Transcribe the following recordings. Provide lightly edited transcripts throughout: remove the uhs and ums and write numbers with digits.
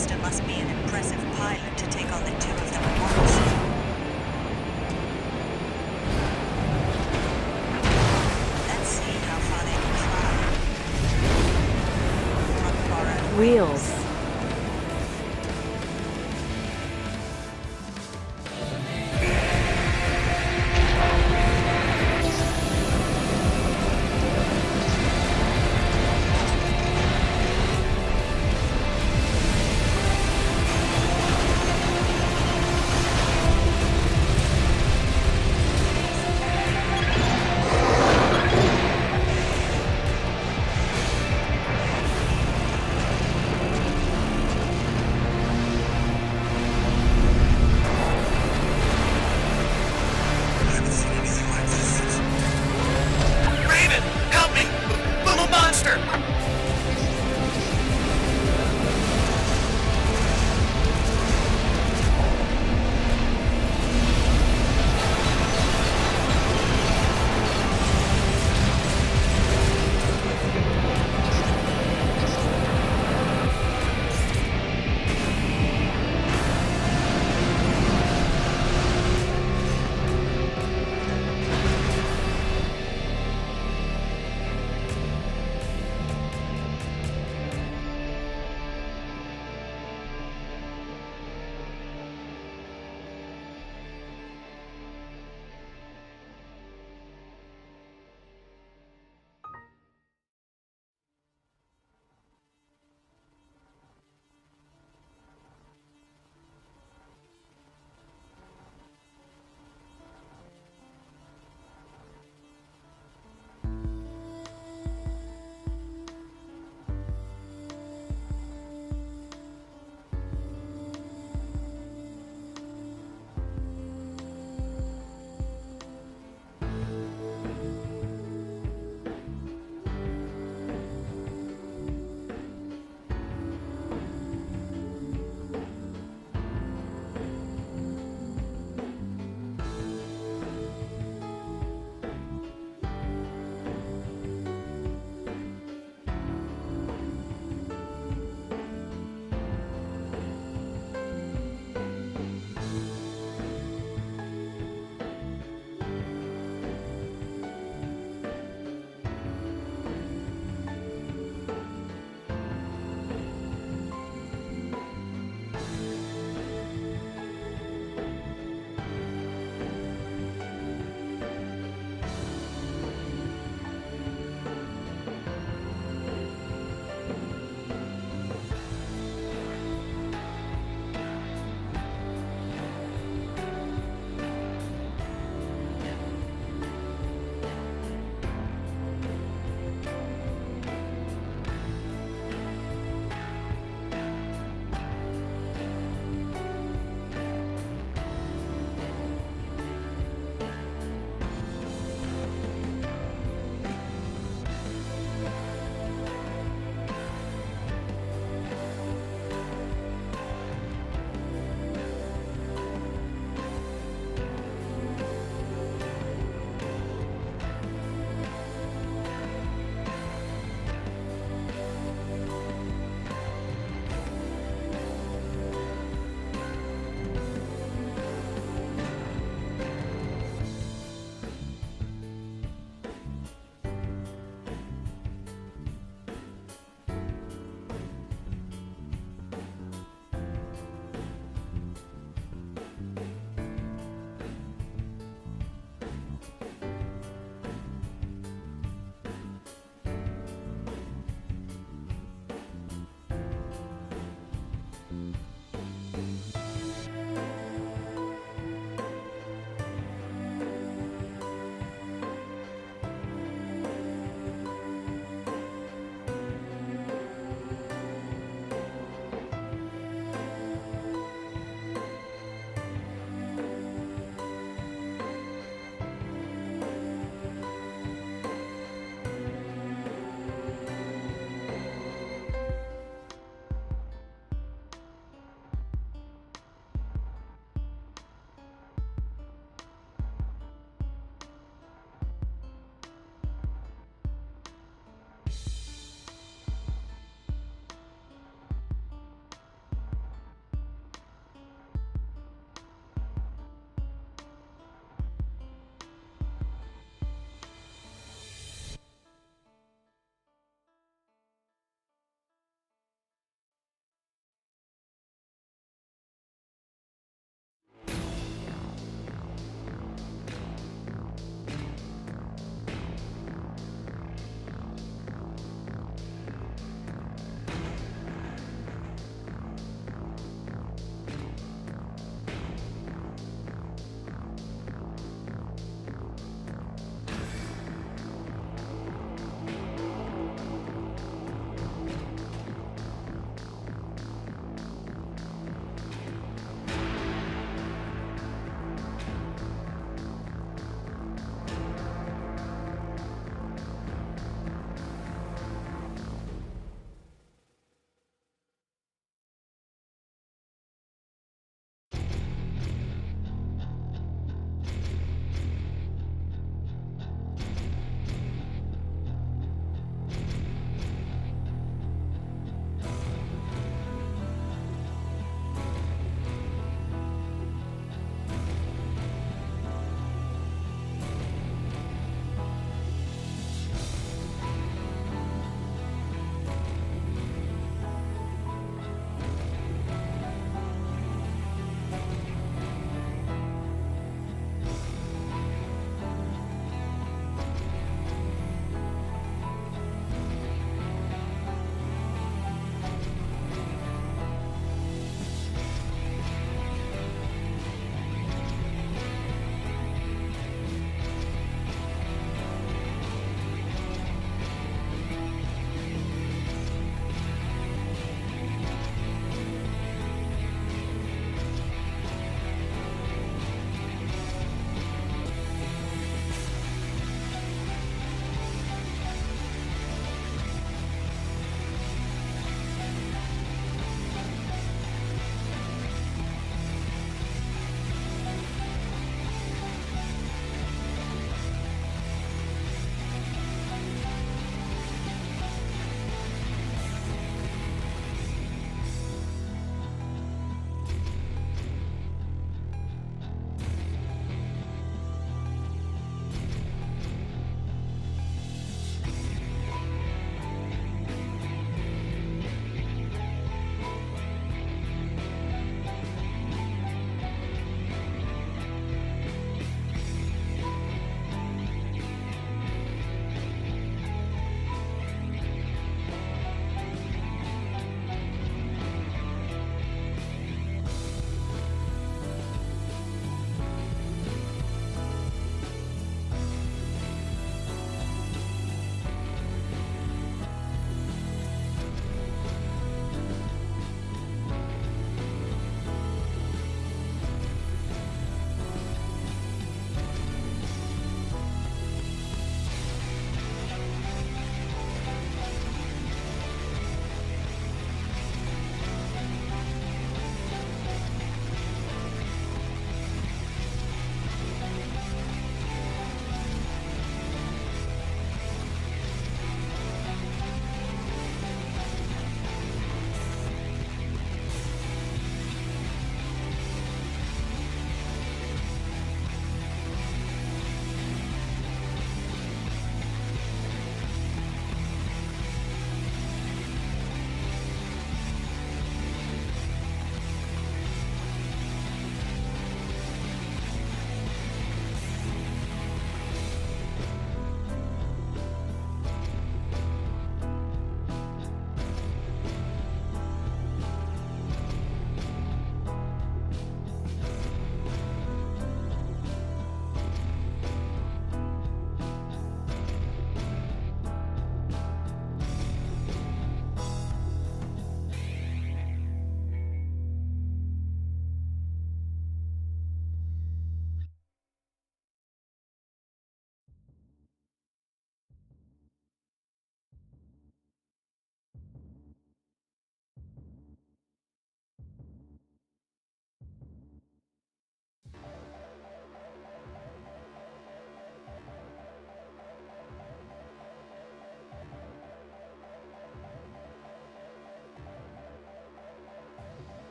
Master must be an impressive pilot to take on the two of them at once. Let's see how far they can fly. Wheels.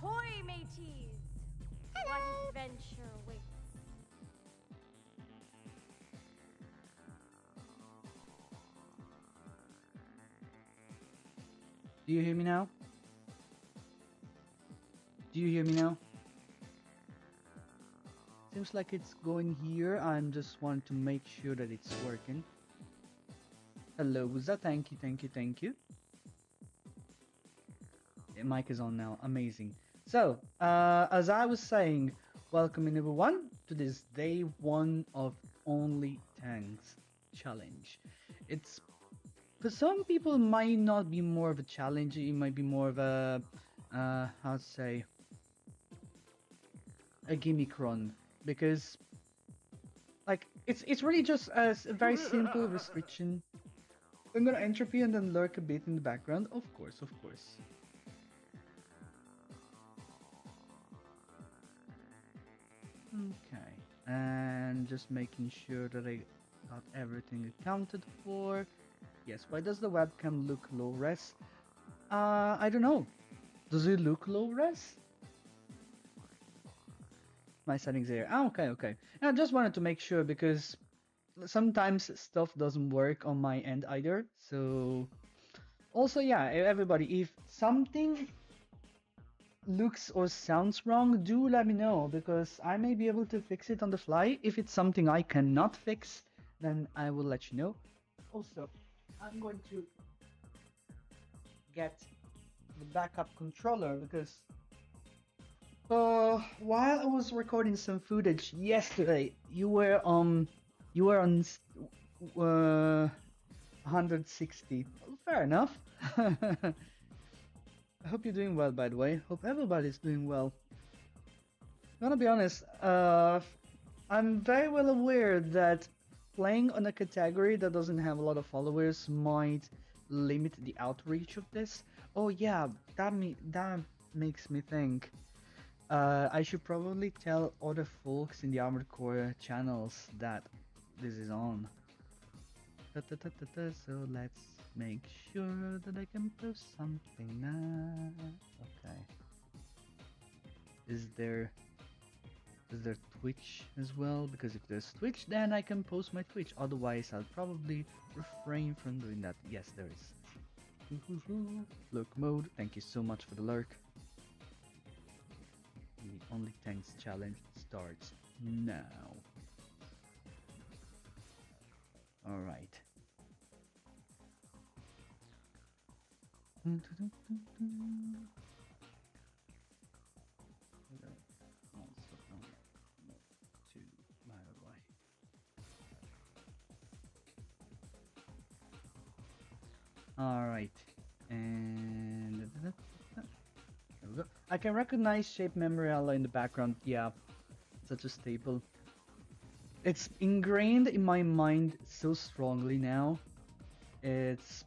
Ahoy, mateys! What adventure waits? Do you hear me now? Do you hear me now? Seems like it's going here. I'm just want to make sure that it's working. Hello, Uza. Thank you, thank you, thank you. The mic is on now. Amazing. So, as I was saying, welcome everyone to this day one of Only Tanks challenge. It's for some people it might not be more of a challenge. It might be more of a how to say a gimmick run, because like it's really just a very simple restriction. I'm gonna entropy and then lurk a bit in the background, of course, of course. Okay, and just making sure that I got everything accounted for. Yes, why does the webcam look low res? I don't know. Does it look low res? My settings here. Ah, okay, okay. I just wanted to make sure because sometimes stuff doesn't work on my end either. So also, yeah, everybody, if something looks or sounds wrong, do let me know, because I may be able to fix it on the fly. If it's something I cannot fix, then I will let you know. Also, I'm going to get the backup controller because while I was recording some footage yesterday, you were on 160. Well, fair enough. I hope you're doing well, by the way. Hope everybody's doing well. I'm gonna be honest, I'm very well aware that playing on a category that doesn't have a lot of followers might limit the outreach of this. Oh yeah, that makes me think. I should probably tell other folks in the Armored Core channels that this is on. So let's make sure that I can post something now. Okay. Is there Twitch as well? Because if there's Twitch, then I can post my Twitch. Otherwise, I'll probably refrain from doing that. Yes, there is. Lurk mode. Thank you so much for the lurk. The Only Tanks challenge starts now. Alright. Alright. And there we go. I can recognize Shape Memorial in the background. Yeah, such a staple. It's ingrained in my mind so strongly now. It's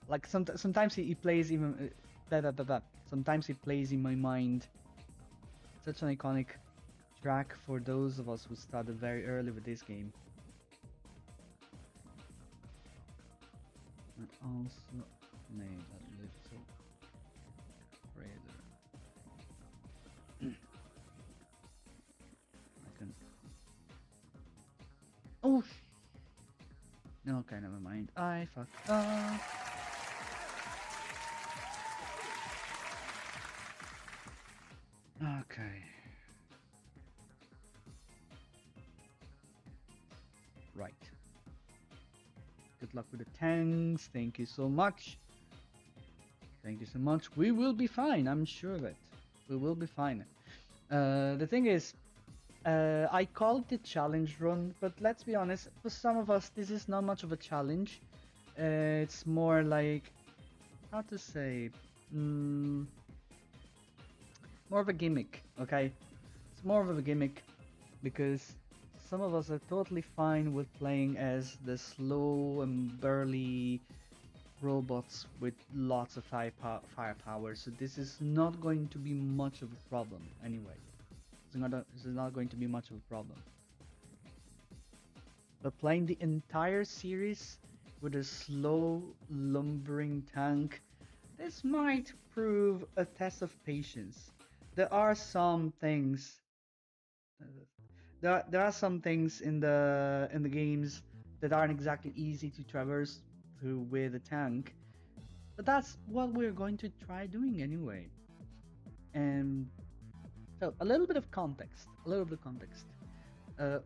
like sometimes he plays even sometimes he plays in my mind. Such an iconic track for those of us who started very early with this game. And also made a little radar. I can. Oh. Okay, never mind. I fucked up. Okay. Right. Good luck with the tanks. Thank you so much. Thank you so much. We will be fine. I'm sure of it. We will be fine. The thing is, I called it challenge run, but let's be honest, for some of us, this is not much of a challenge. It's more like, how to say, more of a gimmick, okay? It's more of a gimmick because some of us are totally fine with playing as the slow and burly robots with lots of firepower, so this is not going to be much of a problem anyway. This is not going to be much of a problem. But playing the entire series with a slow, lumbering tank, this might prove a test of patience. there are some things. There are some things in the games that aren't exactly easy to traverse through with a tank, but that's what we're going to try doing anyway. And so a little bit of context. A little bit of context.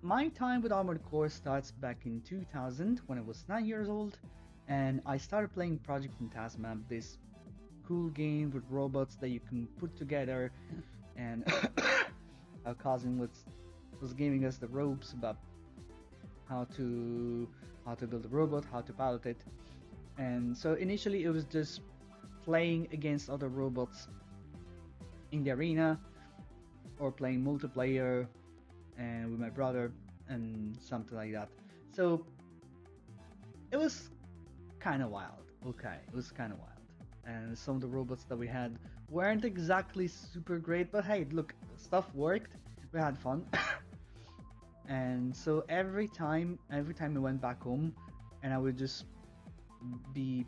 My time with Armored Core starts back in 2000 when I was 9 years old, and I started playing Project Phantasma, this cool game with robots that you can put together, and our cousin was giving us the ropes about how to build a robot, how to pilot it, and so initially it was just playing against other robots in the arena or playing multiplayer and with my brother and something like that. So it was kind of wild. Okay, it was kind of wild. And some of the robots that we had weren't exactly super great, but hey, look, stuff worked. We had fun. And so every time I went back home, and I would just be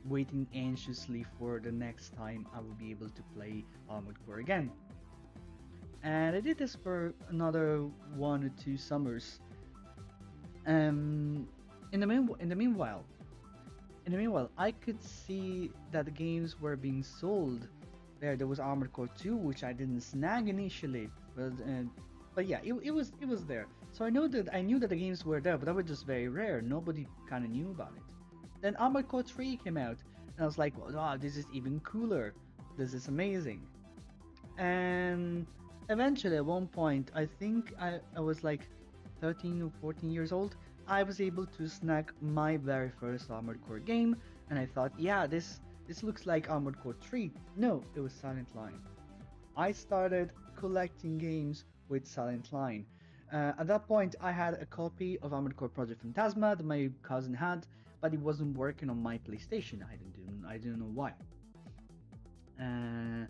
waiting anxiously for the next time I would be able to play Armored Core again. And I did this for another 1 or 2 summers. Um, in the meanwhile, I could see that the games were being sold. There was Armored Core 2, which I didn't snag initially, but yeah, it was there. So I knew that the games were there, but they were just very rare. Nobody kind of knew about it. Then Armored Core 3 came out, and I was like, wow, this is even cooler. This is amazing. And eventually, at one point, I think I was like 13 or 14 years old, I was able to snag my very first Armored Core game, and I thought, yeah, this looks like Armored Core 3. No, it was Silent Line. I started collecting games with Silent Line. At that point, I had a copy of Armored Core Project Phantasma that my cousin had, but it wasn't working on my PlayStation. I didn't know why. Uh,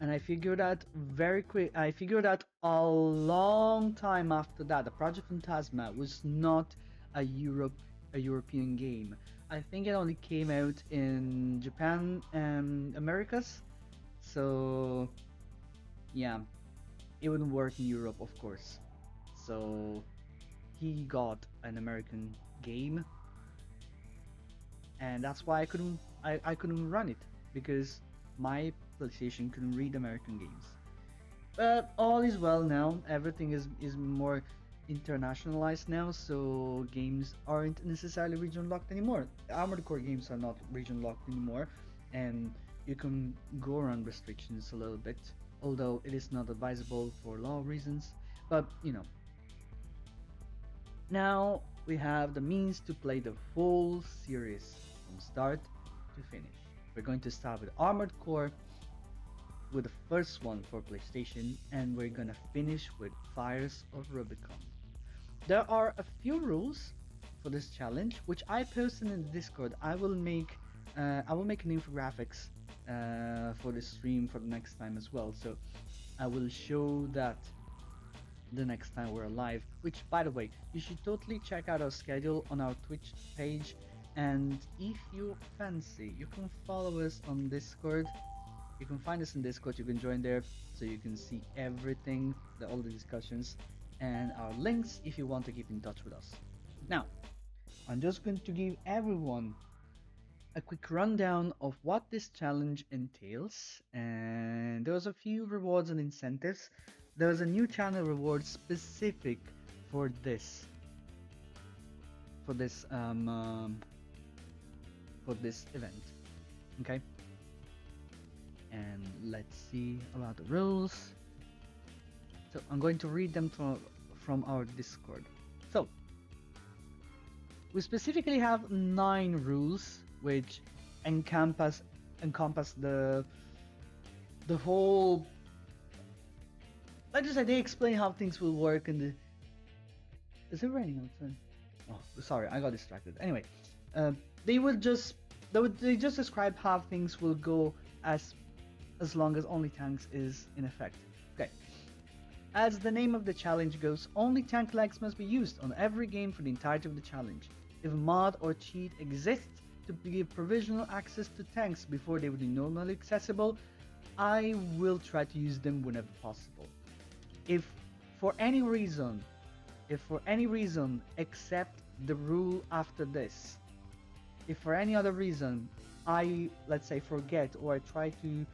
and I figured out very quick. I figured out a long time after that the Project Phantasma was not a European game. I think it only came out in Japan and Americas. So yeah, it wouldn't work in Europe, of course. So he got an American game, and that's why I couldn't run it because my PlayStation couldn't read American games. But all is well now. Everything is more internationalized now, so games aren't necessarily region locked anymore. Armored Core games are not region locked anymore, and you can go around restrictions a little bit, although it is not advisable for law reasons. But now we have the means to play the full series from start to finish. We're going to start with Armored Core with the first one for PlayStation, and we're gonna finish with Fires of Rubicon. There are a few rules for this challenge, which I posted in the Discord. I will make an infographics for the stream for the next time as well. So I will show that the next time we're live. Which, by the way, you should totally check out our schedule on our Twitch page. And if you fancy, you can follow us on Discord. You can find us in Discord. You can join there, so you can see everything, all the discussions, and our links if you want to keep in touch with us. Now, I'm just going to give everyone a quick rundown of what this challenge entails, and there's a few rewards and incentives. There's a new channel reward specific for this event. Okay, and let's see about the rules. So I'm going to read them from our Discord. So we specifically have 9 rules which encompass the whole. Let's just say they explain how things will work in the. Is it raining outside? Oh, sorry, I got distracted. Anyway, they just describe how things will go as long as only tanks is in effect. Okay. As the name of the challenge goes, only tank legs must be used on every game for the entirety of the challenge. If a mod or cheat exists to give provisional access to tanks before they would be normally accessible, I will try to use them whenever possible. If for any reason, if for any reason except the rule after this, if for any other reason I, let's say, forget or I try to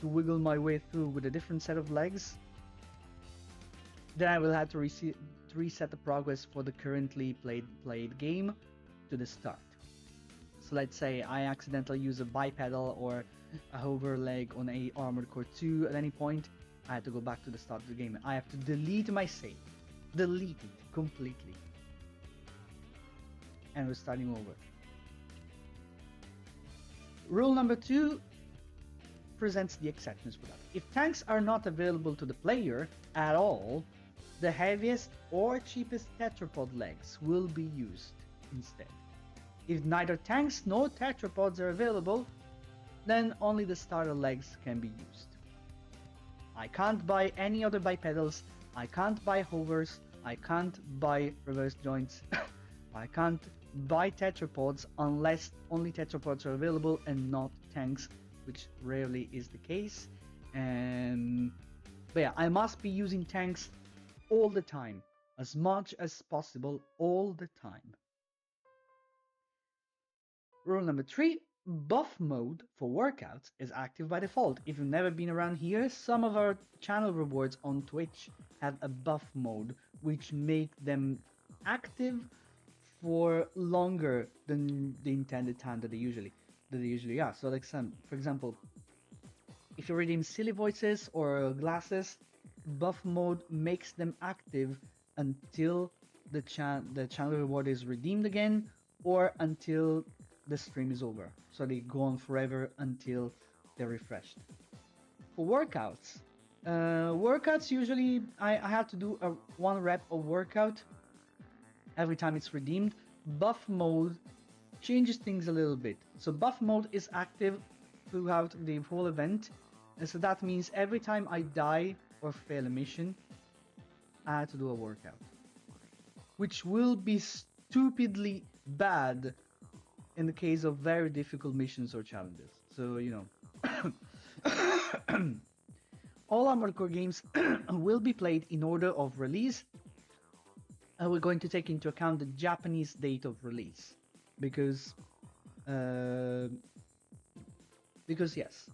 wiggle my way through with a different set of legs, then I will have to reset the progress for the currently played game to the start. So let's say I accidentally use a bipedal or a hover leg on a Armored Core 2 at any point, I have to go back to the start of the game. I have to delete my save. Delete it completely. And we're starting over. Rule number 2 presents the exceptions for that. If tanks are not available to the player at all, the heaviest or cheapest tetrapod legs will be used instead. If neither tanks nor tetrapods are available, then only the starter legs can be used. I can't buy any other bipedals, I can't buy hovers, I can't buy reverse joints, I can't buy tetrapods unless only tetrapods are available and not tanks, which rarely is the case. But yeah, I must be using tanks all the time, as much as possible, all the time. Rule number 3, buff mode for workouts is active by default. If you've never been around here, some of our channel rewards on Twitch have a buff mode, which make them active for longer than the intended time that they usually are. So like for example, if you redeem silly voices or glasses, buff mode makes them active until the channel reward is redeemed again, or until the stream is over. So they go on forever until they're refreshed. For workouts usually I have to do a 1 rep of workout every time it's redeemed. Buff mode changes things a little bit. So buff mode is active throughout the whole event, and so that means every time I die or fail a mission, I have to do a workout, which will be stupidly bad in the case of very difficult missions or challenges. So, you know, all Armored Core games will be played in order of release. We're going to take into account the Japanese date of release, because yes,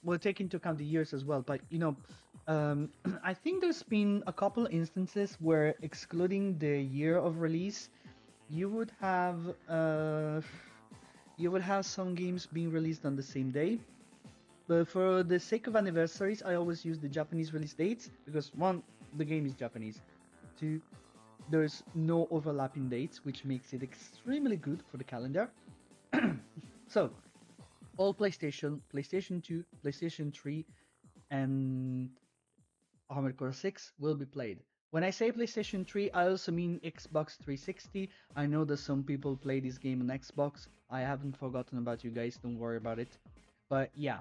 we'll take into account the years as well. But you know, I think there's been a couple instances where, excluding the year of release, you would have some games being released on the same day. But for the sake of anniversaries, I always use the Japanese release dates, because 1, the game is Japanese, 2, there's no overlapping dates, which makes it extremely good for the calendar. So, all PlayStation 2, PlayStation 3, and Armored Core 6 will be played. When I say PlayStation 3, I also mean Xbox 360. I know that some people play this game on Xbox. I haven't forgotten about you guys, don't worry about it. But yeah,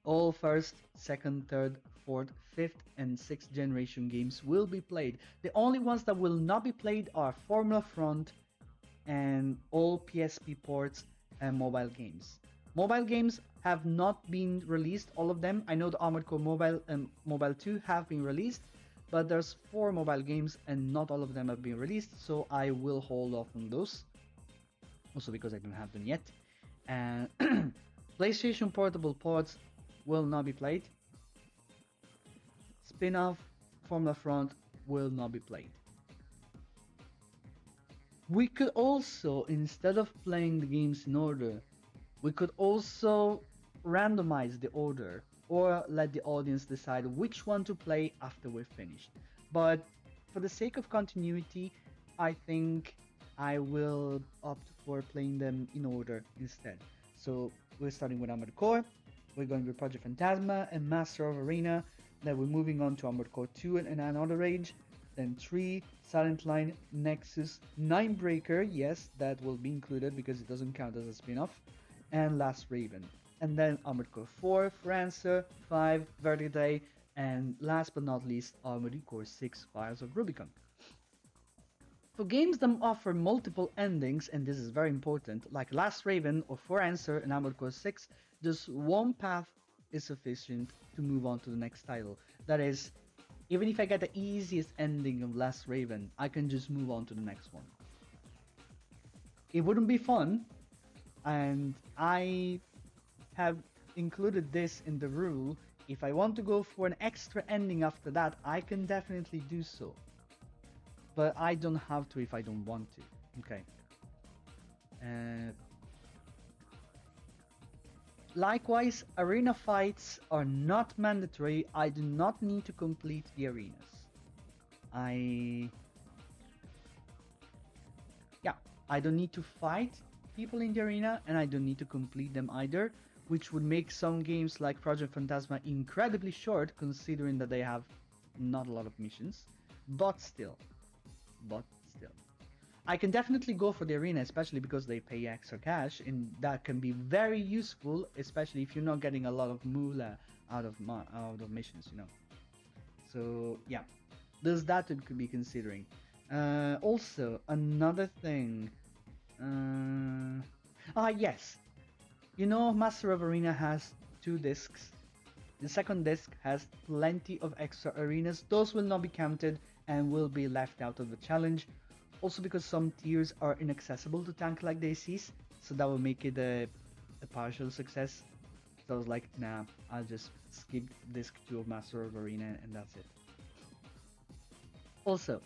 all first, second, third, fourth, fifth, and sixth generation games will be played. The only ones that will not be played are Formula Front and all PSP ports and mobile games. Mobile games have not been released, all of them. I know the Armored Core Mobile and Mobile 2 have been released, but there's 4 mobile games and not all of them have been released, so I will hold off on those. Also because I don't have them yet. And PlayStation Portable ports will not be played. Spin-off Formula Front will not be played. We could also, instead of playing the games in order, we could also randomize the order, or let the audience decide which one to play after we're finished. But for the sake of continuity, I think I will opt for playing them in order instead. So we're starting with Armored Core, we're going with Project Phantasma and Master of Arena, then we're moving on to Armored Core 2 and Another Rage, then 3, Silent Line, Nexus, Ninebreaker, yes, that will be included because it doesn't count as a spin-off, and Last Raven. And then Armored Core 4, Francer, 5, Vertigo, and last but not least, Armored Core 6, Fires of Rubicon. For games that offer multiple endings, and this is very important, like Last Raven or For Answer in Armored Core 6, just one path is sufficient to move on to the next title. That is, even if I get the easiest ending of Last Raven, I can just move on to the next one. It wouldn't be fun, and I have included this in the rule. If I want to go for an extra ending after that, I can definitely do so. But I don't have to if I don't want to. Okay. Likewise, arena fights are not mandatory. I do not need to complete the arenas. I don't need to fight people in the arena, and I don't need to complete them either, which would make some games like Project Phantasma incredibly short, considering that they have not a lot of missions. But still. I can definitely go for the arena, especially because they pay extra cash, and that can be very useful, especially if you're not getting a lot of moolah out of missions, you know. So yeah, there's that to be considering. Also, another thing. Yes. You know, Master of Arena has 2 discs. The second disc has plenty of extra arenas. Those will not be counted and will be left out of the challenge. Also because some tiers are inaccessible to tank like DCs, so that will make it a partial success. So I was like, nah, I'll just skip disc 2 of Master of Arena and that's it. Also,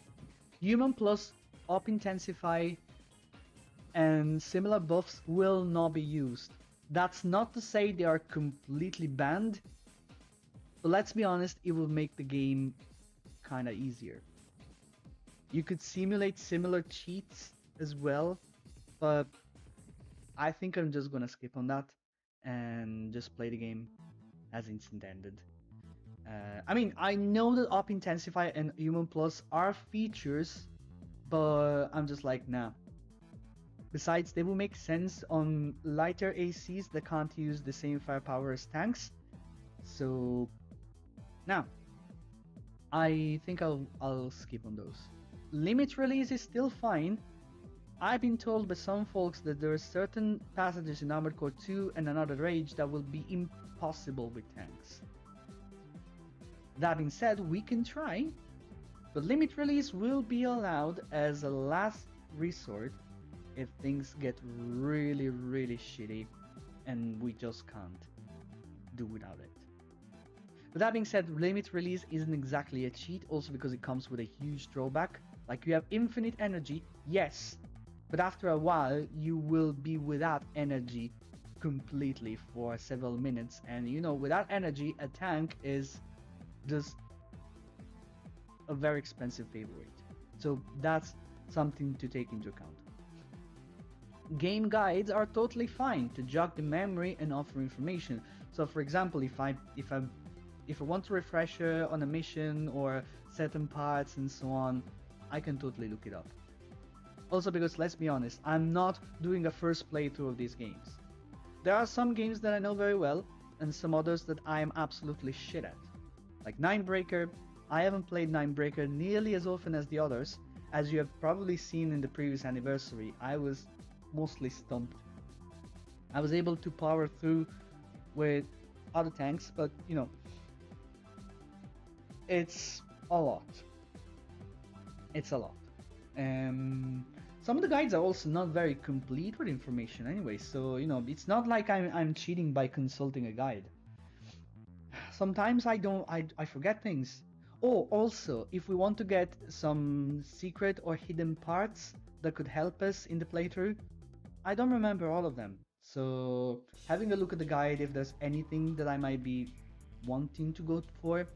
Human Plus, Up Intensify, and similar buffs will not be used. That's not to say they are completely banned, but let's be honest, it will make the game kinda easier. You could simulate similar cheats as well, but I think I'm just gonna skip on that and just play the game as it's intended. I mean, I know that Up Intensify and Human Plus are features, but I'm just like, nah. Besides, they will make sense on lighter ACs that can't use the same firepower as tanks. So, now, I think I'll skip on those. Limit release is still fine. I've been told by some folks that there are certain passages in Armored Core 2 and Another Rage that will be impossible with tanks. That being said, we can try, but limit release will be allowed as a last resort if things get really shitty and we just can't do without it. But that being said, limit release isn't exactly a cheat, also because it comes with a huge drawback. Like, you have infinite energy, yes, but after a while you will be without energy completely for several minutes, and you know, without energy a tank is just a very expensive favorite. So that's something to take into account. Game guides are totally fine to jog the memory and offer information. So for example, if I want a refresher on a mission or certain parts and so on, I can totally look it up. Also because, let's be honest, I'm not doing a first playthrough of these games. There are some games that I know very well, and some others that I am absolutely shit at. Like Ninebreaker, I haven't played Ninebreaker nearly as often as the others. As you have probably seen in the previous anniversary, I was mostly stumped. I was able to power through with other tanks, but you know, it's a lot. It's a lot. Some of the guides are also not very complete with information anyway, so you know, it's not like I'm cheating by consulting a guide. Sometimes I forget things. Oh, also, if we want to get some secret or hidden parts that could help us in the playthrough, I don't remember all of them. So having a look at the guide if there's anything that I might be wanting to go for.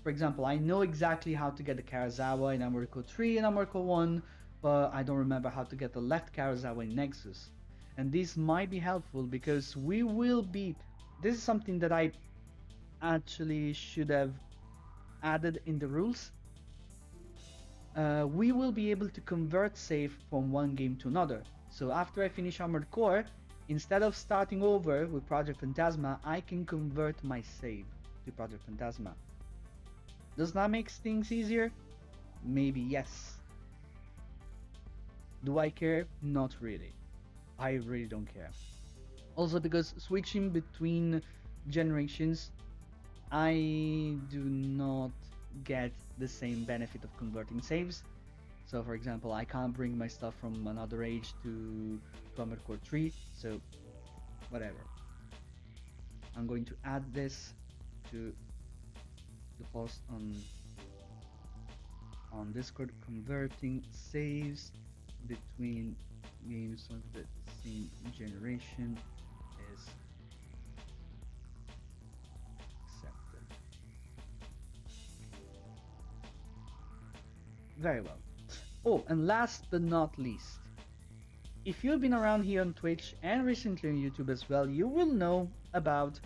For example, I know exactly how to get the Karazawa in Armored Core 3 and Armored Core 1, but I don't remember how to get the left Karazawa in Nexus. And this might be helpful because this is something that I actually should have added in the rules. We will be able to convert save from one game to another. So after I finish Armored Core, instead of starting over with Project Phantasma, I can convert my save to Project Phantasma. Does that make things easier? Maybe yes. Do I care? Not really. I really don't care. Also because switching between generations, I do not get the same benefit of converting saves. So for example, I can't bring my stuff from another age to Armored Core 3, so whatever. I'm going to add this to the post on Discord. Converting saves between games of the same generation is accepted. Very well. Oh, and last but not least, if you've been around here on Twitch and recently on YouTube as well, you will know about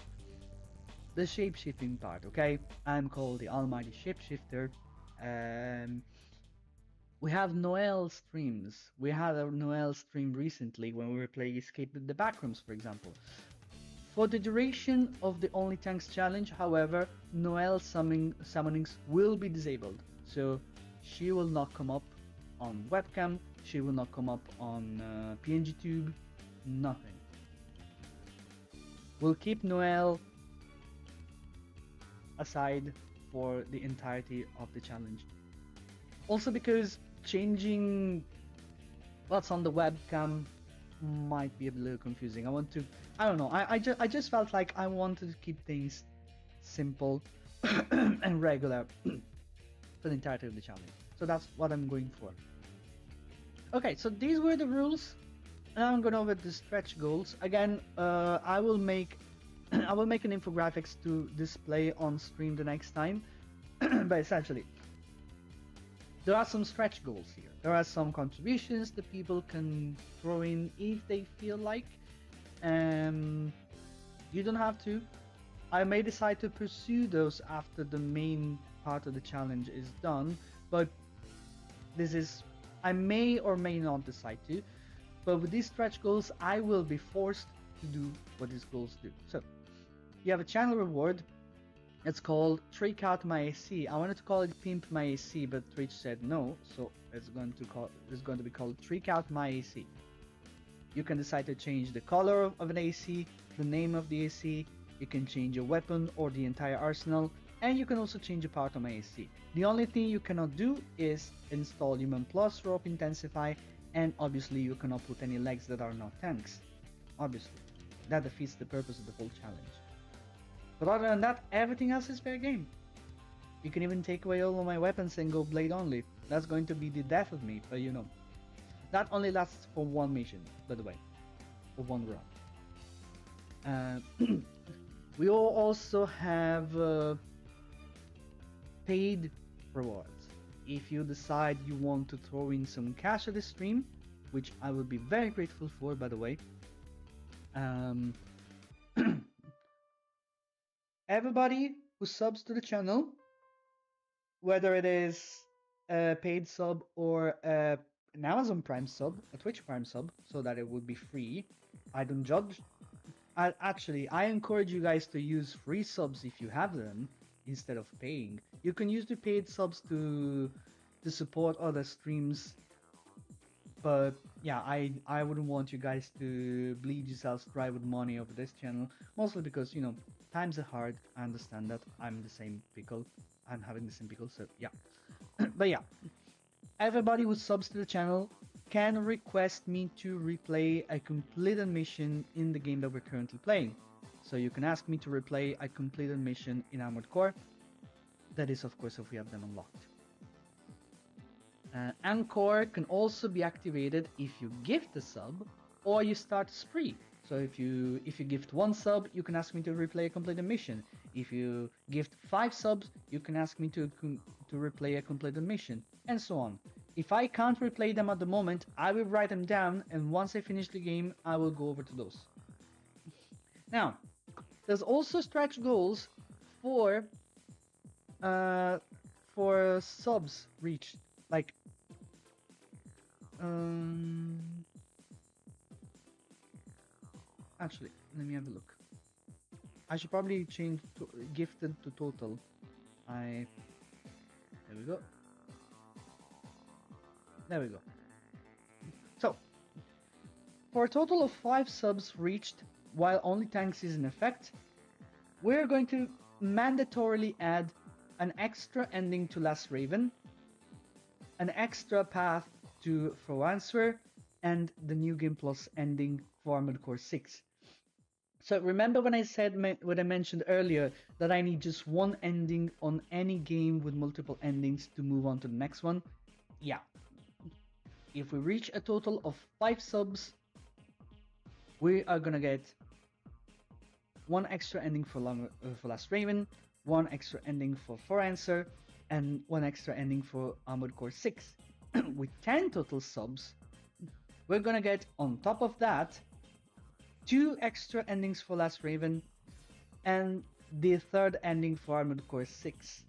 the shapeshifting part, okay? I'm called the Almighty Shapeshifter. We have Noel streams. We had a Noel stream recently when we were playing Escape with the Backrooms, for example. For the duration of the Only Tanks challenge, however, Noel summonings will be disabled. So she will not come up on webcam, she will not come up on PNGTube, nothing. We'll keep Noel aside for the entirety of the challenge. Also because changing what's on the webcam might be a little confusing. I don't know, I just felt like I wanted to keep things simple and regular for the entirety of the challenge. So that's what I'm going for. Okay, so these were the rules. Now I'm going over the stretch goals. Again, I will make an infographics to display on stream the next time. But essentially, there are some stretch goals here. There are some contributions that people can throw in if they feel like. You don't have to. I may decide to pursue those after the main part of the challenge is done, but I may or may not decide to, but with these stretch goals, I will be forced to do what these goals do. So, you have a channel reward. It's called Trick Out My AC. I wanted to call it Pimp My AC, but Twitch said no, so it's going to be called Trick Out My AC. You can decide to change the color of an AC, the name of the AC. You can change a weapon or the entire arsenal, and you can also change a part of my AC. The only thing you cannot do is install Human Plus Rope Intensify, and obviously you cannot put any legs that are not tanks. Obviously, that defeats the purpose of the whole challenge. But other than that, everything else is fair game. You can even take away all of my weapons and go blade only. That's going to be the death of me, but you know. That only lasts for one mission, by the way. For one run. We will also have paid rewards. If you decide you want to throw in some cash at the stream, which I will be very grateful for, by the way. Everybody who subs to the channel, whether it is a paid sub or an Amazon Prime sub, a Twitch Prime sub, so that it would be free, I don't judge. I encourage you guys to use free subs if you have them instead of paying. You can use the paid subs to support other streams, but yeah, I wouldn't want you guys to bleed yourselves dry with money over this channel, mostly because, you know, times are hard. I understand that. I'm the same pickle. I'm having the same pickle, so yeah. But yeah, everybody who subs to the channel can request me to replay a completed mission in the game that we're currently playing. So you can ask me to replay a completed mission in Armored Core. That is, of course, if we have them unlocked. Anchor can also be activated if you gift a sub or you start a spree. So if you gift one sub, you can ask me to replay a completed mission. If you gift 5 subs, you can ask me to replay a completed mission, and so on. If I can't replay them at the moment, I will write them down, and once I finish the game, I will go over to those. Now, there's also stretch goals for subs reached. Like, actually, let me have a look. I should probably change gifted to total. There we go. There we go. For a total of 5 subs reached while only tanks is in effect, we're going to mandatorily add an extra ending to Last Raven, an extra path to Froanswer, and the New Game Plus ending for Armored Core 6. So remember when I said what I mentioned earlier, that I need just one ending on any game with multiple endings to move on to the next one? Yeah. If we reach a total of 5 subs, we are gonna get one extra ending for Last Raven, one extra ending for Foranswer, and one extra ending for Armored Core 6. With 10 total subs, we're gonna get on top of that 2 extra endings for Last Raven and the third ending for Armored Core 6.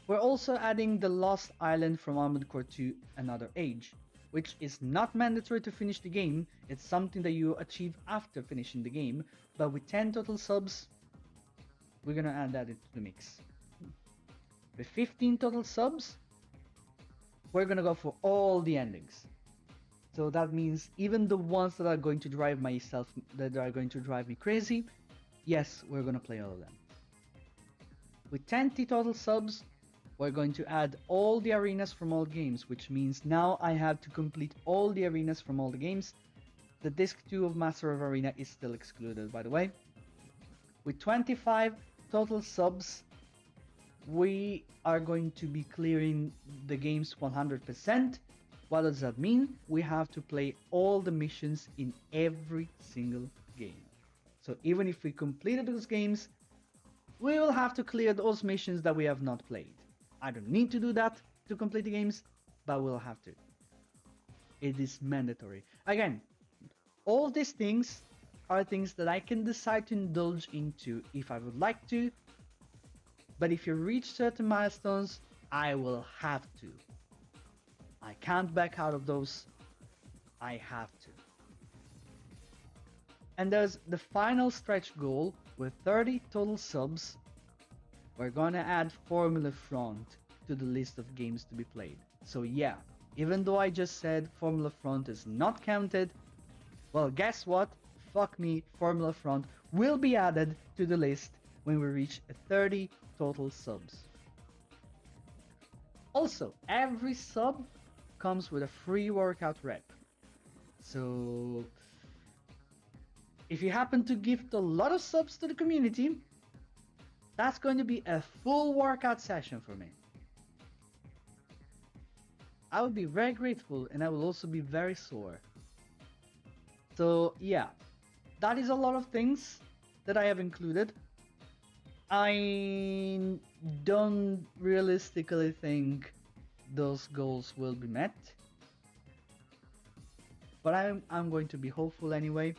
We're also adding the Lost Island from Armored Core 2 Another Age, which is not mandatory to finish the game, it's something that you achieve after finishing the game, but with 10 total subs, we're gonna add that into the mix. With 15 total subs, we're gonna go for all the endings. So that means even the ones that are going to drive me crazy, yes, we're gonna play all of them. With 20 total subs, we're going to add all the arenas from all games, which means now I have to complete all the arenas from all the games. The Disc 2 of Master of Arena is still excluded, by the way. With 25 total subs, we are going to be clearing the games 100%. What does that mean? We have to play all the missions in every single game. So even if we completed those games, we will have to clear those missions that we have not played. I don't need to do that to complete the games, but we'll have to. It is mandatory. Again, all these things are things that I can decide to indulge into if I would like to, but if you reach certain milestones, I will have to. I can't back out of those. I have to. And there's the final stretch goal with 30 total subs. We're gonna add Formula Front to the list of games to be played. So yeah, even though I just said Formula Front is not counted, well, guess what? Fuck me, Formula Front will be added to the list when we reach 30 total subs. Also, every sub comes with a free workout rep. So if you happen to gift a lot of subs to the community, that's going to be a full workout session for me. I would be very grateful, and I will also be very sore. So yeah, that is a lot of things that I have included. I don't realistically think those goals will be met, but I'm going to be hopeful anyway.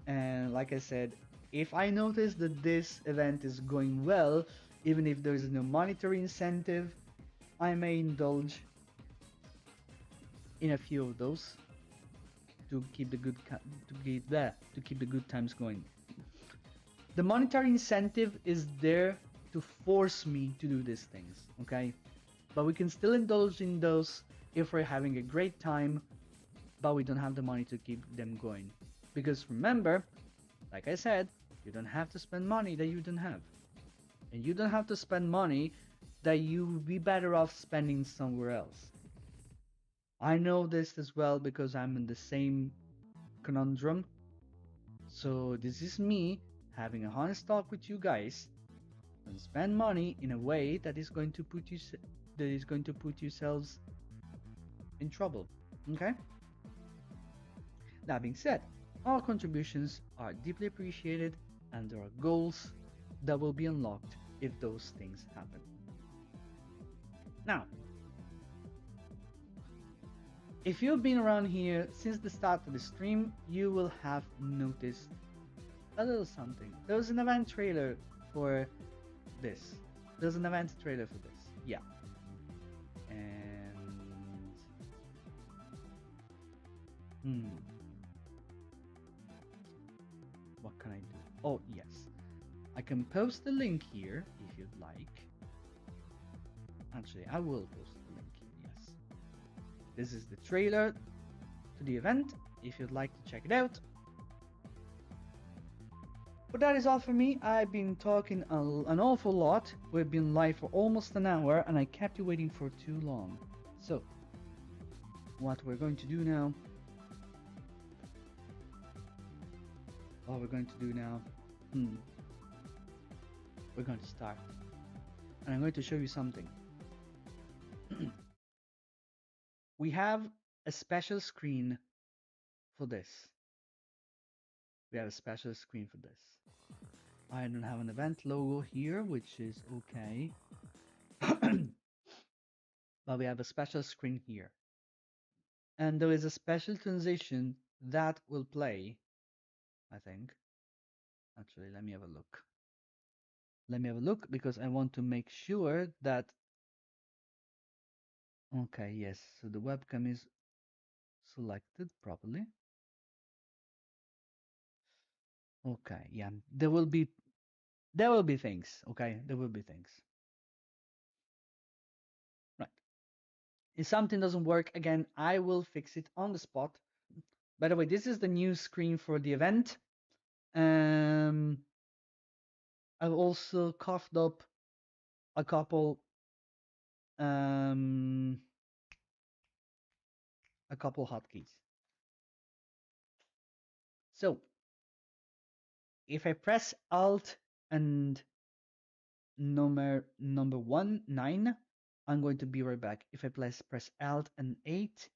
And like I said, if I notice that this event is going well, even if there is no monetary incentive, I may indulge in a few of those to keep the good times going. The monetary incentive is there to force me to do these things, okay? But we can still indulge in those if we're having a great time, but we don't have the money to keep them going. Because remember, like I said, you don't have to spend money that you don't have. And you don't have to spend money that you would be better off spending somewhere else. I know this as well because I'm in the same conundrum. So this is me having a honest talk with you guys and spend money in a way that is going to put yourselves in trouble. Okay? That being said, all contributions are deeply appreciated and there are goals that will be unlocked if those things happen. Now, if you've been around here since the start of the stream, you will have noticed a little something. There was an event trailer for this. There's an event trailer for this. Yeah. And what can I do? Oh yes, I can post the link here if you'd like. Actually, I will post the link here. Yes. This is the trailer to the event. if you'd like to check it out. But that is all for me. I've been talking an awful lot. We've been live for almost an hour and I kept you waiting for too long. So, what we're going to do now... We're going to start. And I'm going to show you something. We have a special screen for this. We have a special screen for this. I don't have an event logo here, which is okay. But we have a special screen here. And there is a special transition that will play, I think. Actually, let me have a look. Let me have a look because I want to make sure that... Okay, yes, so the webcam is selected properly. Okay, yeah, there will be things, okay? There will be things. Right. If something doesn't work, again, I will fix it on the spot. By the way, this is the new screen for the event. I've also coughed up a couple hotkeys. So if I press Alt and number 9, I'm going to be right back. If I press Alt and 8,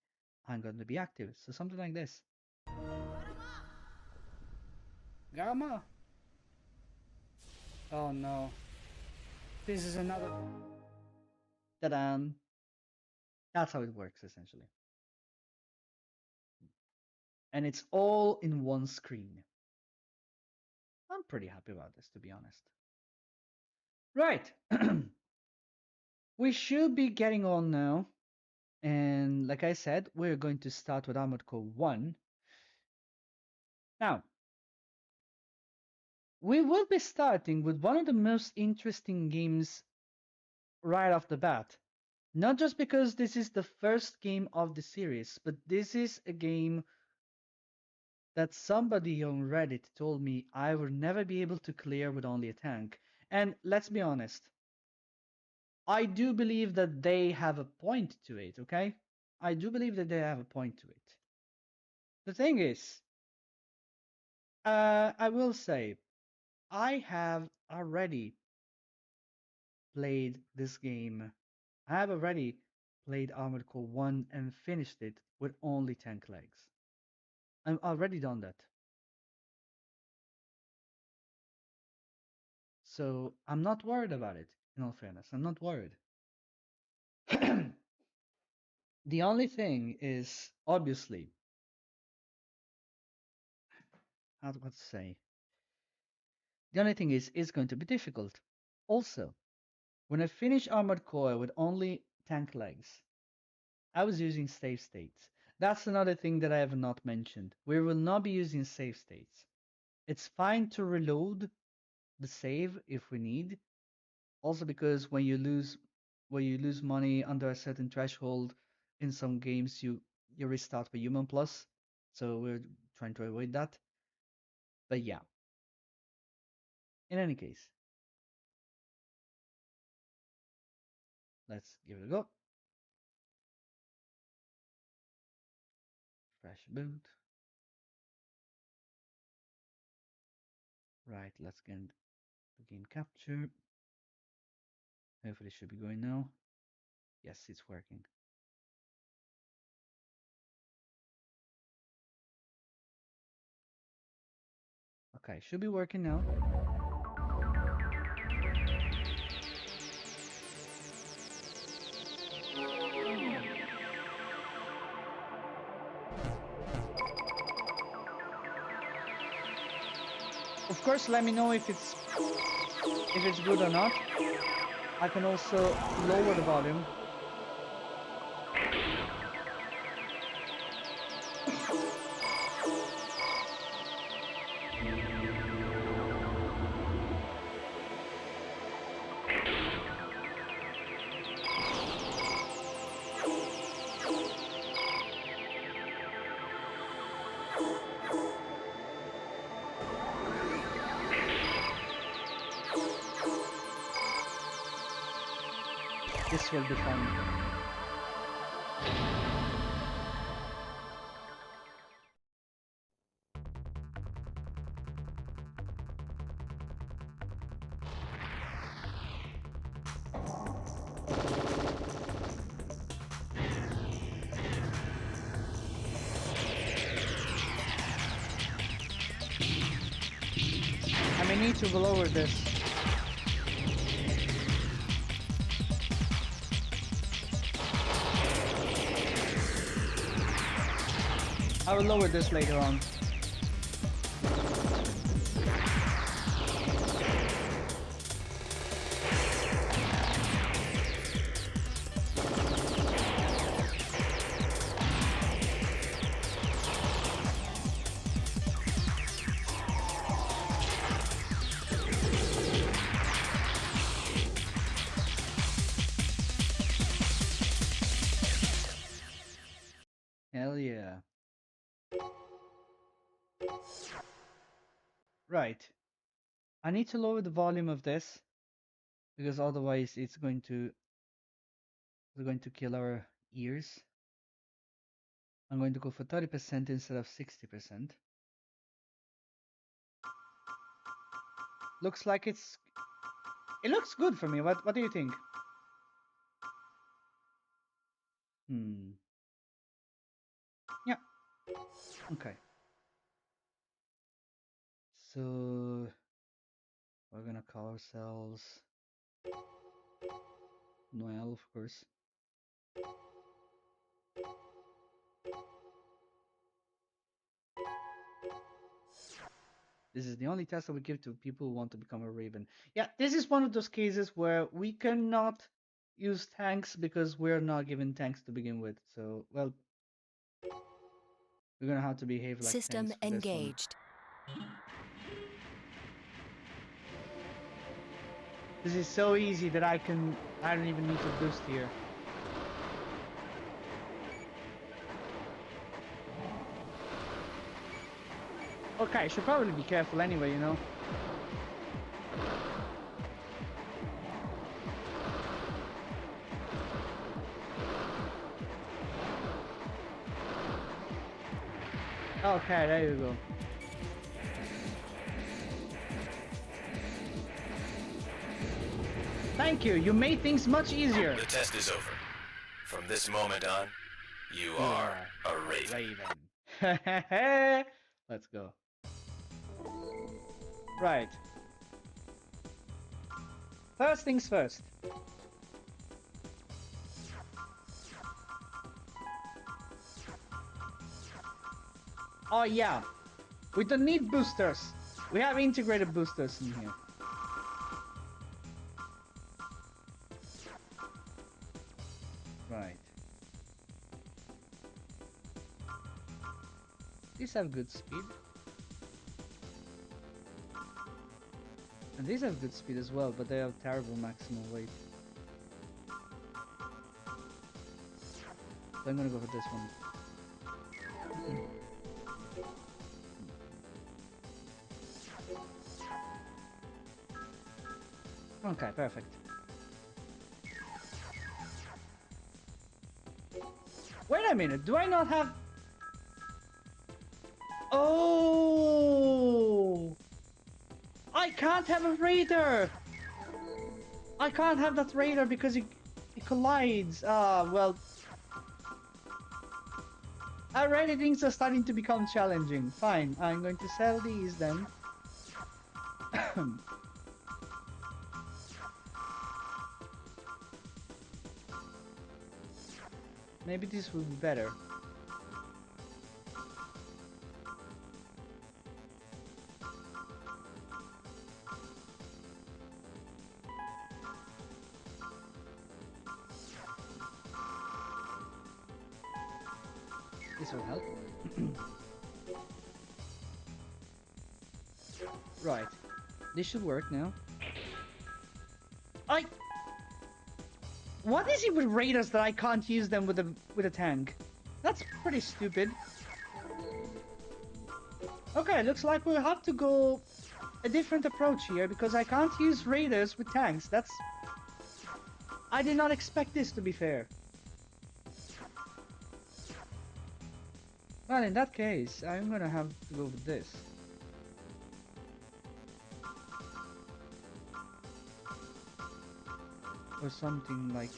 I'm going to be active. So something like this. Gamma. Oh no. This is another. Ta-da! That's how it works essentially. And it's all in one screen. I'm pretty happy about this, to be honest. Right. We should be getting on now. And like I said, we're going to start with Armored Core 1. Now, we will be starting with one of the most interesting games right off the bat. Not just because this is the first game of the series, but this is a game that somebody on Reddit told me I would never be able to clear with only a tank. And let's be honest, I do believe that they have a point to it, okay? I do believe that they have a point to it. The thing is, I will say, I have already played this game. I have already played Armored Core 1 and finished it with only tank legs. I've already done that. So I'm not worried about it, in all fairness. I'm not worried. The only thing is, obviously, what to say? The only thing is, it's going to be difficult. Also, when I finished Armored Core with only tank legs, I was using save states. That's another thing that I have not mentioned. We will not be using save states. It's fine to reload the save if we need. Also because when you lose money under a certain threshold in some games, you restart with Human Plus. So we're trying to avoid that. But yeah. In any case, let's give it a go. Fresh boot. Right, let's get the game capture. Hopefully it should be going now. Yes, it's working. Okay, should be working now. Of course, let me know if it's good or not. I can also lower the volume. This will be fun. I may need to lower this. I will lower this later on. Hell yeah. Right. I need to lower the volume of this because otherwise it's going to kill our ears. I'm going to go for 30% instead of 60%. Looks like it looks good for me. What do you think? Yeah. Okay. So we're gonna call ourselves Noele, of course. This is the only test I would give to people who want to become a raven. Yeah, this is one of those cases where we cannot use tanks because we're not given tanks to begin with. So, well, we're gonna have to behave like System tanks for this one. engaged. This is so easy that I don't even need to boost here. Okay, I should probably be careful anyway, you know. Okay, there you go. Thank you, you made things much easier. The test is over. From this moment on, you are a raven. Let's go. Right. First things first. Oh yeah, we don't need boosters. We have integrated boosters in here. Right. These have good speed. And these have good speed as well, but they have terrible maximum weight. So I'm gonna go for this one. Okay, perfect. Wait a minute, do I not have... Oh! I can't have a radar! I can't have that radar because it collides. Ah, well... Already things are starting to become challenging. Fine, I'm going to sell these then. Maybe this will be better. This will help. Right. This should work now. What is it with raiders that I can't use them with a tank? That's pretty stupid. Okay, looks like we'll have to go a different approach here because I can't use raiders with tanks. That's I did not expect this, to be fair. Well, in that case, I'm gonna have to go with this. Or something like...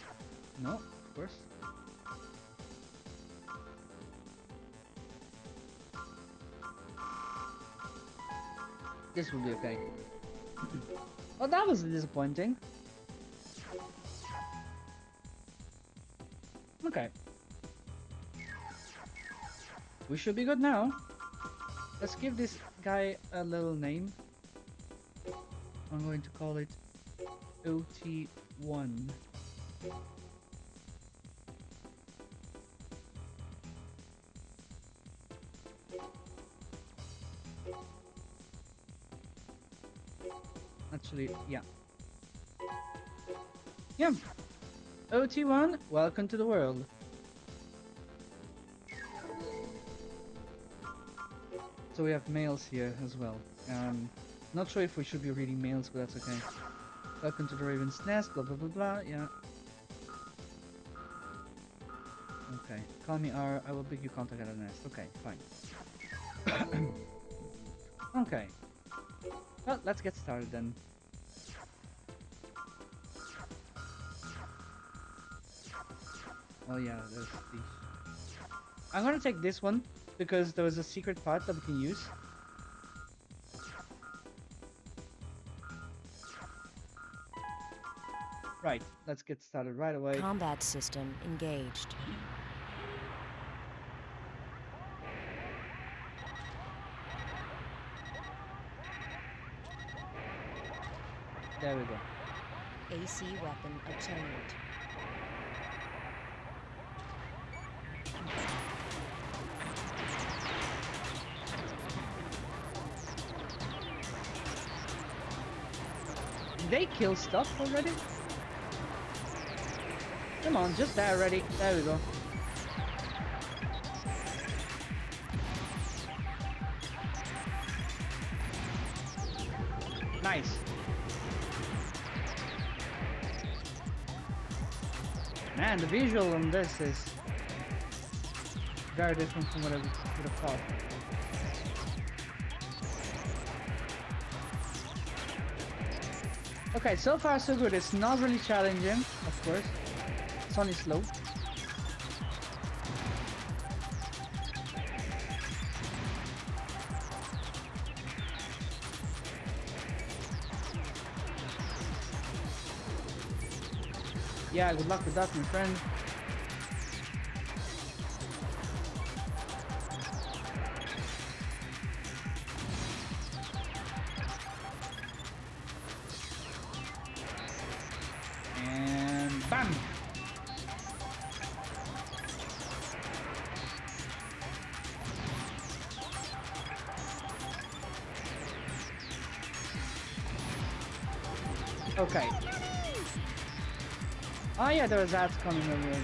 No, of course. This will be okay. Oh, that was disappointing. Okay. We should be good now. Let's give this guy a little name. I'm going to call it OT1. Actually, yeah. Yeah. OT1, welcome to the world. So we have mails here as well. Not sure if we should be reading mails, but that's okay. Welcome to the Raven's Nest, blah blah blah blah, yeah. Okay, call me R, I will pick you contact at the nest. Okay, fine. Okay. Well, let's get started then. Oh yeah, there's these. I'm gonna take this one because there was a secret part that we can use. Right, let's get started right away. Combat system engaged. There we go. AC weapon obtained. Did they kill stuff already? Come on, just die already. There we go. Nice. Man, the visual on this is very different from what I would have thought. Okay, so far so good. It's not really challenging, of course. It's only slow. Yeah, good luck with that, my friend. And bam! Okay. Oh yeah, there was ads coming already.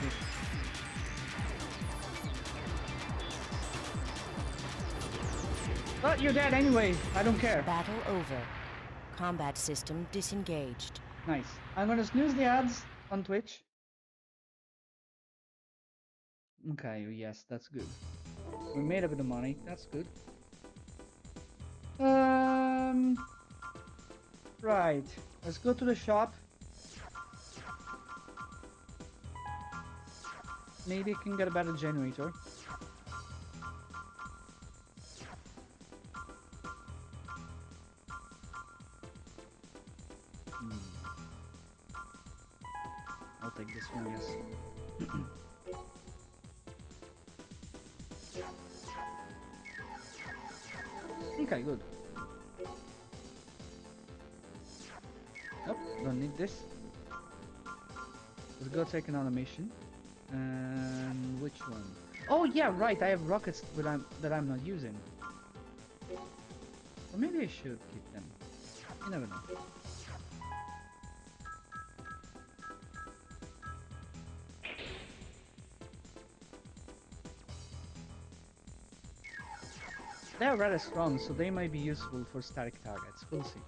But you're dead anyway. I don't care. Battle over. Combat system disengaged. Nice. I'm gonna snooze the ads on Twitch. Okay, yes, that's good. We made a bit of money. That's good. Right. Let's go to the shop. Maybe I can get a better generator. I'll take this one, yes. Okay, good. Nope, don't need this. Let's go take an automation. And which one? Oh yeah, right. I have rockets that I'm not using. Or maybe I should keep them. You never know. They are rather strong, so they might be useful for static targets. We'll see.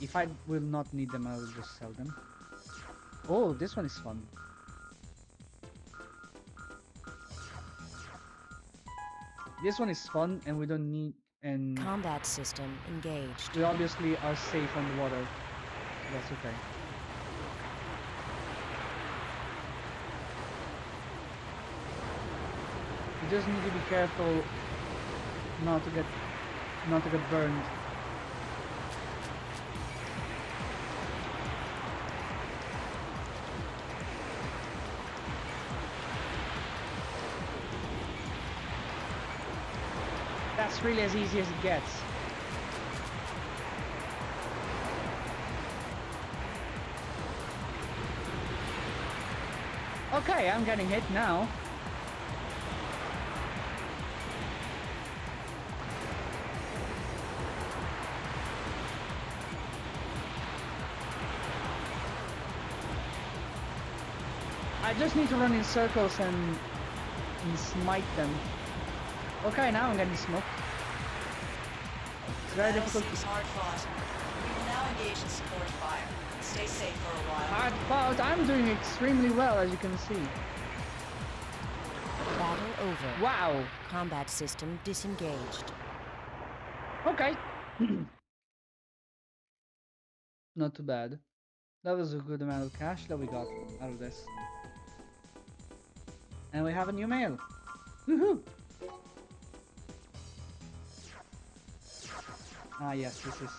If I will not need them, I will just sell them. Oh, this one is fun. This one is fun, and we don't need, and Combat system engaged. we obviously are safe on the water. That's okay. You just need to be careful not to get burned. That's really as easy as it gets. Okay, I'm getting hit now. I just need to run in circles and smite them. Okay, now I'm getting smoked. It's very difficult. Is hard fought. We will now engage in support fire. Stay safe for a while. Hard fought. I'm doing extremely well, as you can see. Battle over. Wow. Combat system disengaged. Okay. Not too bad. That was a good amount of cash that we got out of this. And we have a new mail. Woohoo! Ah yes, this is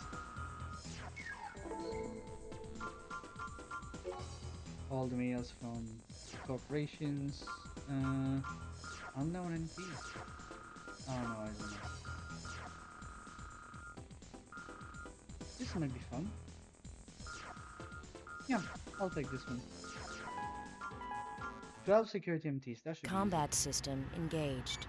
all the mails from corporations. Unknown NPs. Oh no, I don't know. This might be fun. Yeah, I'll take this one. 12 security MTs, that should Combat system engaged.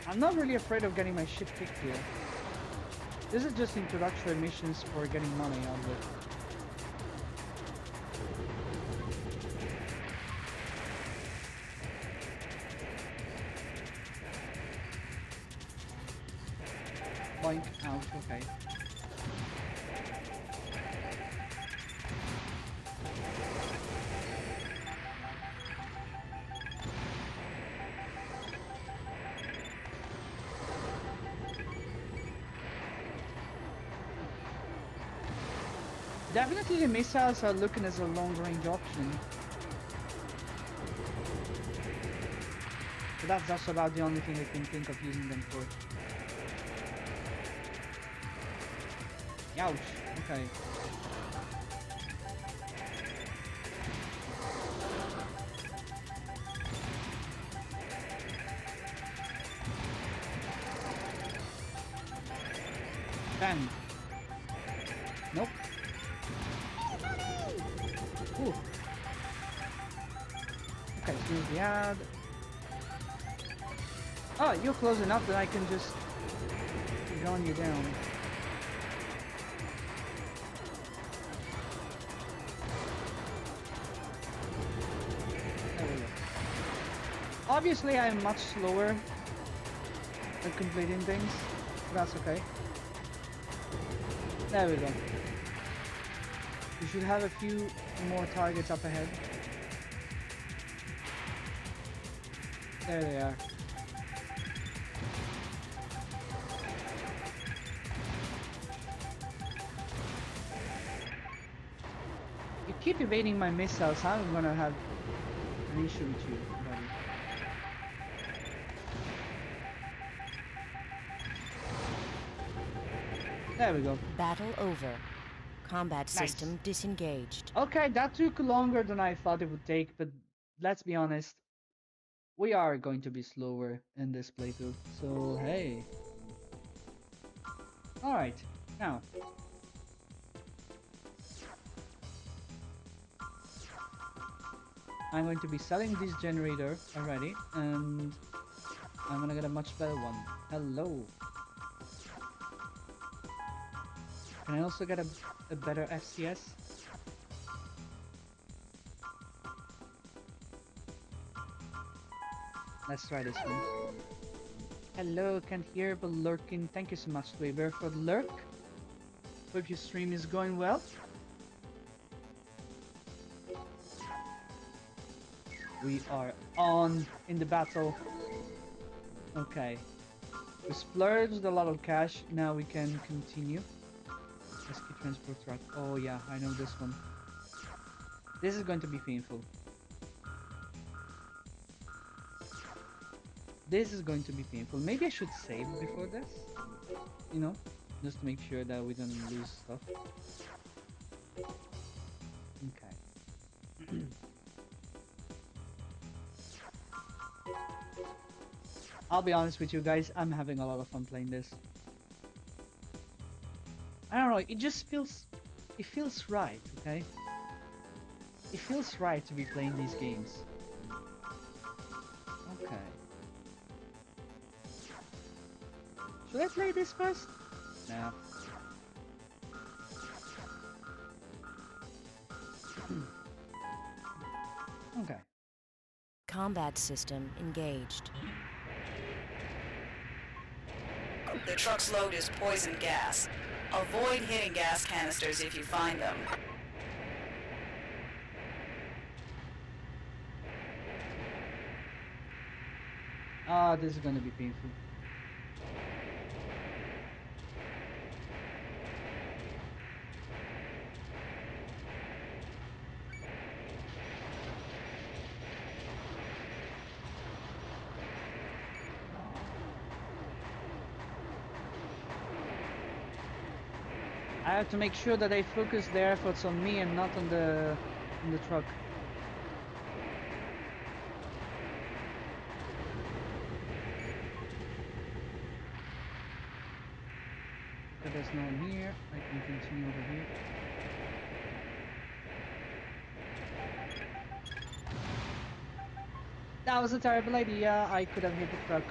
I'm not really afraid of getting my shit kicked here. This is just introductory missions for getting money out of it. Boink, out, okay. Definitely the missiles are looking as a long-range option. But that's just about the only thing I can think of using them for. Ouch, okay. Bang. Nope. Ooh. Okay, here's the ad. Oh, you're close enough that I can just gun you down. There we go. Obviously, I'm much slower at completing things, but that's okay. There we go. We should have a few more targets up ahead. There they are. You keep evading my missiles, I'm gonna have an issue with you, buddy. There we go. Battle over. Combat system disengaged. Okay, that took longer than I thought it would take, but let's be honest. We are going to be slower in this playthrough, so hey. Alright, now. I'm going to be selling this generator already, and I'm gonna get a much better one. Hello. Can I also get a better FCS? Let's try this one. Hello, can't hear but lurking. Thank you so much to Veerod for the lurk. Hope your stream is going well. We are on in the battle. Okay. We splurged a lot of cash. Now we can continue. Rescue transport truck. Oh yeah, I know this one. This is going to be painful. This is going to be painful. Maybe I should save before this. You know, just to make sure that we don't lose stuff. Okay. I'll be honest with you guys, I'm having a lot of fun playing this. I don't know, it just feels... It feels right, okay? It feels right to be playing these games. Okay. Should I play this first? No. Okay. Combat system engaged. The truck's load is poison gas. Avoid hitting gas canisters if you find them. Ah, this is gonna be painful. I have to make sure that they focus their efforts on me and not on the truck. Okay, there's no one here. I can continue over here. That was a terrible idea. I could have hit the truck.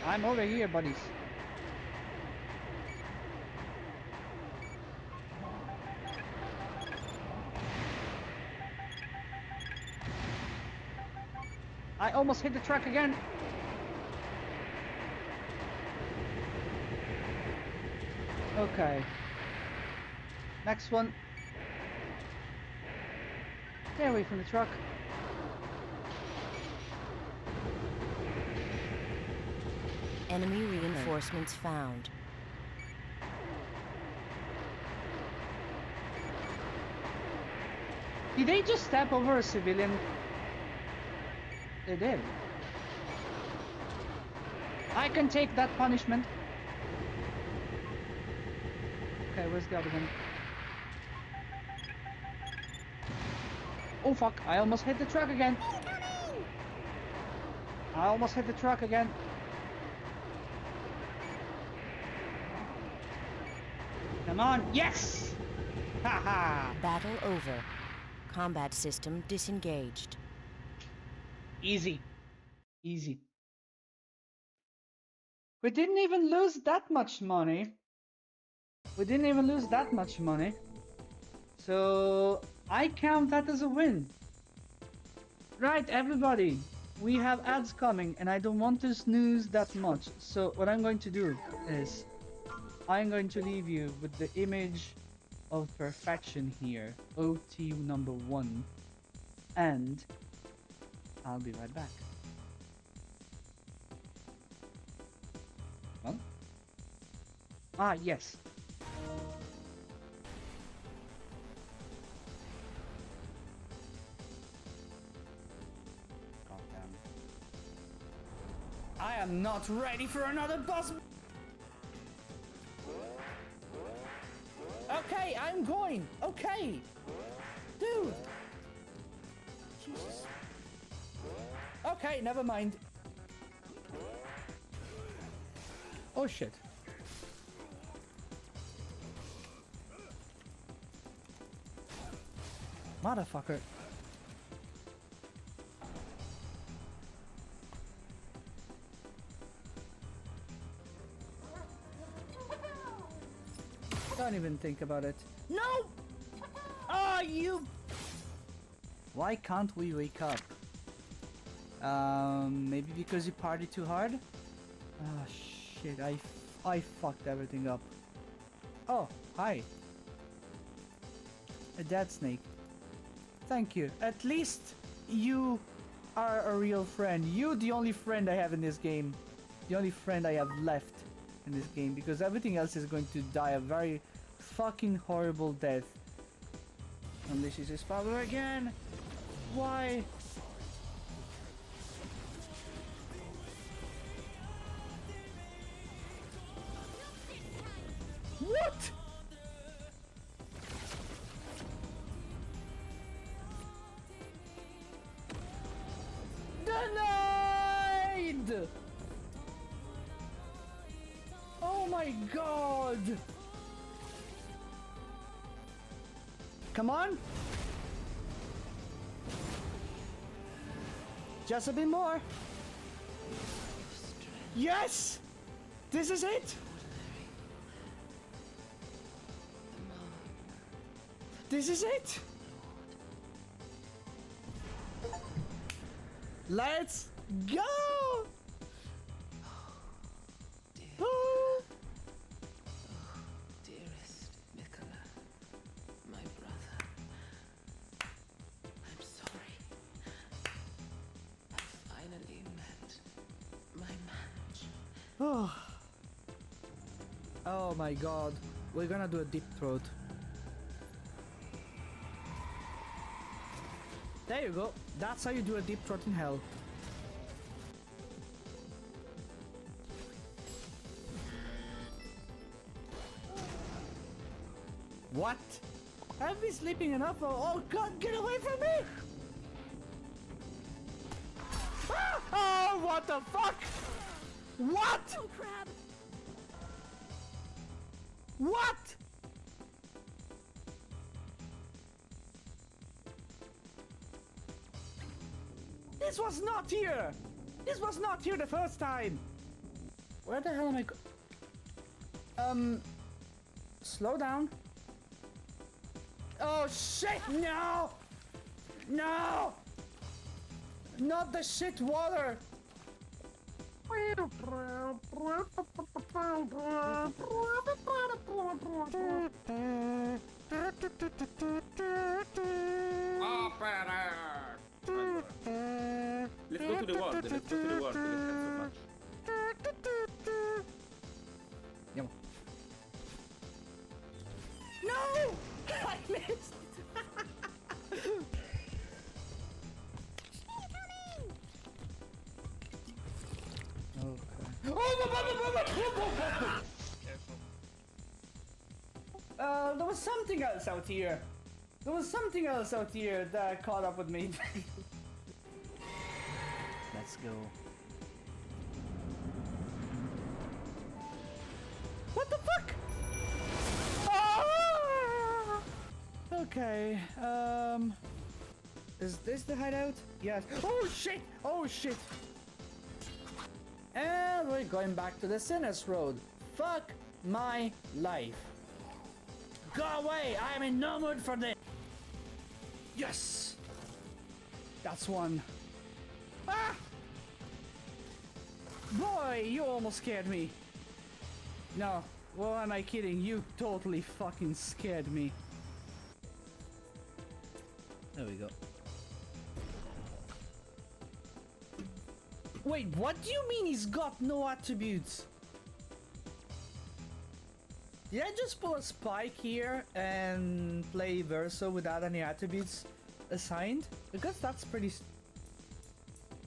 I'm over here, buddies. I almost hit the truck again. Okay. Next one. Stay away from the truck. Enemy reinforcements found. Did they just step over a civilian? They did. I can take that punishment. Okay, where's the other one? Oh fuck, I almost hit the truck again. I almost hit the truck again. Come on, yes! Haha! Battle over. Combat system disengaged. Easy. Easy. We didn't even lose that much money. We didn't even lose that much money. So I count that as a win. Right, everybody. We have ads coming and I don't want to snooze that much. So what I'm going to do is I'm going to leave you with the image of perfection here. OT number 1. And I'll be right back. Well? Ah, yes. Goddamn. I am not ready for another boss. Okay, I'm going. Okay. Dude. Jesus. Okay, never mind. Oh shit. Motherfucker. even think about it. No! Oh, you... Why can't we wake up? Maybe because you partied too hard? Ah, shit, I fucked everything up. Oh, hi. A dead snake. Thank you. At least you are a real friend. You the only friend I have in this game. The only friend I have left in this game, because everything else is going to die a very fucking horrible death. Unleashes his power again. Why? What? Denied! Oh my god! Come on! Just a bit more! Yes! This is it! This is it! Let's go! Oh. Dearest Nicola, my brother, I'm sorry. I finally met my match. Oh. Oh my god. We're gonna do a deep throat. There you go. That's how you do a deep throat in hell. What? I've been sleeping enough. Oh god, get away from me! Ah! Oh, what the fuck? What? Oh, crab! What? This was not here! This was not here the first time! Where the hell am I slow down. Oh shit, no! No! Not the shit water! Let's go to the world. Let's go to the world. Let's have so much. Yum. No! I missed! Okay. There was something else out here. There was something else out here that caught up with me. Let's go. What the fuck? Ah! Okay, is this the hideout? Yes. Oh shit! Oh shit! And we're going back to the Sinner's Road. Fuck my life. Go away! I'm in no mood for this! Yes! That's one. Ah! Boy, you almost scared me. No, well, am I kidding? You totally fucking scared me. There we go. Wait, what do you mean he's got no attributes? Did I just pull a spike here and play Verso without any attributes assigned? Because that's pretty...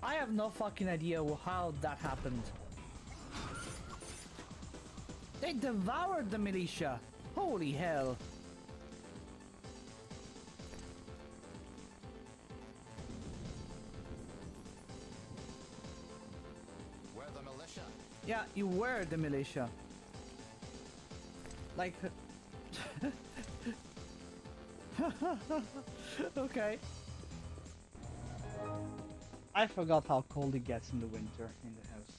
I have no fucking idea how that happened. They devoured the militia! Holy hell! We're the militia. Yeah, you were the militia. Like... Okay. I forgot how cold it gets in the winter in the house.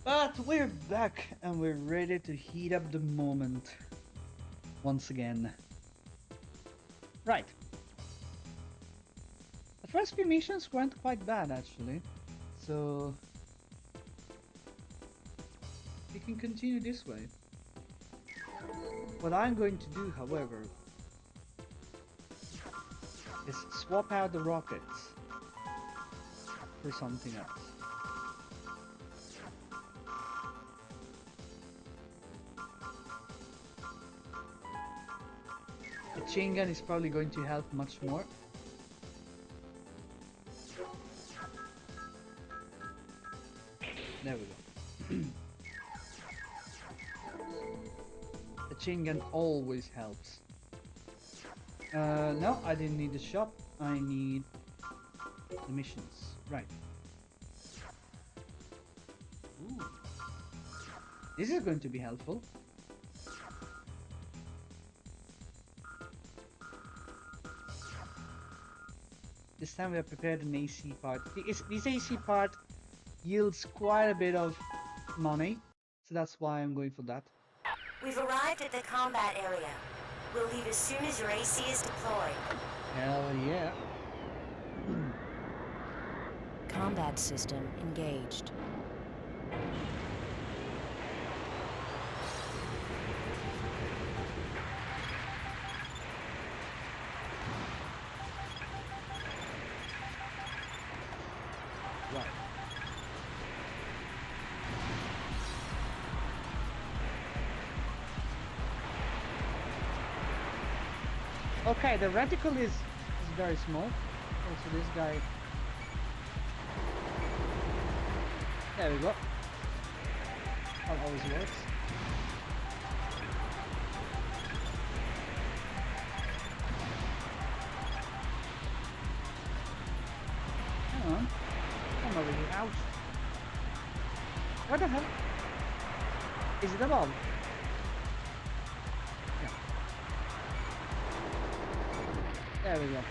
But we're back and we're ready to heat up the moment once again. Right. The first few missions weren't quite bad actually, so we can continue this way. What I'm going to do, however, is swap out the rockets for something else. The chain gun is probably going to help much more. There we go. The chain gun always helps. No, I didn't need the shop. I need the missions. Right. Ooh. This is going to be helpful. This time we have prepared an AC part. This AC part yields quite a bit of money, so that's why I'm going for that. We've arrived at the combat area. We'll leave as soon as your AC is deployed. Hell yeah. Combat system engaged. Right. Okay, the reticle is very small. Also, this guy. There we go. That always works. Hang on. I'm over here. Ouch. What the hell? Is it above? Yeah. There we go.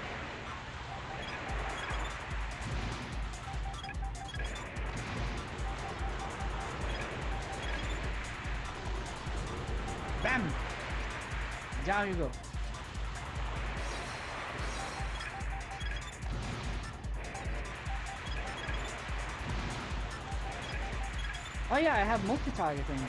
Bam! Down you go. Oh yeah, I have multi-targeting.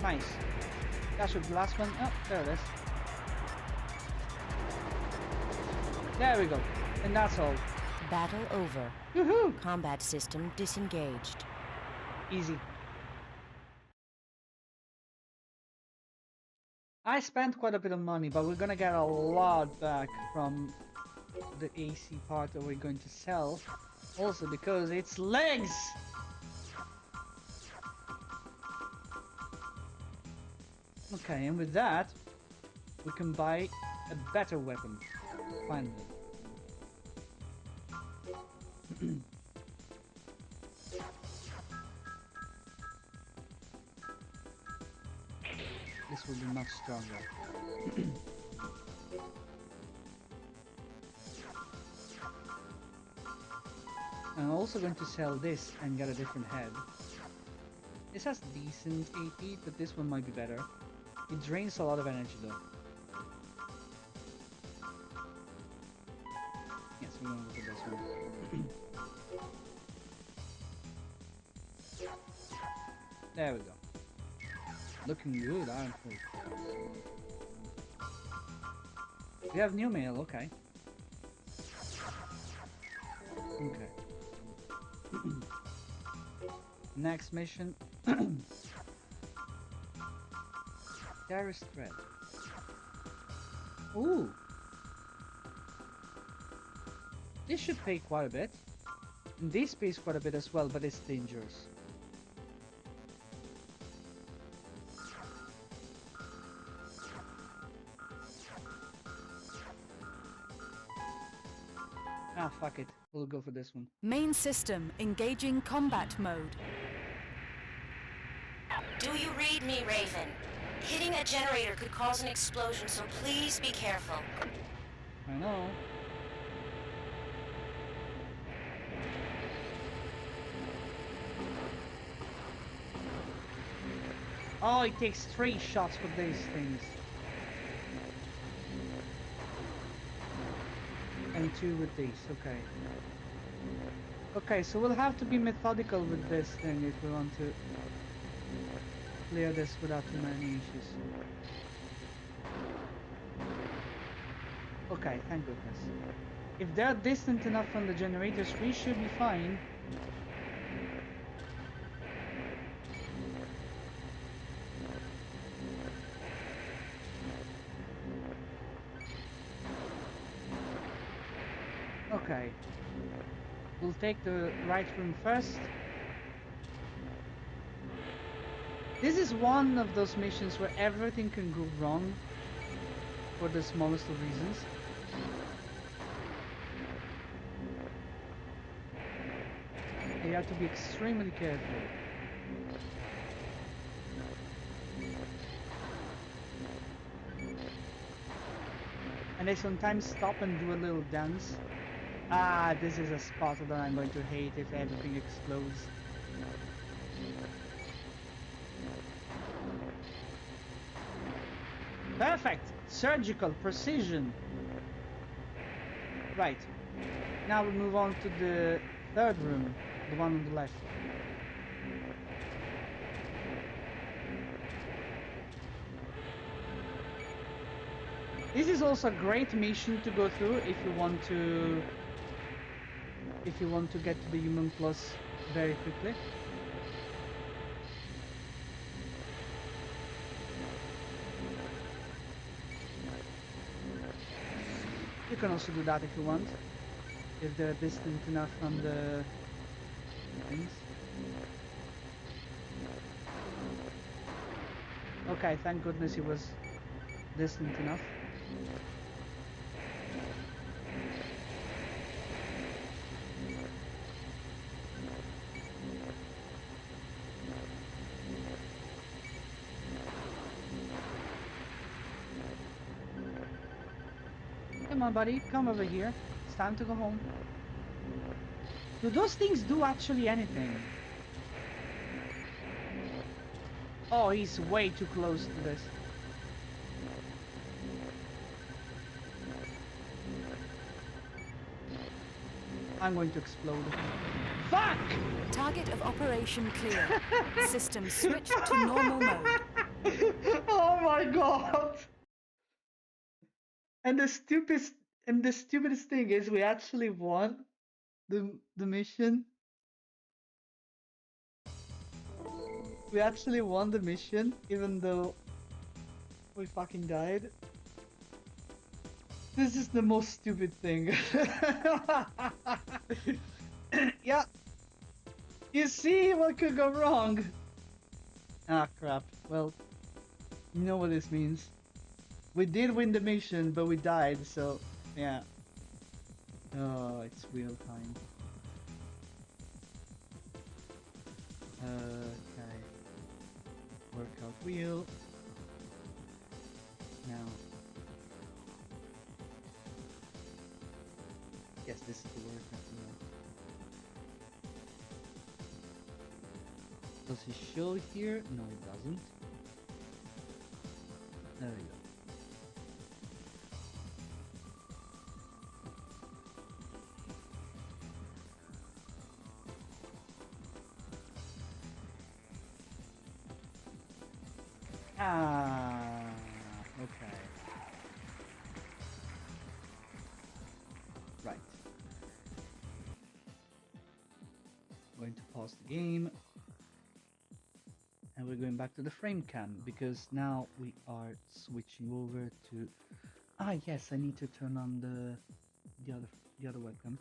Nice. That should be the last one. Oh, there it is. There we go. And that's all. Battle over. Woohoo! Combat system disengaged. Easy. I spent quite a bit of money, but we're gonna get a lot back from the AC part that we're going to sell. Also because it's legs! Okay, and with that, we can buy a better weapon. Finally. This will be much stronger. I'm also going to sell this and get a different head. This has decent AP, but this one might be better. It drains a lot of energy though. Yes, we're going to look at this one. There we go. Looking good, aren't we? We have new mail, okay. Okay. Next mission. Terrorist threat. Ooh. This should pay quite a bit. And this pays quite a bit as well, but it's dangerous. Ah, fuck it. We'll go for this one. Main system engaging combat mode. Do you read me, Raven? Hitting a generator could cause an explosion, so please be careful. I know. Oh, it takes 3 shots with these things. And 2 with these, okay. Okay, so we'll have to be methodical with this thing if we want to clear this without too many issues. Okay, thank goodness. If they're distant enough from the generators, we should be fine. Okay. We'll take the right room first. This is one of those missions where everything can go wrong for the smallest of reasons. You have to be extremely careful. And they sometimes stop and do a little dance. Ah, this is a spot that I'm going to hate if everything explodes. Perfect! Surgical precision! Right. Now we move on to the third room, the one on the left. This is also a great mission to go through if you want to get to the Human Plus very quickly. You can also do that if you want, if they're distant enough from the things. Okay, thank goodness he was distant enough. Come on, buddy, come over here. It's time to go home. Do those things do actually anything? Oh, he's way too close to this. I'm going to explode. Fuck! Target of operation clear. System switched to normal mode. Oh my god! And the stupidest thing is we actually won the mission. We actually won the mission even though we fucking died. This is the most stupid thing. Yeah. You see what could go wrong? Ah crap. Well, you know what this means. We did win the mission, but we died, so yeah. Oh, it's wheel time. Okay. Workout wheel. Now. Yes, this is the workout wheel. Does he show here? No, it doesn't. There we go. Ah, okay. Right. Going to pause the game. And we're going back to the frame cam because now we are switching over to... Ah, yes, I need to turn on the other webcam.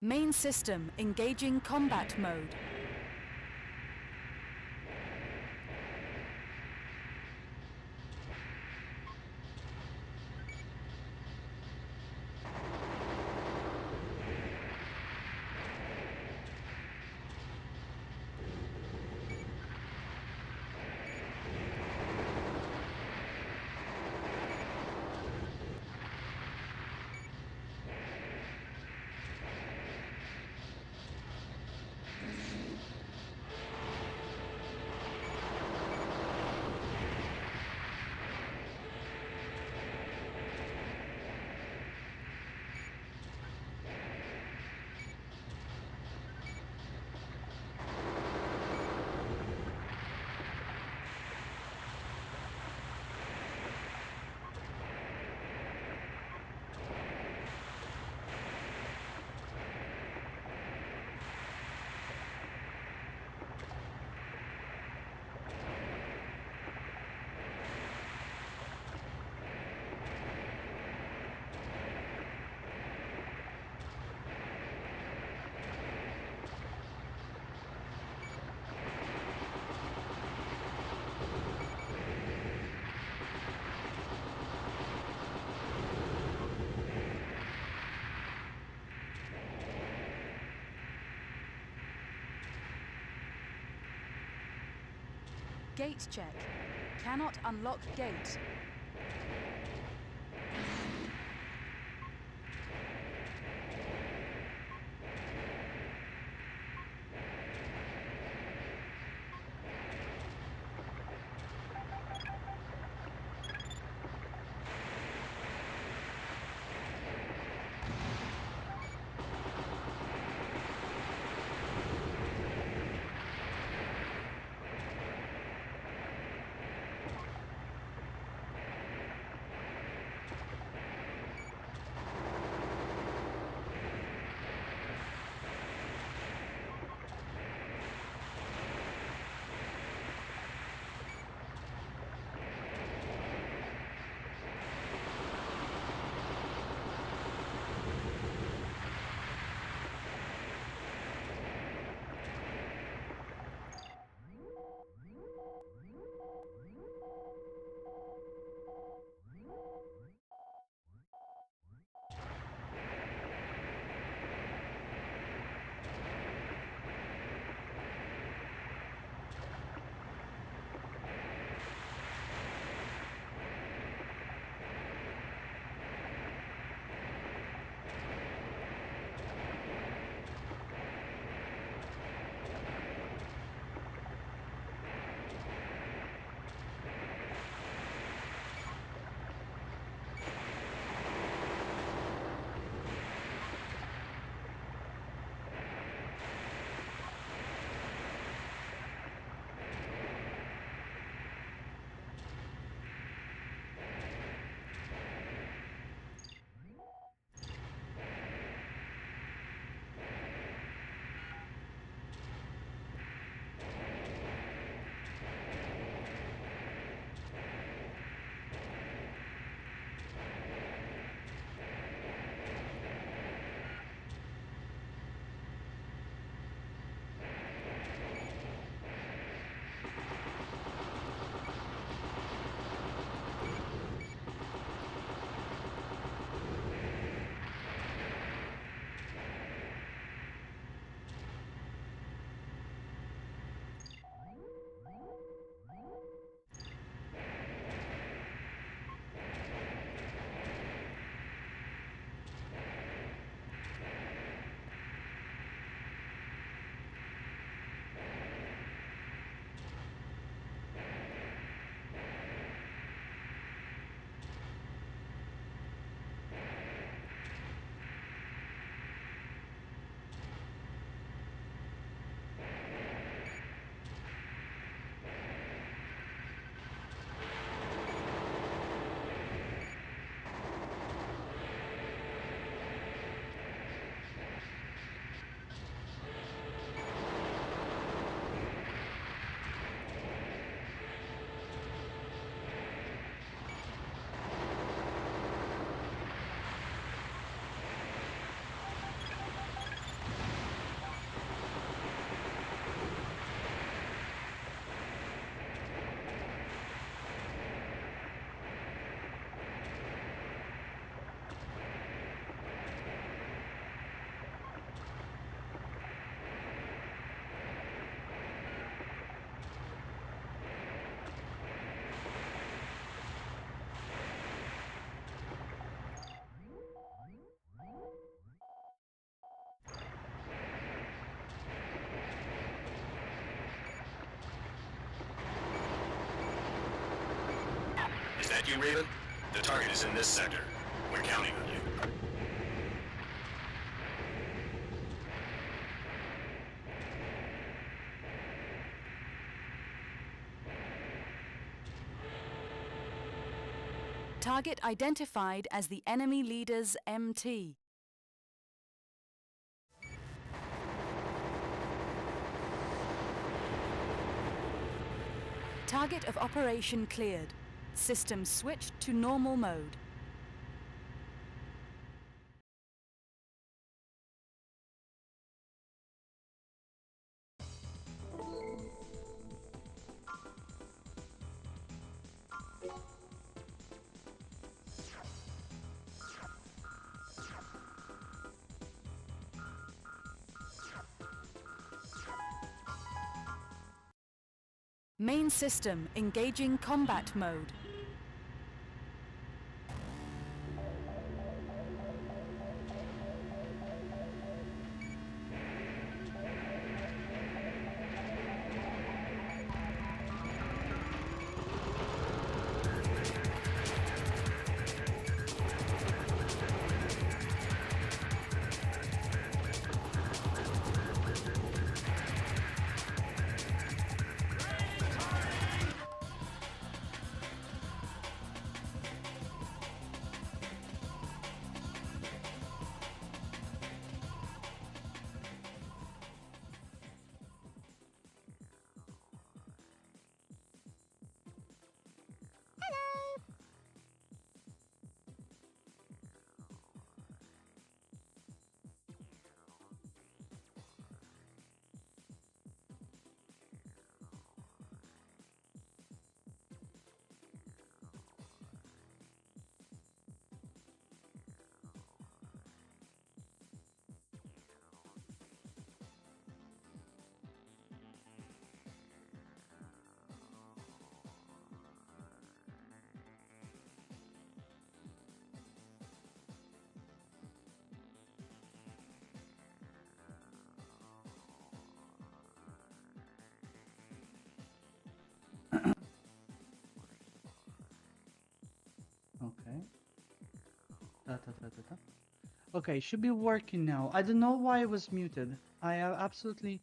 Main system engaging combat mode. Gate check. Cannot unlock gate. you, Raven? The target is in this sector. We're counting on you. Target identified as the enemy leader's MT. Target of operation cleared. System switched to normal mode. Main system engaging combat mode. Okay. Ta. Okay, should be working now. I don't know why it was muted. I have absolutely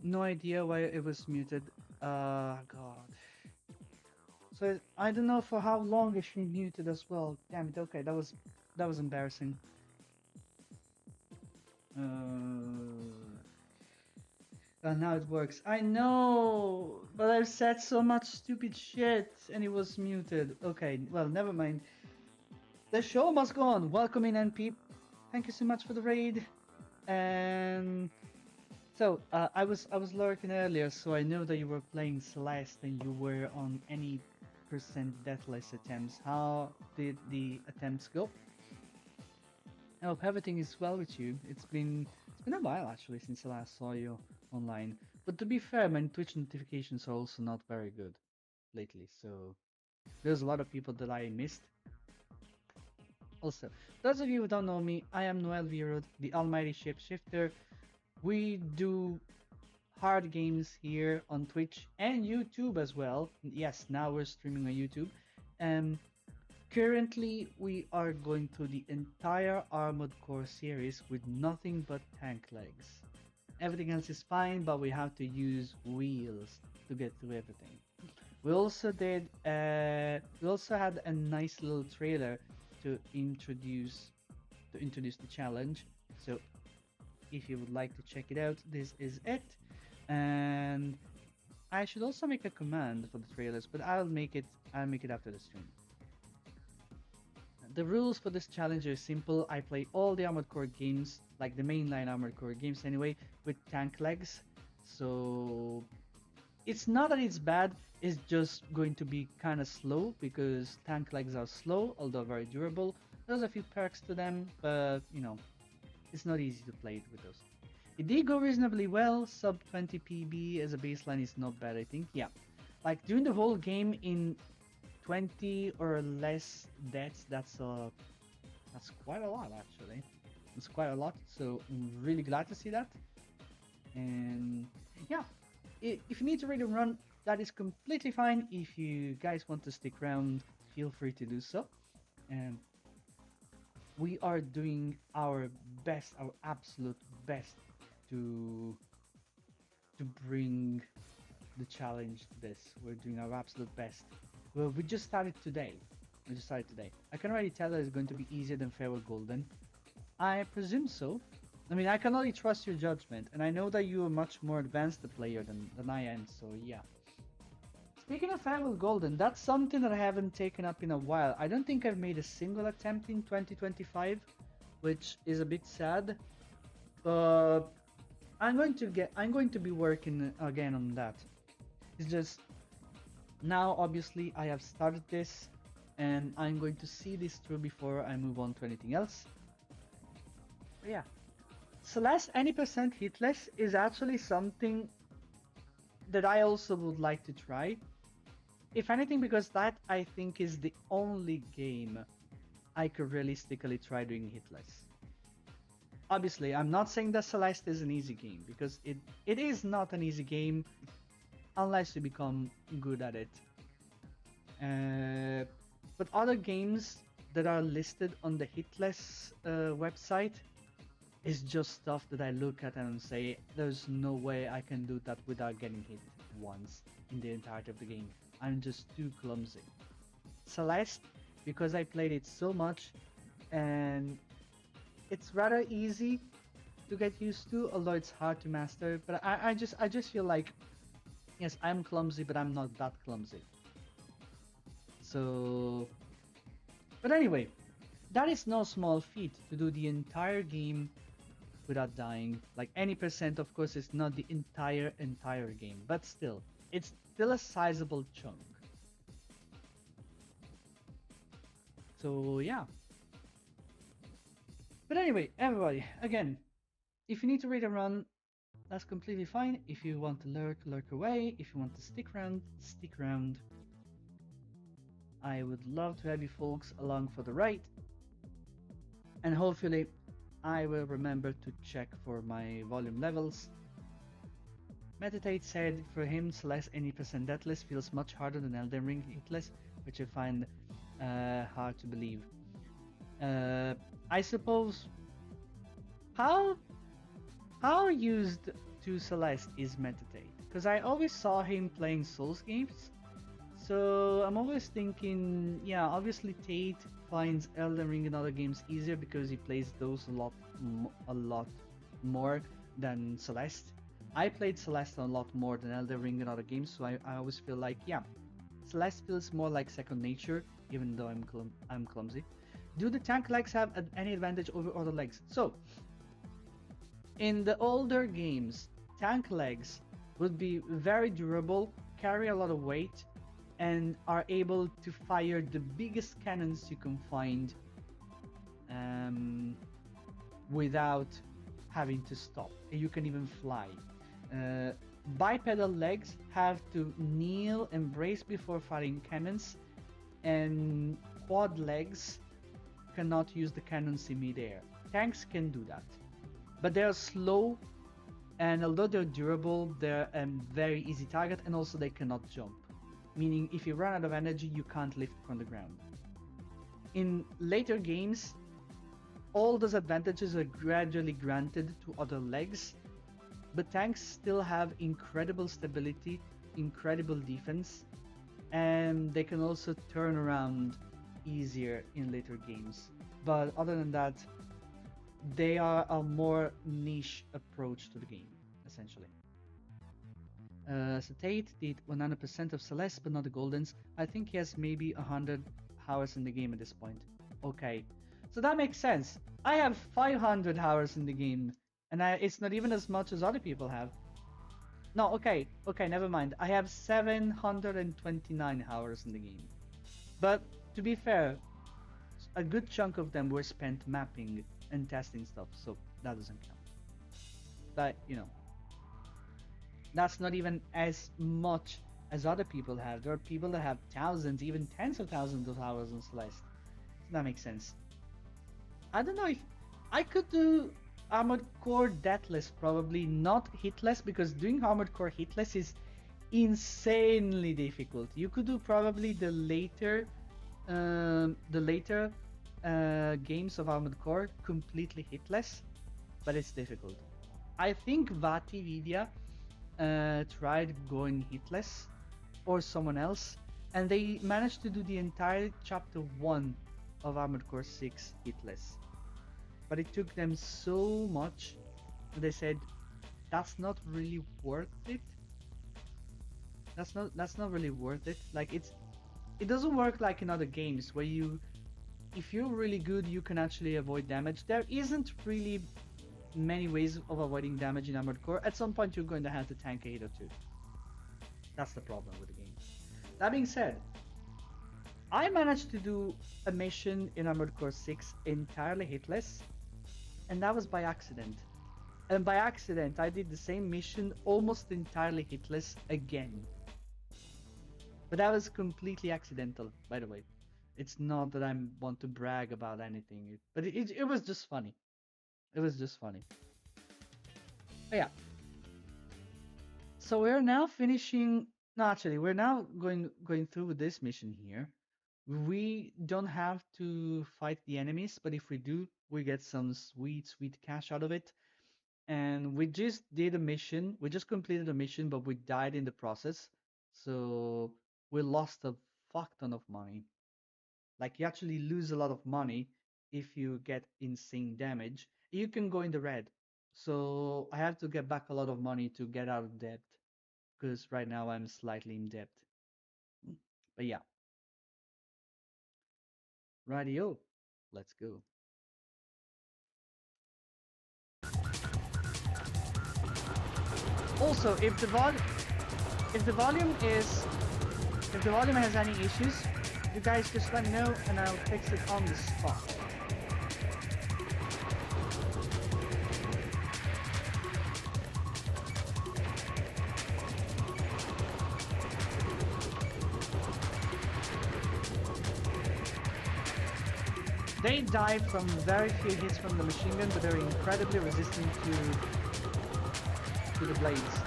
no idea why it was muted. God. So I don't know for how long it should be muted as well. Damn it. Okay, that was embarrassing. Well, now it works. I know, but I've said so much stupid shit and it was muted. Okay, well, never mind. The show must go on. Welcome in, NP. Thank you so much for the raid. And so I was lurking earlier, so I know that you were playing Celeste and you were on any % deathless attempts. How did the attempts go? I hope everything is well with you. It's been a while actually since I last saw you online. But to be fair, my Twitch notifications are also not very good lately, so there's a lot of people that I missed. Also, those of you who don't know me, I am Noele Veerod, the almighty shapeshifter. We do hard games here on Twitch and YouTube as well. Yes, now we're streaming on YouTube. Currently, we are going through the entire Armored Core series with nothing but tank legs. Everything else is fine, but we have to use wheels to get through everything. We also had a nice little trailer to introduce the challenge. So if you would like to check it out, this is it. And I should also make a command for the trailers, but I'll make it after the stream. The rules for this challenge are simple. I play all the Armored Core games, like the mainline Armored Core games anyway, with tank legs. So it's not that it's bad, it's just going to be kind of slow because tank legs are slow, although very durable. There's a few perks to them, but you know, it's not easy to play it with those. It did go reasonably well. Sub 20 PB as a baseline is not bad, I think. Yeah, like during the whole game in 20 or less deaths, that's quite a lot actually. It's quite a lot, so I'm really glad to see that. And yeah, if you need to read and run, that is completely fine. If you guys want to stick around, feel free to do so. And we are doing our best, our absolute best to bring the challenge to this. We're doing our absolute best. Well, we just started today. I can already tell that it's going to be easier than Fair or Golden. I presume so. I mean, I can only trust your judgment, and I know that you are much more advanced a player than I am, so yeah. Speaking of Fair or Golden, that's something that I haven't taken up in a while. I don't think I've made a single attempt in 2025, which is a bit sad. But I'm going to be working again on that. It's just now obviously I have started this and I'm going to see this through before I move on to anything else. But yeah. Celeste any percent hitless is actually something that I also would like to try. If anything, because that I think is the only game I could realistically try doing hitless. Obviously, I'm not saying that Celeste is an easy game, because it is not an easy game unless you become good at it. But other games that are listed on the hitless website is just stuff that I look at and say, there's no way I can do that without getting hit once in the entirety of the game. I'm just too clumsy. Celeste, because I played it so much and it's rather easy to get used to, although it's hard to master. But I just feel like, yes, I'm clumsy, but I'm not that clumsy. So, but anyway, that is no small feat to do the entire game without dying. Like any percent, of course, is not the entire game, but still, it's still a sizable chunk. So yeah. But anyway, everybody, again, if you need to read and run, that's completely fine. If you want to lurk away. If you want to stick around, stick around. I would love to have you folks along for the ride. And hopefully, I will remember to check for my volume levels. Meditate said for him, Celeste any percent deathless feels much harder than Elden Ring hitless, which I find hard to believe. I suppose how used to Celeste is Meditate? Because I always saw him playing Souls games, so I'm always thinking, yeah, obviously Tate finds Elden Ring and other games easier because he plays those a lot more than Celeste. I played Celeste a lot more than Elden Ring and other games, so I always feel like, yeah, Celeste feels more like second nature, even though I'm clumsy. Do the tank legs have any advantage over other legs? So, in the older games, tank legs would be very durable, carry a lot of weight, and are able to fire the biggest cannons you can find without having to stop. You can even fly. Bipedal legs have to kneel and brace before firing cannons, and quad legs cannot use the cannons in midair. Tanks can do that, but they are slow, and although they're durable, they're a very easy target, and also they cannot jump, meaning if you run out of energy you can't lift from the ground. In later games, all those advantages are gradually granted to other legs, but tanks still have incredible stability, incredible defense, and they can also turn around easier in later games. But other than that, they are a more niche approach to the game, essentially. So Tate did 100% of Celeste, but not the Goldens. I think he has maybe 100 hours in the game at this point. Okay, so that makes sense. I have 500 hours in the game, and it's not even as much as other people have. No, okay, never mind. I have 729 hours in the game. But to be fair, a good chunk of them were spent mapping and testing stuff, so that doesn't count. But, you know, that's not even as much as other people have. There are people that have thousands, even tens of thousands of hours on Celeste. So that makes sense. I don't know if I could do Armored Core Deathless, probably not hitless, because doing Armored Core hitless is insanely difficult. You could do probably the later the later games of Armored Core completely hitless, but it's difficult. I think Vati Vidya tried going hitless, or someone else, and they managed to do the entire chapter 1 of Armored Core 6 hitless. But it took them so much, and they said that's not really worth it. That's not really worth it. Like it doesn't work like in other games where if you're really good, you can actually avoid damage. There isn't really many ways of avoiding damage in Armored Core. At some point, you're going to have to tank a hit or two. That's the problem with the game. That being said, I managed to do a mission in Armored Core 6 entirely hitless, and that was by accident. And by accident, I did the same mission almost entirely hitless again. But that was completely accidental, by the way. It's not that I want to brag about anything, but it was just funny. It was just funny. But yeah. So we're now finishing. No, actually, we're now going through with this mission here. We don't have to fight the enemies, but if we do, we get some sweet cash out of it. And we just did a mission. We just completed a mission, but we died in the process. So we lost a fuck ton of money. Like, you actually lose a lot of money if you get insane damage. You can go in the red. So I have to get back a lot of money to get out of debt, because right now I'm slightly in debt. But yeah. Radio, let's go. Also, if the volume has any issues, you guys just let me know and I'll fix it on the spot. They die from very few hits from the machine gun, but they're incredibly resistant to the blades.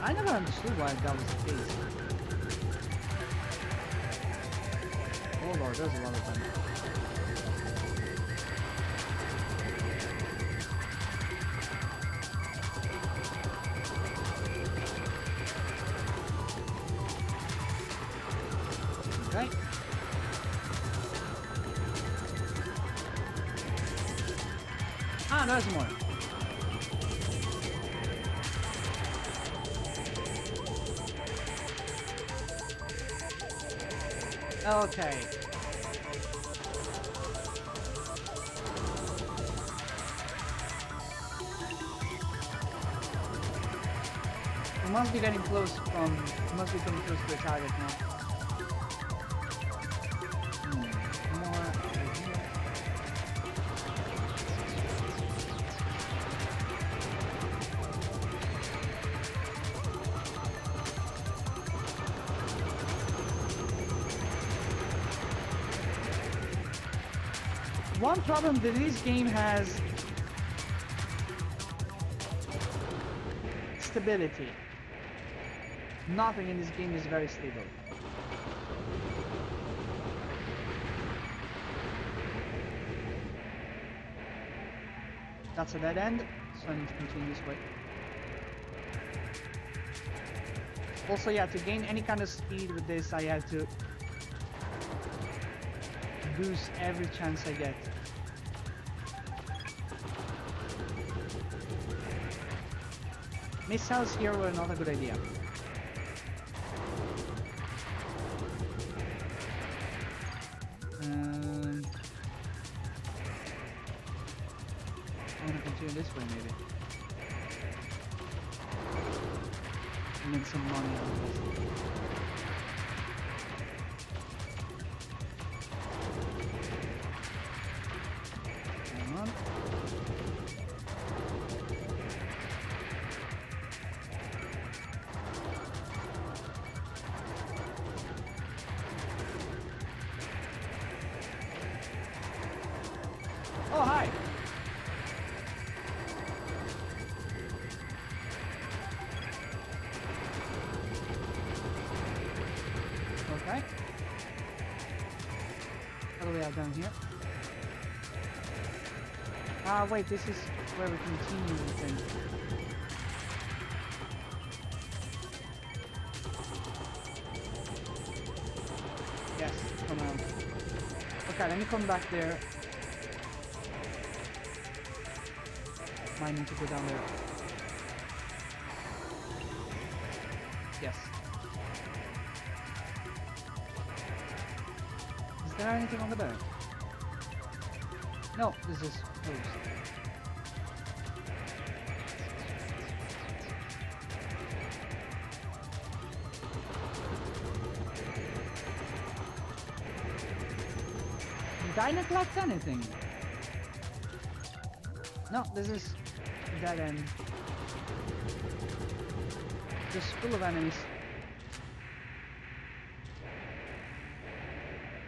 I never understood why that was the case. Oh lord, there's a lot of them. Okay. Ah, there's more. Okay. We must be getting close to a target now. More over here. One problem that this game has: stability. Nothing in this game is very stable. That's a dead end, so I need to continue this way. Also, yeah, to gain any kind of speed with this, I have to boost every chance I get. Missiles here were not a good idea. I want to continue this way maybe. Make some money out of this. Hang on. Oh, hi! What do we have down here? Ah, wait, this is where we continue the thing. Yes, come on. Okay, let me come back there. Might need to go down there. Yes. Is there anything over there? No, this is closed. Did I neglect anything? No, this is dead end. Just full of enemies.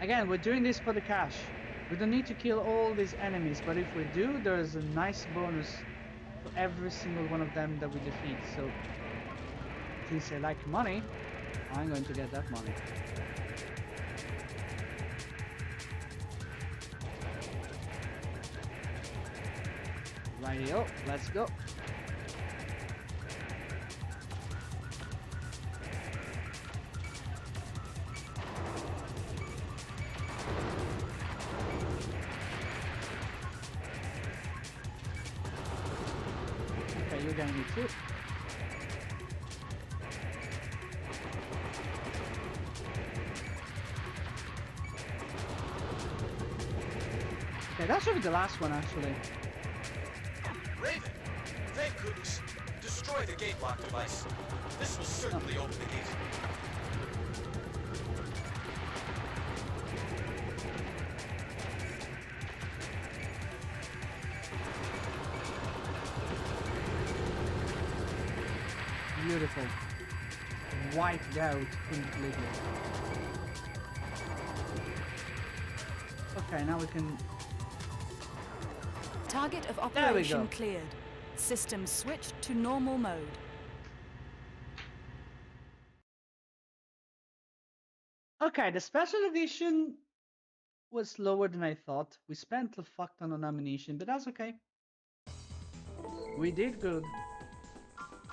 Again, we're doing this for the cash. We don't need to kill all these enemies, but if we do, there's a nice bonus for every single one of them that we defeat. So, since I like money, I'm going to get that money. Rightio, let's go. Okay, you're gonna need to. Okay, that should be the last one actually. Raven! Thank goodness. Destroy the gate lock device. This will certainly open the gate. Beautiful. Wiped out completely. Okay, now we can... Target of There we operation go. cleared. System switched to normal mode. Okay, the special edition was lower than I thought. We spent a fuck ton on ammunition, but that's okay. We did good.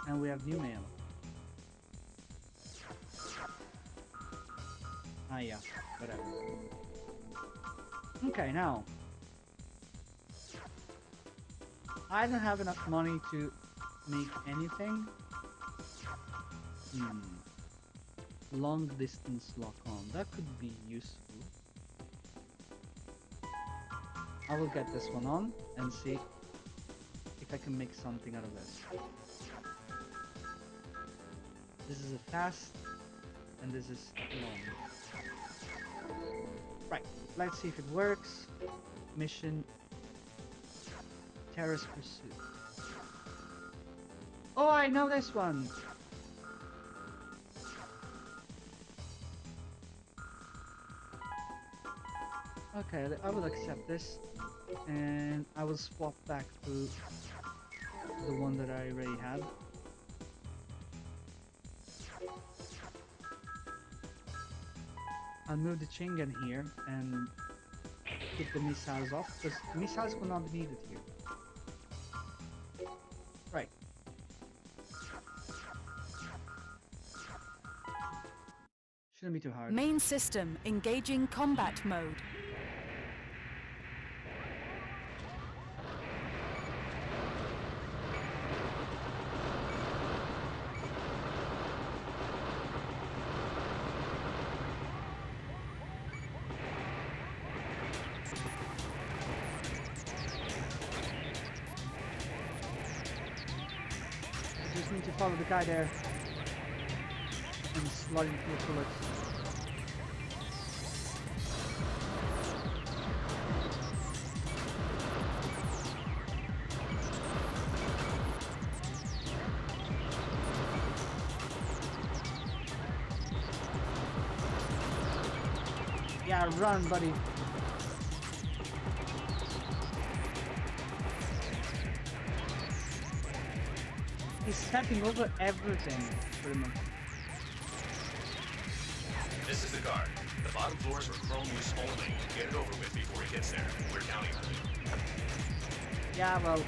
And we have new mail. Ah yeah, whatever. Okay, now. I don't have enough money to make anything. Long distance lock on. That could be useful. I will get this one on and see if I can make something out of this. This is a fast and this is long. Right, let's see if it works. Mission Terrace Pursuit. Oh, I know this one! Okay, I will accept this and I will swap back to the one that I already had. I'll move the chain gun here and keep the missiles off because missiles will not be needed here. Right. Shouldn't be too hard. Main system engaging combat mode. Just need to follow the guy there and slide him through bullets. Yeah, run, buddy. He's stepping over everything, pretty much. This is the guard. The bottom floors are chrome use only. Get it over with before he gets there. We're counting on you. Yeah, well.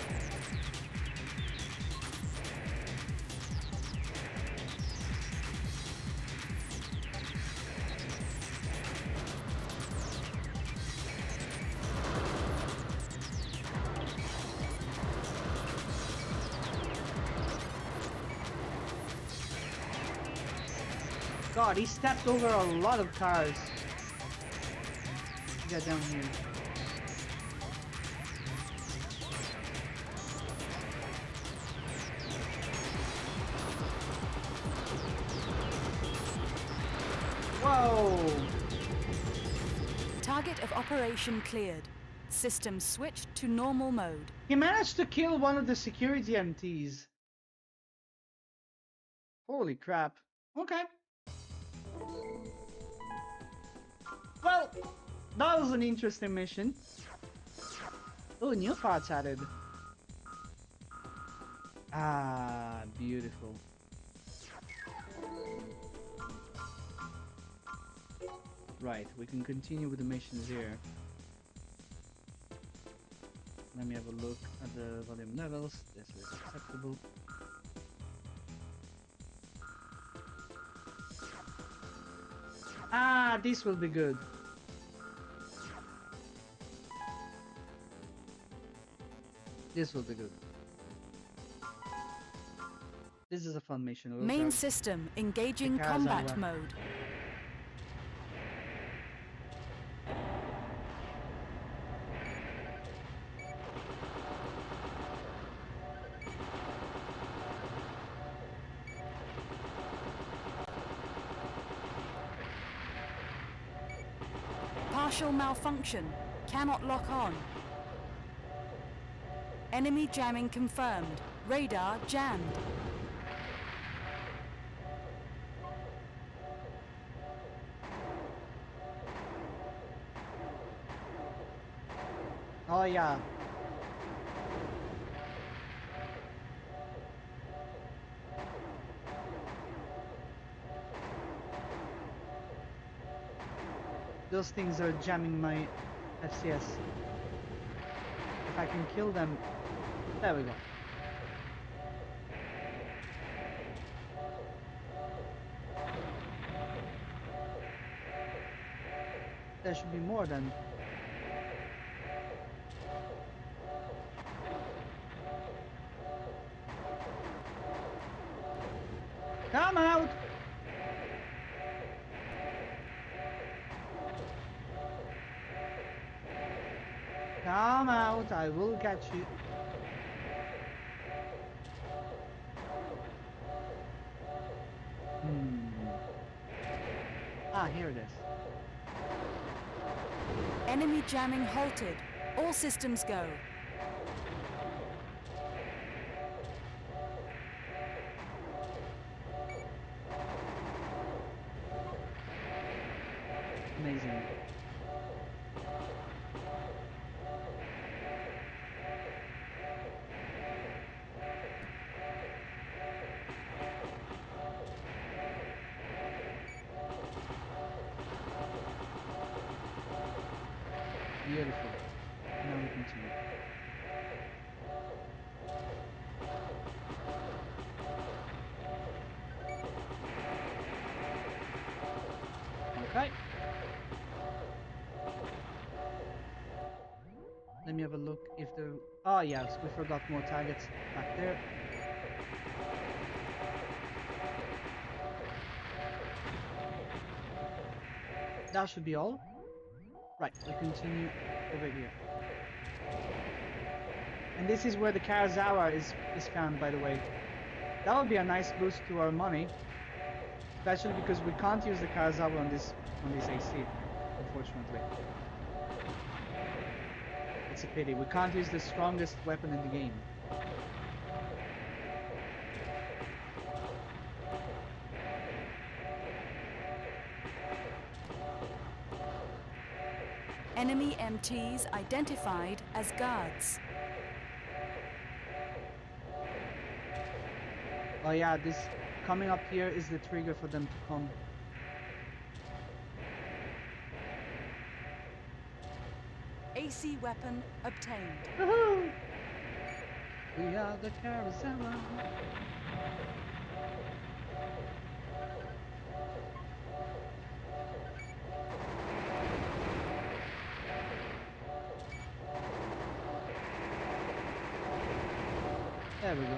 God, he stepped over a lot of cars. Get down here. Whoa! Target of operation cleared. System switched to normal mode. He managed to kill one of the security MTs. Holy crap. Okay. Well, that was an interesting mission. Oh, new parts added. Ah, beautiful. Right, we can continue with the missions here. Let me have a look at the volume levels. This is acceptable. Ah, this will be good. This will be good. This is a fun mission. We'll Main grab system engaging the combat Karazawa. mode. Partial malfunction. Cannot lock on. Enemy jamming confirmed. Radar jammed. Oh yeah. Those things are jamming my FCS. If I can kill them... There we go. There should be more then. Come out! Come out, I will catch you. Ah, here it is. Enemy jamming halted. All systems go. Amazing. Beautiful. Now we continue. Okay. Let me have a look if there... Oh yes, we forgot more targets back there. That should be all. Right, we continue over here. And this is where the Karazawa is found, by the way. That would be a nice boost to our money. Especially because we can't use the Karazawa on this AC, unfortunately. It's a pity. We can't use the strongest weapon in the game. Enemy MTs identified as guards. Oh yeah, this coming up here is the trigger for them to come. AC weapon obtained. Woohoo! We are the Carousel. There we go.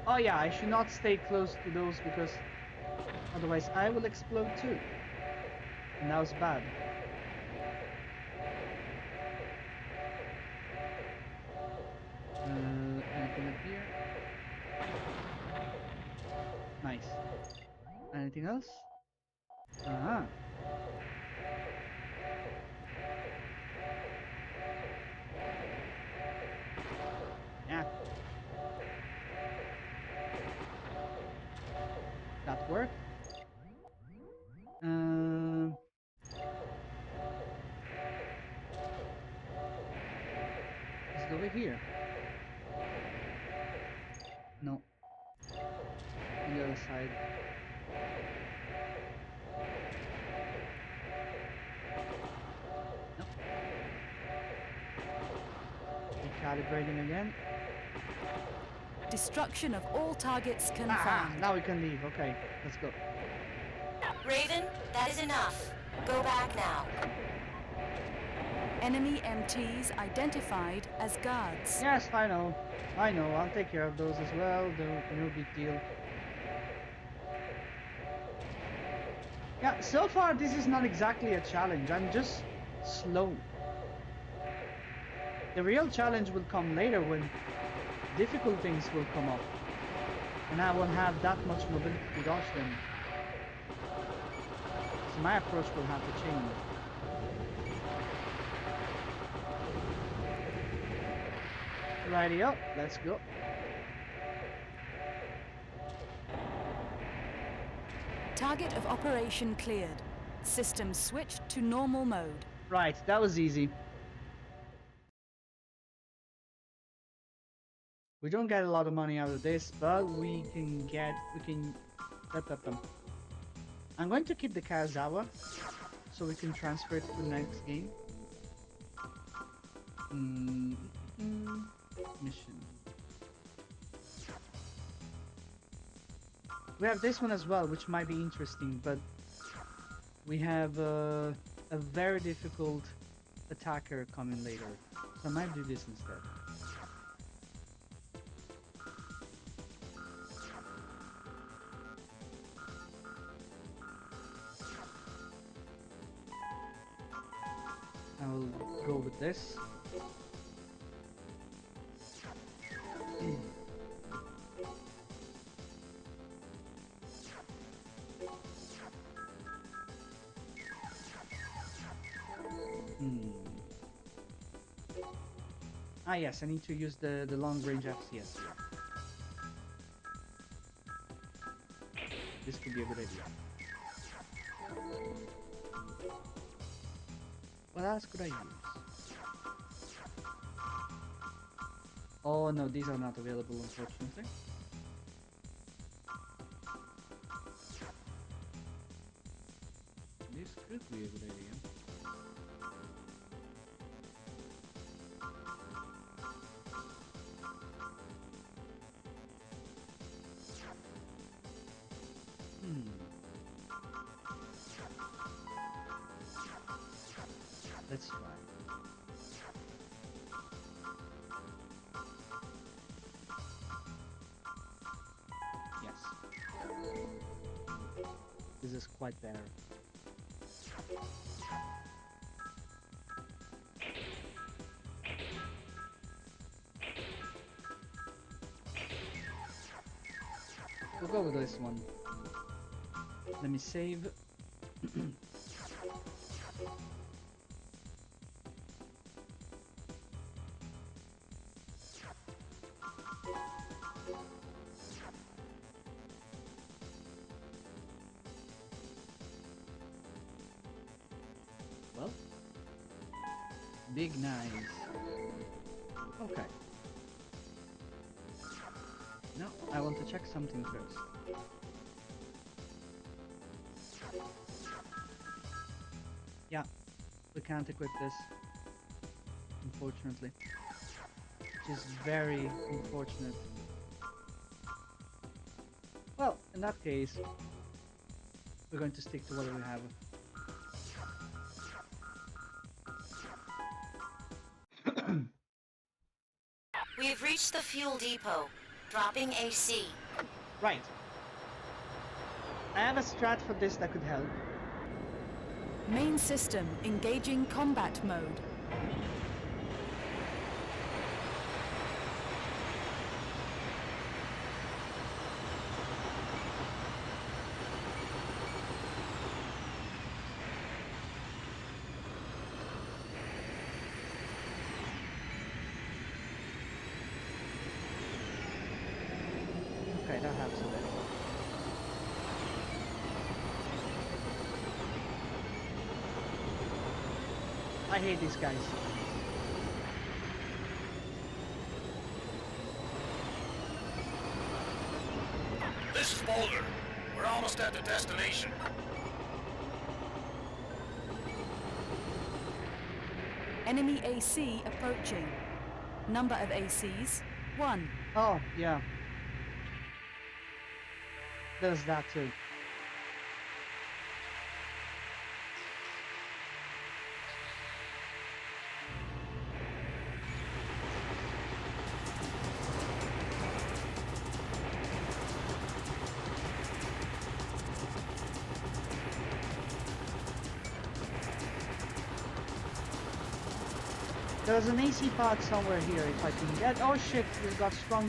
Oh yeah, I should not stay close to those because otherwise I will explode too. And that was bad. Anything up here? Nice. Anything else? Uh-huh. Yeah. That worked. Let's go over here. No. On the other side. No. Recalibrating again. Destruction of all targets Ah, confirmed. now we can leave. Okay, let's go. Raven, that is enough. Go back now. Enemy MTs identified as guards. Yes, I know. I know. I'll take care of those as well. No big deal. Yeah, so far this is not exactly a challenge. I'm just slow. The real challenge will come later when difficult things will come up. And I won't have that much mobility to dodge them. So my approach will have to change. Righty up, let's go. Target of operation cleared. System switched to normal mode. Right, that was easy. We don't get a lot of money out of this, but we can get I'm going to keep the Karazawa so we can transfer it to the next game. Mission. We have this one as well, which might be interesting, but we have a very difficult attacker coming later, so I might do this instead. I will go with this. Ah yes, I need to use the long range FCS. This could be a good idea. What else could I use? Oh no, these are not available unfortunately. This could be a good idea. Let's try. Yes. This is quite better. We'll go with this one. Let me save. Well, big nice. Okay. No, I want to check something first. Yeah, we can't equip this, unfortunately. Which is very unfortunate. Well, in that case, we're going to stick to what we have. We have reached the fuel depot. Dropping AC. Right. I have a strat for this that could help. Main system engaging combat mode. Okay, that helps a bit. I hate these guys. This is Boulder. We're almost at the destination. Enemy AC approaching. Number of ACs, 1. Oh, yeah. There's that too. There's an AC pod somewhere here if I can get. Oh shit, we got strong.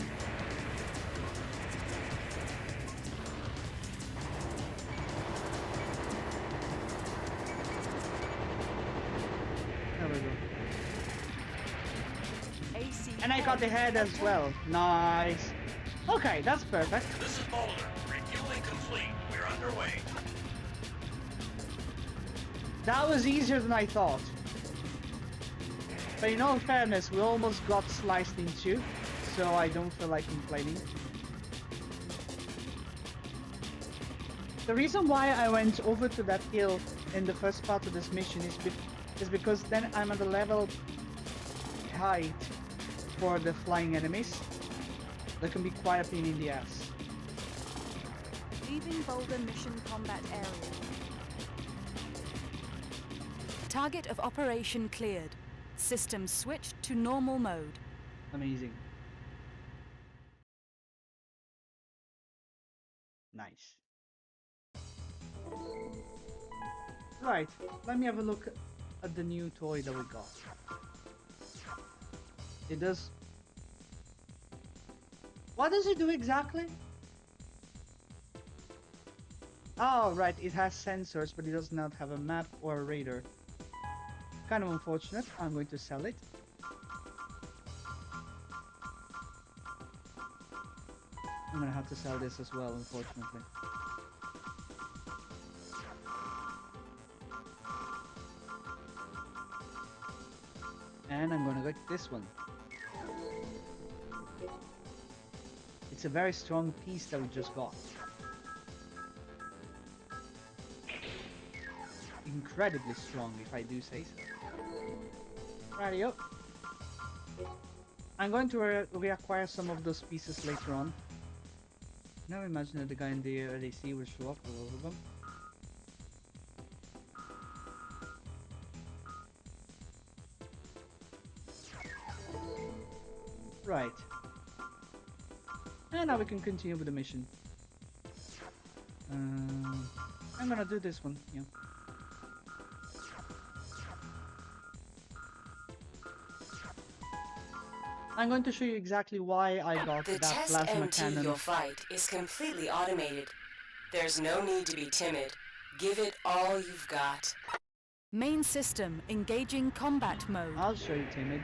There we go. AC. And I got the head as well. Nice. Okay, that's perfect. This is Boulder. Refueling complete. We're underway. That was easier than I thought. But in all fairness, we almost got sliced in two, so I don't feel like complaining. The reason why I went over to that hill in the first part of this mission is because then I'm at the level height for the flying enemies. That can be quite a pain in the ass. Leaving Boulder mission combat area. Target of operation cleared. System switched to normal mode. Amazing. Nice. Right, let me have a look at the new toy that we got. It does... What does it do exactly? Oh, right, it has sensors, but it does not have a map or a radar. Kind of unfortunate. I'm going to sell it. I'm gonna have to sell this as well, unfortunately. And I'm gonna get this one. It's a very strong piece that we just got. Incredibly strong, if I do say so. Rightio. I'm going to reacquire some of those pieces later on. Now imagine that the guy in the LAC will show up with all of them. Right. And now we can continue with the mission. I'm gonna do this one, yeah. I'm going to show you exactly why I got The that test plasma M2 cannon. you'll fight is completely automated. There's no need to be timid. Give it all you've got. Main system engaging combat mode. I'll show you, timid.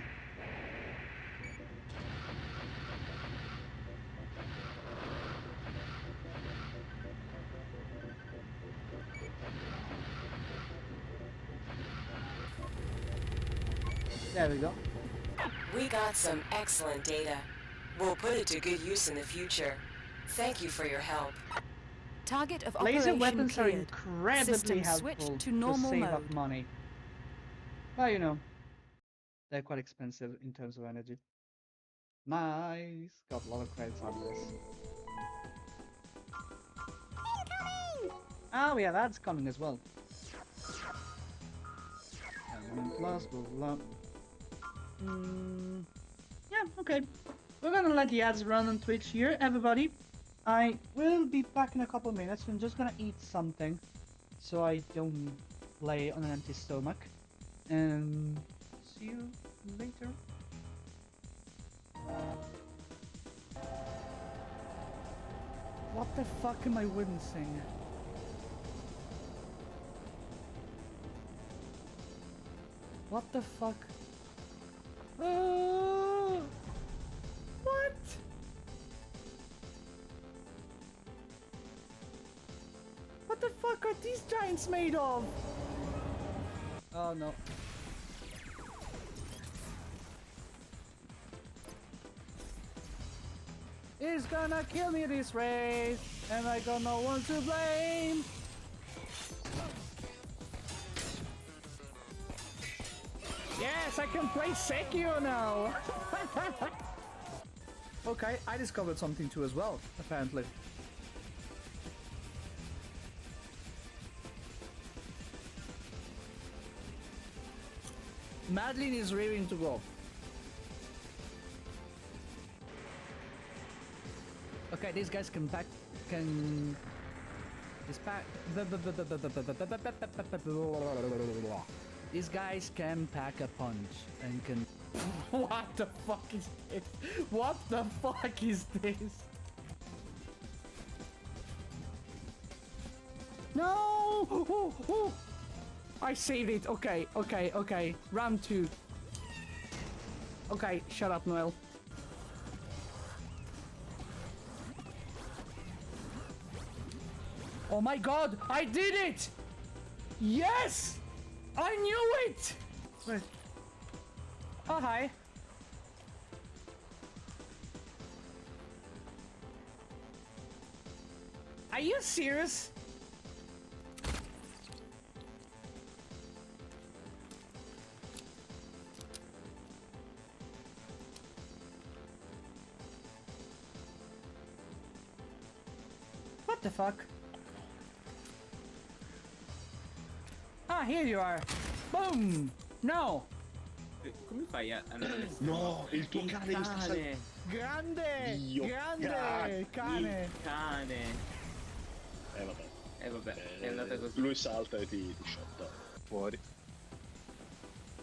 There we go. We got some excellent data. We'll put it to good use in the future. Thank you for your help. Target of Laser operation weapons are cleared. incredibly System helpful switched to to normal save up mode. money. Well, you know, they're quite expensive in terms of energy. Nice. Got a lot of credits out of this. Oh yeah, that's coming as well. Element plus, blah blah. Yeah, okay. We're gonna let the ads run on Twitch here, everybody. I will be back in a couple minutes. I'm just gonna eat something so I don't lay on an empty stomach. And see you later. What the fuck am I wincing? What the fuck? What? What the fuck are these giants made of? Oh no. He's gonna kill me this race, and I got no one to blame. Yes, I can play Sekiro now. Okay, I discovered something too as well, apparently. Madeline is rearing to go. Okay, these guys can pack. Can. This pack. These guys can pack a punch and can. What the fuck is this? What the fuck is this? No! Ooh, ooh. I saved it. Okay, okay, okay. Round 2. Okay, shut up, Noel. Oh my god, I did it! Yes! I knew it! Wait. Oh, hi. Are you serious? What the fuck? Ah, here you are. Boom! No! Come fai a andare? No, il tuo cane mi sta cane! Grande! Dio, Grande! Cane! Il cane! vabbè. Vabbè, è andata così. Lui salta e ti shotta fuori.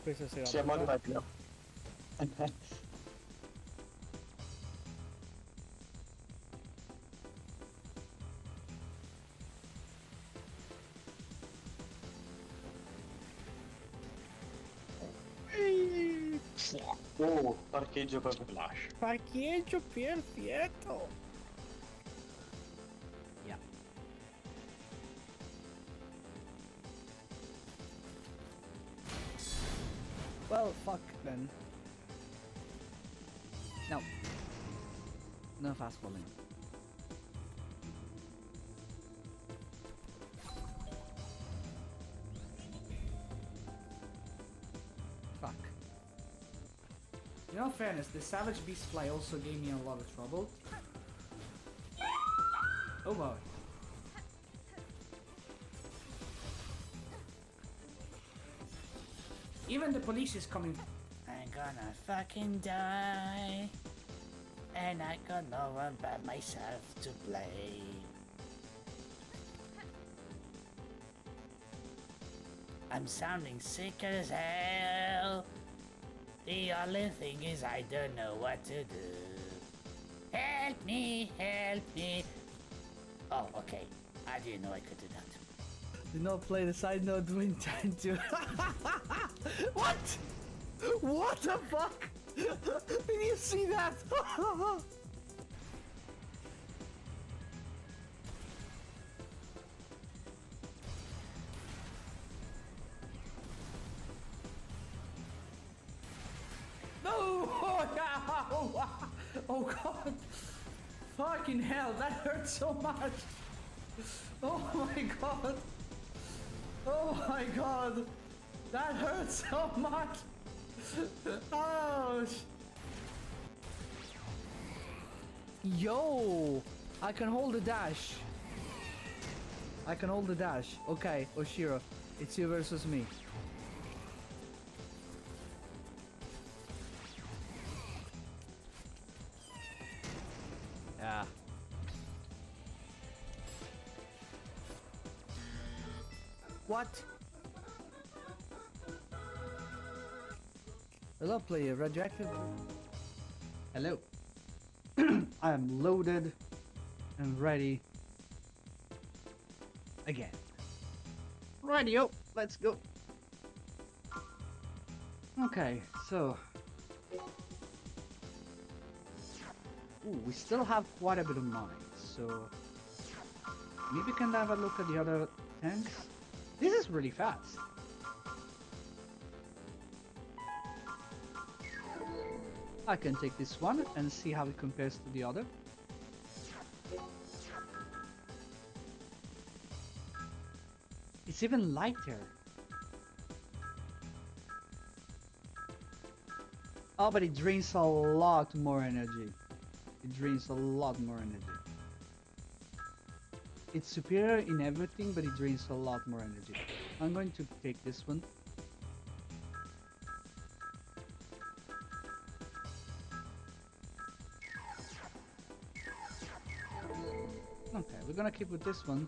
Questa sera. Siamo arrivati. Oh, parcheggio per Splash. Parcheggio perfetto! Yeah. Well, fuck then. No. No fast falling. Fuck. In all fairness, the Savage Beast Fly also gave me a lot of trouble. Oh wow. Even the police is coming. I'm gonna fucking die. And I got no one but myself to blame. I'm sounding sick as hell. The only thing is I don't know what to do. Help me, help me. Oh, okay. I didn't know I could do that. Did not play the side note when trying to. What? What the fuck? Did you see that? No! Oh god! Fucking hell, that hurts so much! Oh my god! Oh my god! That hurts so much! Oh! Yo! I can hold the dash. I can hold the dash. Okay, Oshiro, it's you versus me. Yeah. What? Hello, player. Radioactive. Hello. I am loaded and ready again. Radio, let's go. Okay, so. Ooh, we still have quite a bit of money, so maybe we can have a look at the other tanks. This is really fast. I can take this one and see how it compares to the other. It's even lighter. Oh, but it drains a lot more energy. It drains a lot more energy. It's superior in everything, but it drains a lot more energy. I'm going to take this one. Okay, we're gonna keep with this one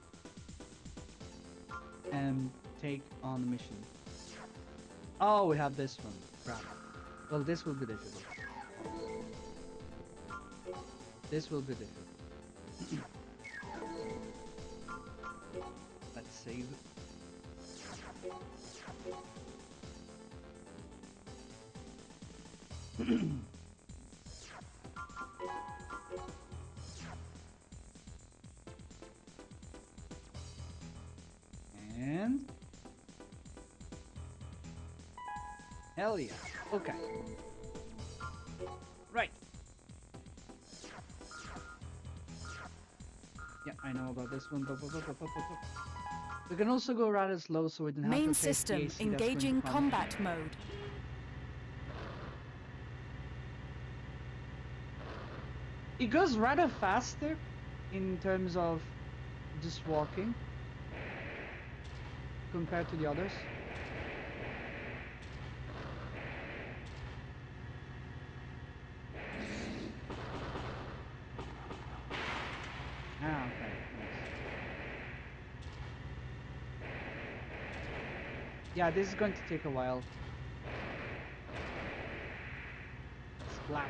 and take on the mission. Oh, we have this one. Crap. Well, this will be difficult. This will be difficult. Let's save. And hell yeah. Okay. Right. Yeah, I know about this one. We can also go rather slow so we don't have to Main face the system AC that's going to engaging come. combat mode. It goes rather faster in terms of just walking compared to the others. Ah, okay. Nice. Yeah, this is going to take a while. Splash.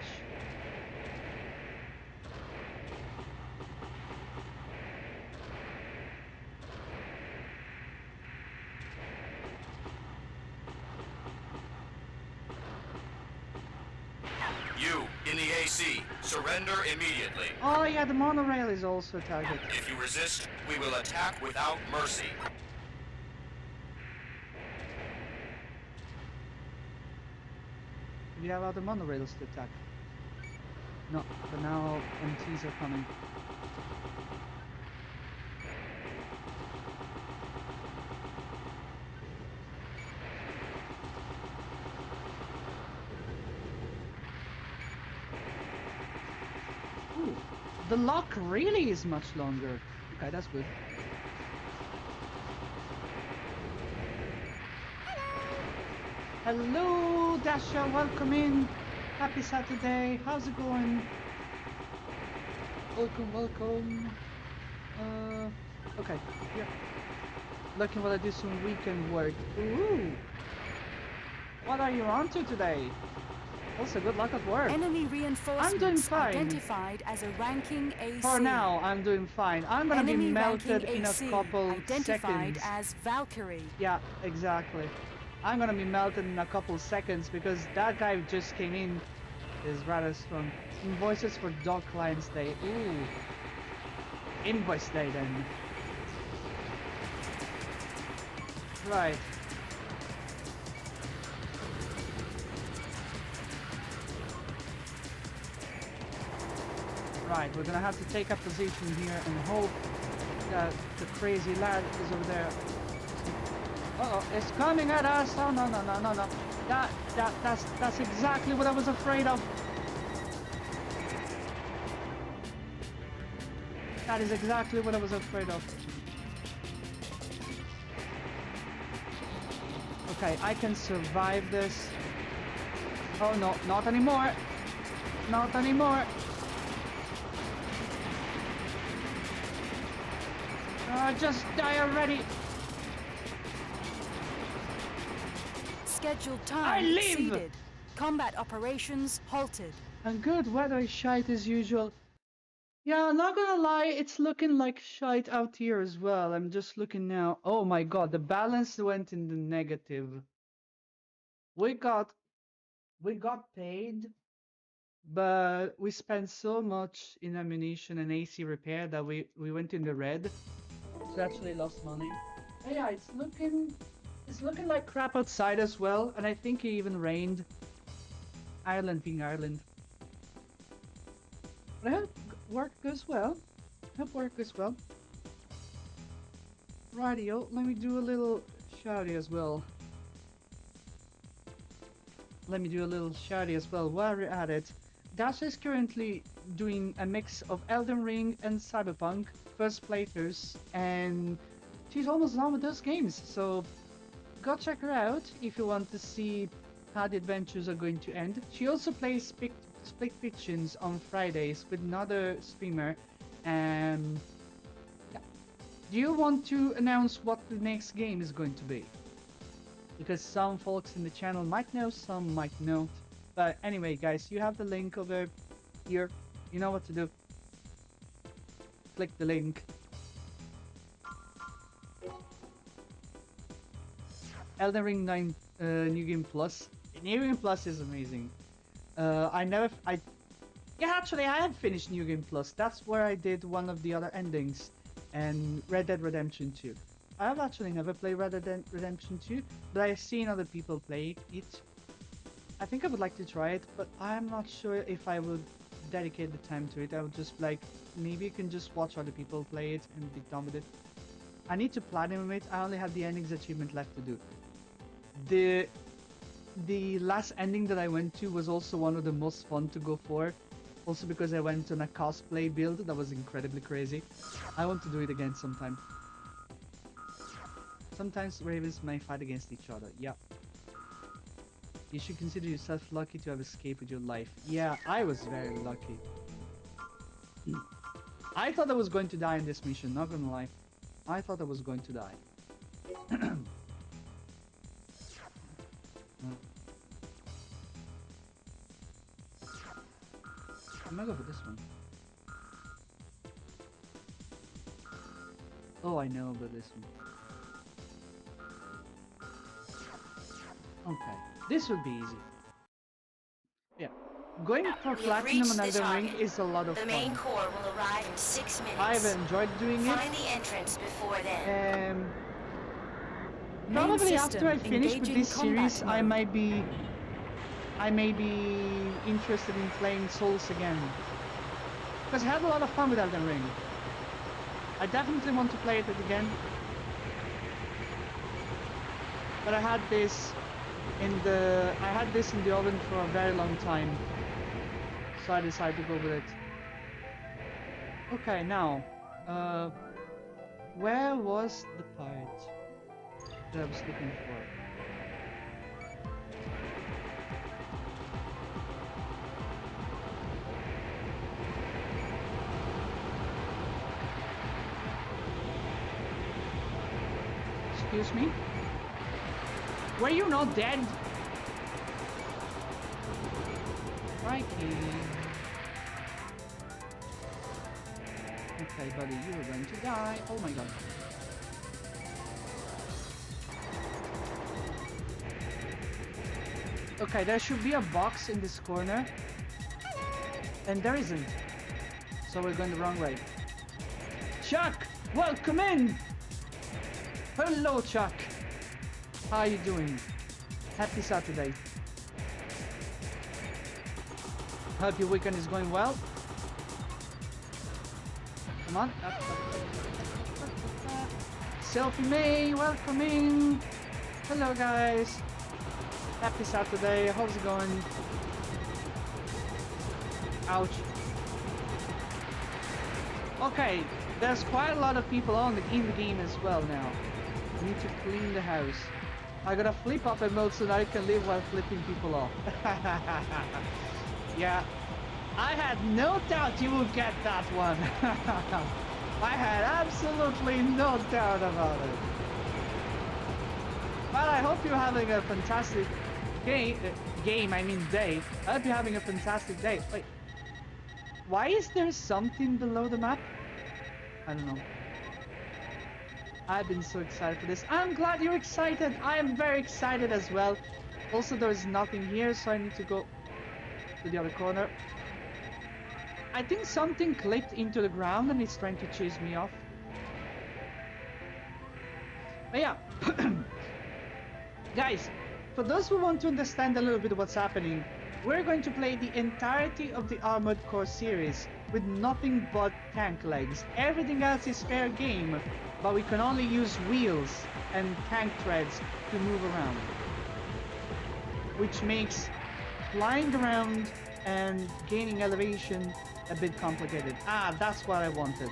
You, in the AC, surrender immediately. Oh yeah, the monorail is also a target. If you resist, we will attack without mercy. We have other monorails to attack. No, but now MTs are coming. Ooh, the lock really is much longer. Okay, that's good. Hello, Dasha, welcome in. Happy Saturday. How's it going? Welcome, welcome. Okay, yeah. Looking while I do some weekend work. Ooh. What are you on to today? Also, good luck at work. Enemy reinforcements I'm doing fine. identified as a ranking AC. For now, I'm doing fine. I'm gonna Enemy be melted ranking in a AC couple identified seconds. as Valkyrie. Yeah, exactly. I'm gonna be melted in a couple seconds because that guy who just came in is rather strong. Invoices for Dog Clients Day. Ooh. Invoice Day then. Right. Right, we're gonna have to take a position here and hope that the crazy lad is over there. Uh-oh, it's coming at us! Oh, no, no, no, no, no. That's exactly what I was afraid of. That is exactly what I was afraid of. Okay, I can survive this. Oh no, not anymore. Not anymore. Just die already. Scheduled I time live! exceeded. Combat operations halted. And good weather is shite as usual. Yeah, I'm not gonna lie, it's looking like shite out here as well. I'm just looking now. Oh my god, the balance went in the negative. We got paid, but we spent so much in ammunition and AC repair that we went in the red. So actually lost money. But yeah, it's looking like crap outside as well, and I think it even rained. Ireland being Ireland. But I hope work goes well. Hope work goes well. Rightio, let me do a little shouty as well. Let me do a little shouty as well while we're at it. Dasha is currently doing a mix of Elden Ring and Cyberpunk first playthroughs, and she's almost done with those games, so go check her out if you want to see how the adventures are going to end. She also plays Split Fictions on Fridays with another streamer. Yeah. Do you want to announce what the next game is going to be? Because some folks in the channel might know, some might not. But anyway, guys, you have the link over here. You know what to do. Click the link. Elden Ring 9 New Game Plus. New Game Plus is amazing. Yeah, actually, I have finished New Game Plus. That's where I did one of the other endings, and Red Dead Redemption 2. I have actually never played Red Dead Redemption 2, but I've seen other people play it. I think I would like to try it, but I'm not sure if I would dedicate the time to it. I would just like, maybe you can just watch other people play it and be done with it. I need to platinum it. I only have the endings achievement left to do. The last ending that I went to was also one of the most fun to go for. Also because I went on a cosplay build that was incredibly crazy. I want to do it again sometime. Sometimes ravens may fight against each other. Yeah. You should consider yourself lucky to have escaped with your life. Yeah, I was very lucky. I thought I was going to die in this mission, not gonna lie. I thought I was going to die. I'm gonna go for this one. Oh, I know about this one. Okay, this would be easy. Yeah, going for platinum on Elden Ring is a lot of fun. The main core will arrive in 6 minutes. I've enjoyed doing it. Find the entrance before then. Probably after I finish with this series, mode. I may be interested in playing Souls again. Because I had a lot of fun with Elden Ring. I definitely want to play it again. But I had this in the oven for a very long time. So I decided to go with it. Okay, now where was the part that I was looking for? Excuse me? Were you not dead? Crikey. Okay, buddy, you are going to die. Oh my god. Okay, there should be a box in this corner. And there isn't. So we're going the wrong way. Chuck! Welcome in! Hello, Chuck! How are you doing? Happy Saturday. Hope your weekend is going well. Come on. Selfie May, welcome in. Hello guys. Happy Saturday. How's it going? Ouch. Okay, there's quite a lot of people in the game as well now. I need to clean the house. I got a flip up emote so now I can live while flipping people off. Yeah, I had no doubt you would get that one. I had absolutely no doubt about it. Well, I hope you're having a fantastic day. I hope you're having a fantastic day. Wait, why is there something below the map? I don't know. I've been so excited for this. I'm glad you're excited. I am very excited as well. Also, there's nothing here, so I need to go to the other corner. I think something clipped into the ground and it's trying to chase me off. But yeah. Guys, for those who want to understand a little bit of what's happening, we're going to play the entirety of the Armored Core series with nothing but tank legs. Everything else is fair game, but we can only use wheels and tank treads to move around, which makes flying around and gaining elevation a bit complicated. Ah, that's what I wanted.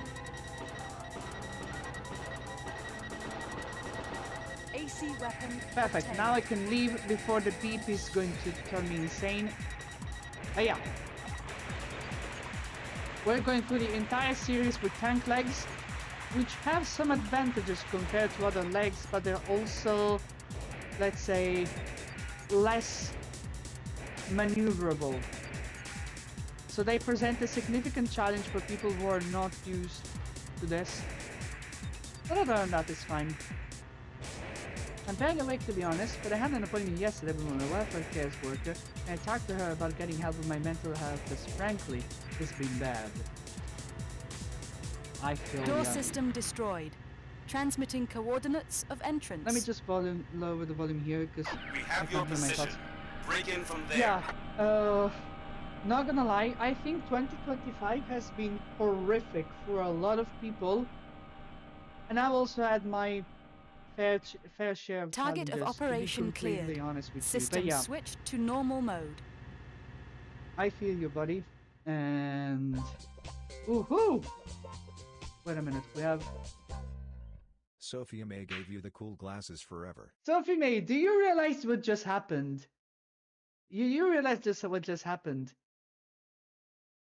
AC weapon. Perfect. obtained. Now I can leave before the beep is going to turn me insane. Yeah. We're going through the entire series with tank legs, which have some advantages compared to other legs, but they're also, let's say, less maneuverable. So they present a significant challenge for people who are not used to this. But other than that, it's fine. I'm very awake to be honest, but I had an appointment yesterday with my welfare care worker, and I talked to her about getting help with my mental health, because frankly, it's been bad. I feel Door young. system destroyed. Transmitting coordinates of entrance. Let me just lower the volume here, because We have your position. Break in from there. Yeah, not gonna lie, I think 2025 has been horrific for a lot of people, and I've also had my fair share of Target of challenges, operation to be completely cleared. honest with System you. But yeah, switched to normal mode. I feel you, buddy. And woohoo! Wait a minute, we have Sophia May gave you the cool glasses forever. Sophie May. Do you realize what just happened? You realize just what just happened?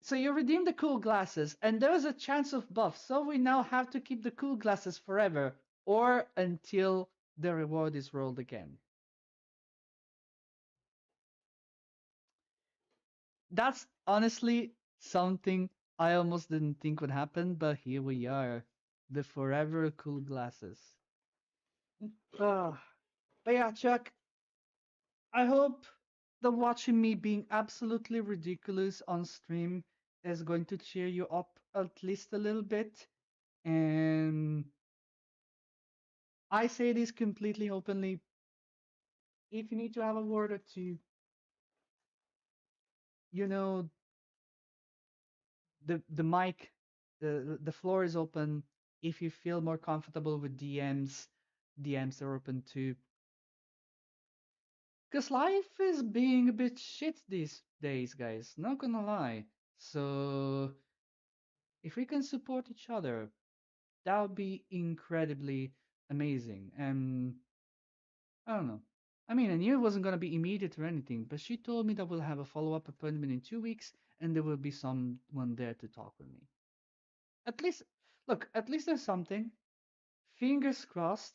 So you redeemed the cool glasses, and there was a chance of buff. So we now have to keep the cool glasses forever, or until the reward is rolled again. That's honestly something I almost didn't think would happen, but here we are. The forever cool glasses. Ah, but yeah, Chuck, I hope that watching me being absolutely ridiculous on stream is going to cheer you up at least a little bit. And I say this completely openly. If you need to have a word or two, you know, the mic, the floor is open. If you feel more comfortable with DMs are open too. Because life is being a bit shit these days, guys. Not gonna lie. So if we can support each other, that would be incredibly amazing. And I don't know. I mean, I knew it wasn't gonna be immediate or anything, but she told me that we'll have a follow-up appointment in 2 weeks, and there will be someone there to talk with me. At least, look, at least there's something. Fingers crossed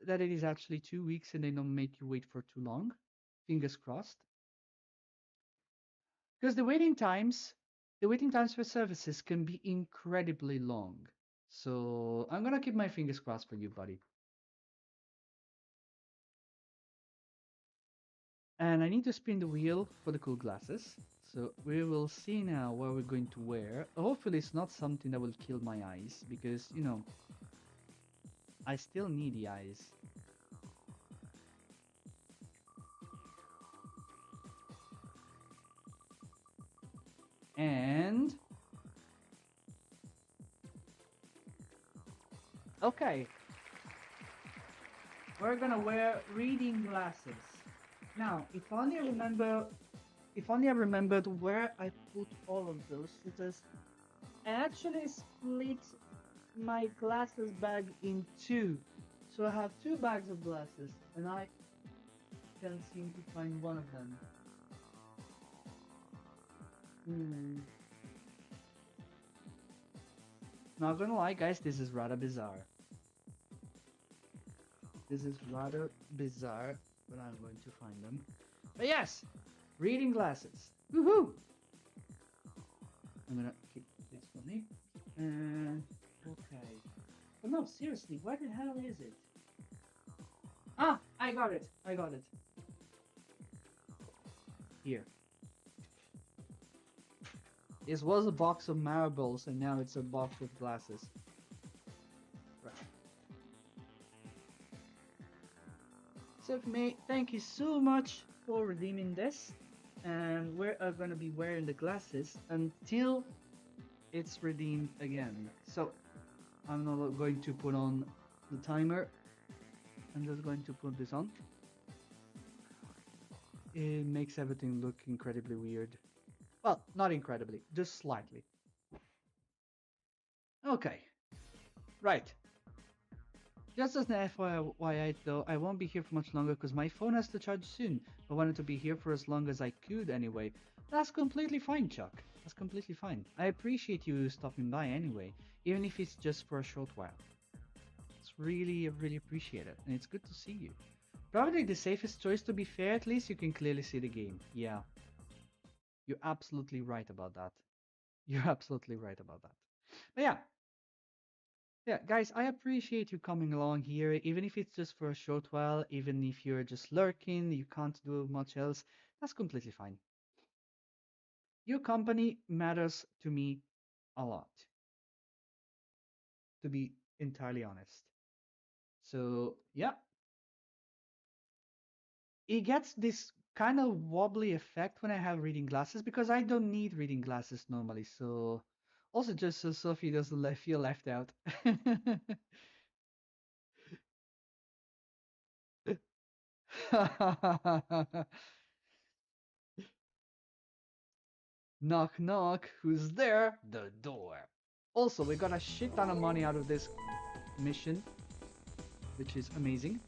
that it is actually 2 weeks and they don't make you wait for too long. Fingers crossed. Because the waiting times for services can be incredibly long. So I'm gonna keep my fingers crossed for you, buddy. And I need to spin the wheel for the cool glasses. So we will see now what we're going to wear. Hopefully it's not something that will kill my eyes, because, you know, I still need the eyes. And Okay. We're gonna wear reading glasses. Now, if only I remembered where I put all of those, because I actually split my glasses bag in two. So I have two bags of glasses, and I can't seem to find one of them. Not gonna lie, guys, this is rather bizarre. This is rather bizarre, but I'm going to find them. But yes, reading glasses. Woohoo! I'm gonna keep this for me. Okay. But no, seriously, where the hell is it? Ah, I got it. I got it. Here. This was a box of marbles, and now it's a box with glasses. Right. So, mate, thank you so much for redeeming this. And we're going to be wearing the glasses until it's redeemed again. So, I'm not going to put on the timer. I'm just going to put this on. It makes everything look incredibly weird. Well, not incredibly, just slightly. Okay. Right. Just as an FYI though, I won't be here for much longer because my phone has to charge soon. I wanted to be here for as long as I could anyway. That's completely fine, Chuck. That's completely fine. I appreciate you stopping by anyway, even if it's just for a short while. It's really appreciate it, and it's good to see you. Probably the safest choice, to be fair. At least you can clearly see the game. Yeah. You're absolutely right about that. You're absolutely right about that. But yeah. Yeah, guys, I appreciate you coming along here, even if it's just for a short while, even if you're just lurking, you can't do much else, that's completely fine. Your company matters to me a lot, to be entirely honest. So, yeah. It gets this kind of wobbly effect when I have reading glasses because I don't need reading glasses normally. So also just so Sophie doesn't feel left out. Knock knock, who's there? The door. Also, we got a shit ton of money out of this mission, which is amazing.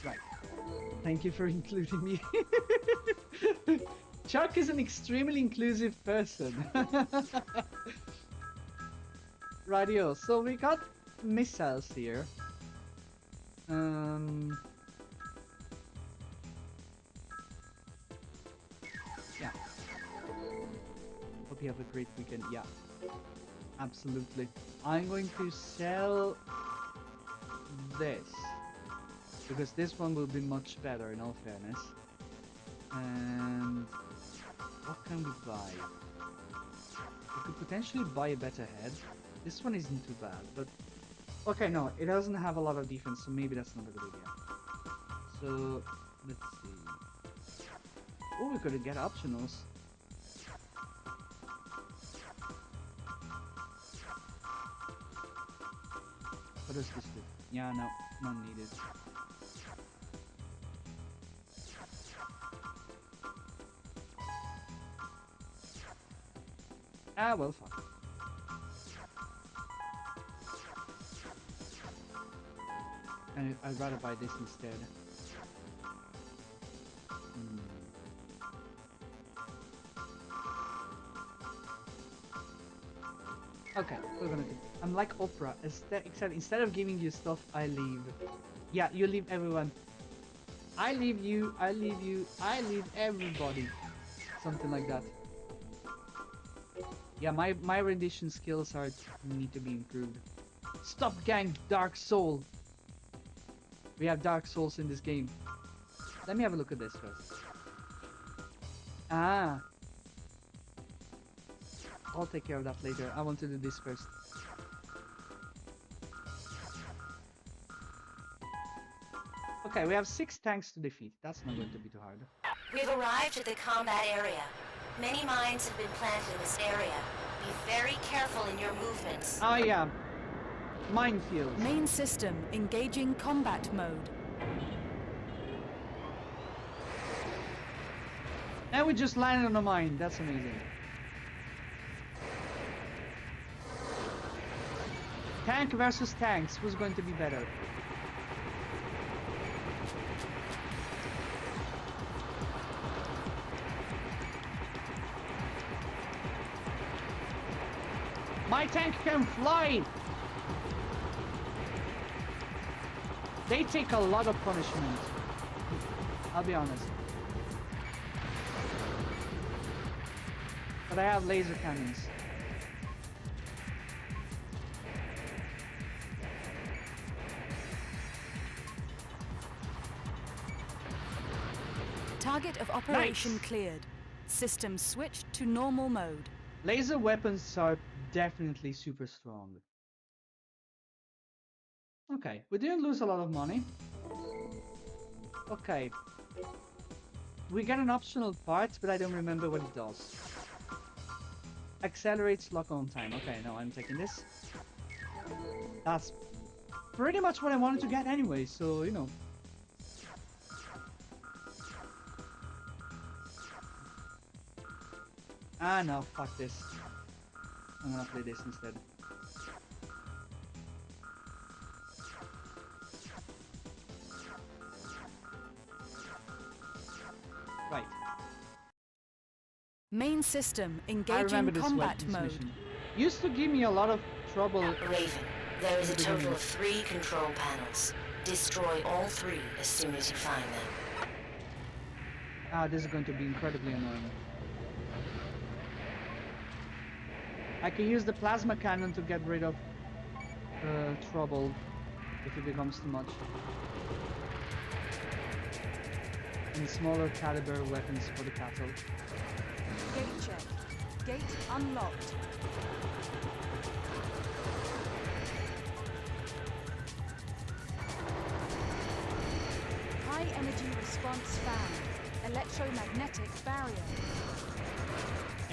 Right. Thank you for including me. Chuck is an extremely inclusive person. Radio. So we got missiles here. Yeah. Hope you have a great weekend. Yeah. Absolutely. I'm going to sell this because this one will be much better in all fairness. And what can we buy? We could potentially buy a better head. This one isn't too bad, but okay, no, it doesn't have a lot of defense, so maybe that's not a good idea. So let's see. Oh, we could get optionals. What does this do? Yeah, no, none needed. Ah, well, fuck. And I'd rather buy this instead. Okay, we're gonna do. I'm like Oprah, except instead of giving you stuff, I leave. Yeah, you leave everyone. I leave you, I leave you, I leave everybody. Something like that. Yeah, my rendition skills need to be improved. Stop gang, Dark Soul. We have Dark Souls in this game. Let me have a look at this first. Ah. I'll take care of that later. I want to do this first. Okay, we have 6 tanks to defeat. That's not going to be too hard. We've arrived at the combat area. Many mines have been planted in this area. Be very careful in your movements. Oh yeah. Minefield. Main system engaging combat mode. And we just landed on a mine. That's amazing. Tank versus tanks. Who's going to be better? My tank can fly! They take a lot of punishment. I'll be honest. But I have laser cannons. Target of operation Nice. cleared. System switched to normal mode. Laser weapons are definitely super strong. Okay, we didn't lose a lot of money. Okay. We get an optional part, but I don't remember what it does. Accelerates lock on time. Okay, no, I'm taking this. That's pretty much what I wanted to get anyway, so, you know. Ah, no, fuck this. I'm gonna play this instead. Right. Main system I engaging remember this, combat this mode. mission. Used to give me a lot of trouble. Raven, there is a Good total evening. of 3 control panels. Destroy all 3 as soon as you find them. Ah, this is going to be incredibly annoying. I can use the plasma cannon to get rid of trouble if it becomes too much. And smaller caliber weapons for the cattle. Gate check. Gate unlocked. High energy response found. Electromagnetic barrier.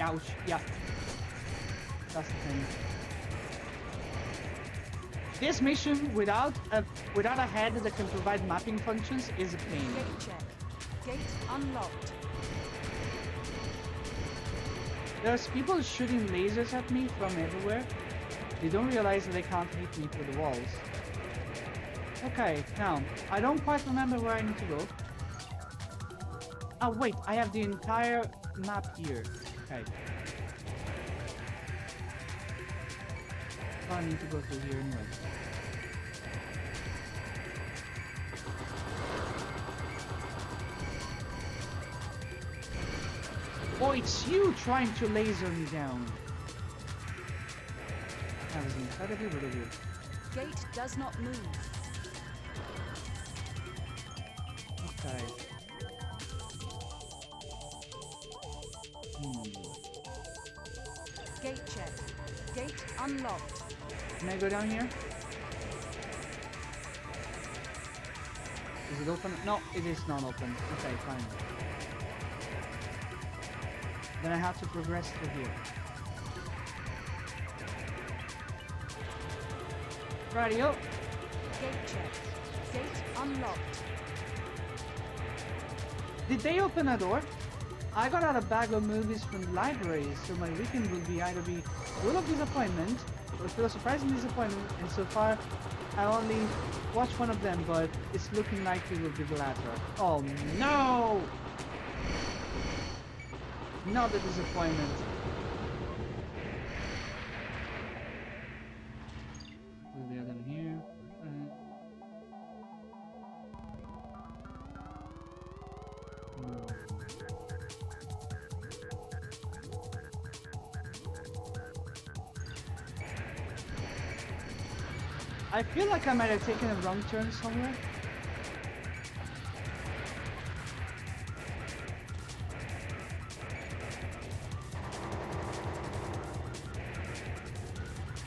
Ouch, yeah. That's the thing. This mission without a head that can provide mapping functions is a pain. Gate check. Gate unlocked. There's people shooting lasers at me from everywhere. They don't realize that they can't hit me through the walls. Okay, now, I don't quite remember where I need to go. Oh wait, I have the entire map here. Okay. I need to go through here anyway. Oh, it's you trying to laser me down. That was incredibly really good. Gate does not move. Okay. Gate check. Gate unlocked. Can I go down here? Is it open? No, it is not open. Okay, fine. Then I have to progress through here. Radio. Gate check. Gate unlocked. Did they open a door? I got out a bag of movies from the library, so my weekend will be either be full of disappointment or full of surprising disappointment, and so far I only watched one of them, but it's looking like it will be the latter. Oh no! Not the disappointment. Will the other one here? I feel like I might have taken a wrong turn somewhere.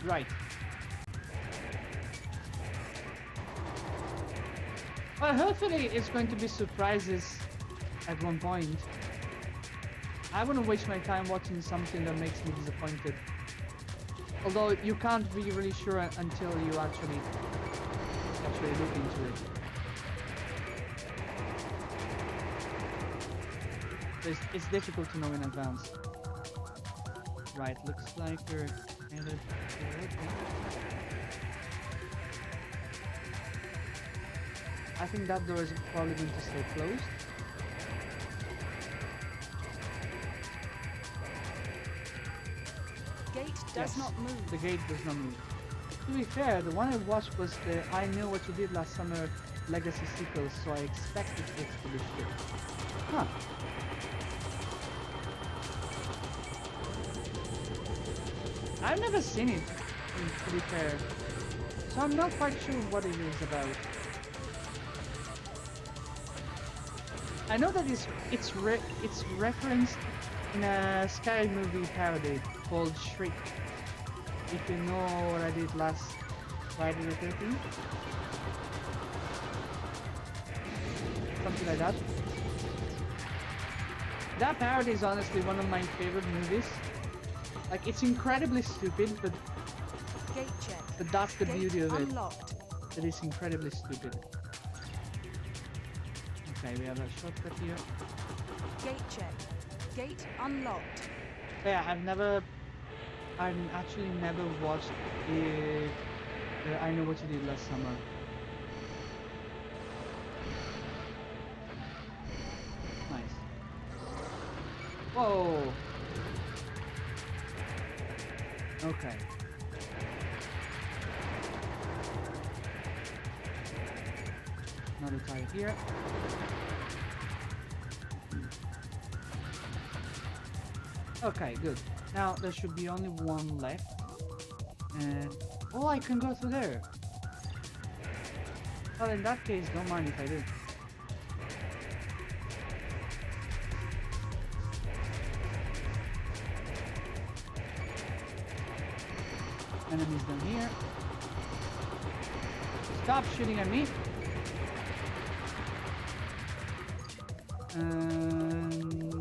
Right. Well, hopefully it's going to be surprises at one point. I wouldn't waste my time watching something that makes me disappointed. Although you can't be really sure until you actually look into it. It's difficult to know in advance. Right, looks like we're headed forward. I think that door is probably going to stay closed. Gate does not move. The gate does not move. To be fair, the one I watched was the I Know What You Did Last Summer Legacy sequel, so I expected it to be shit. Huh. I've never seen it, to be fair, so I'm not quite sure what it is about. I know that it's referenced in a scary movie parody called Shriek. If you know what I did last Friday the 13th. Something like that. That parody is honestly one of my favorite movies. Like, it's incredibly stupid, but Gate check. but that's the Gate beauty of it. unlocked. It is incredibly stupid. Okay, we have a shortcut here. Gate check. Gate unlocked. Yeah, I've actually never watched I Know What You Did Last Summer. Nice. Whoa. Okay. Another tire here. Okay, good. Now there should be only one left. Oh, I can go through there. Well, in that case, don't mind if I do. Enemies down here. Stop shooting at me. And...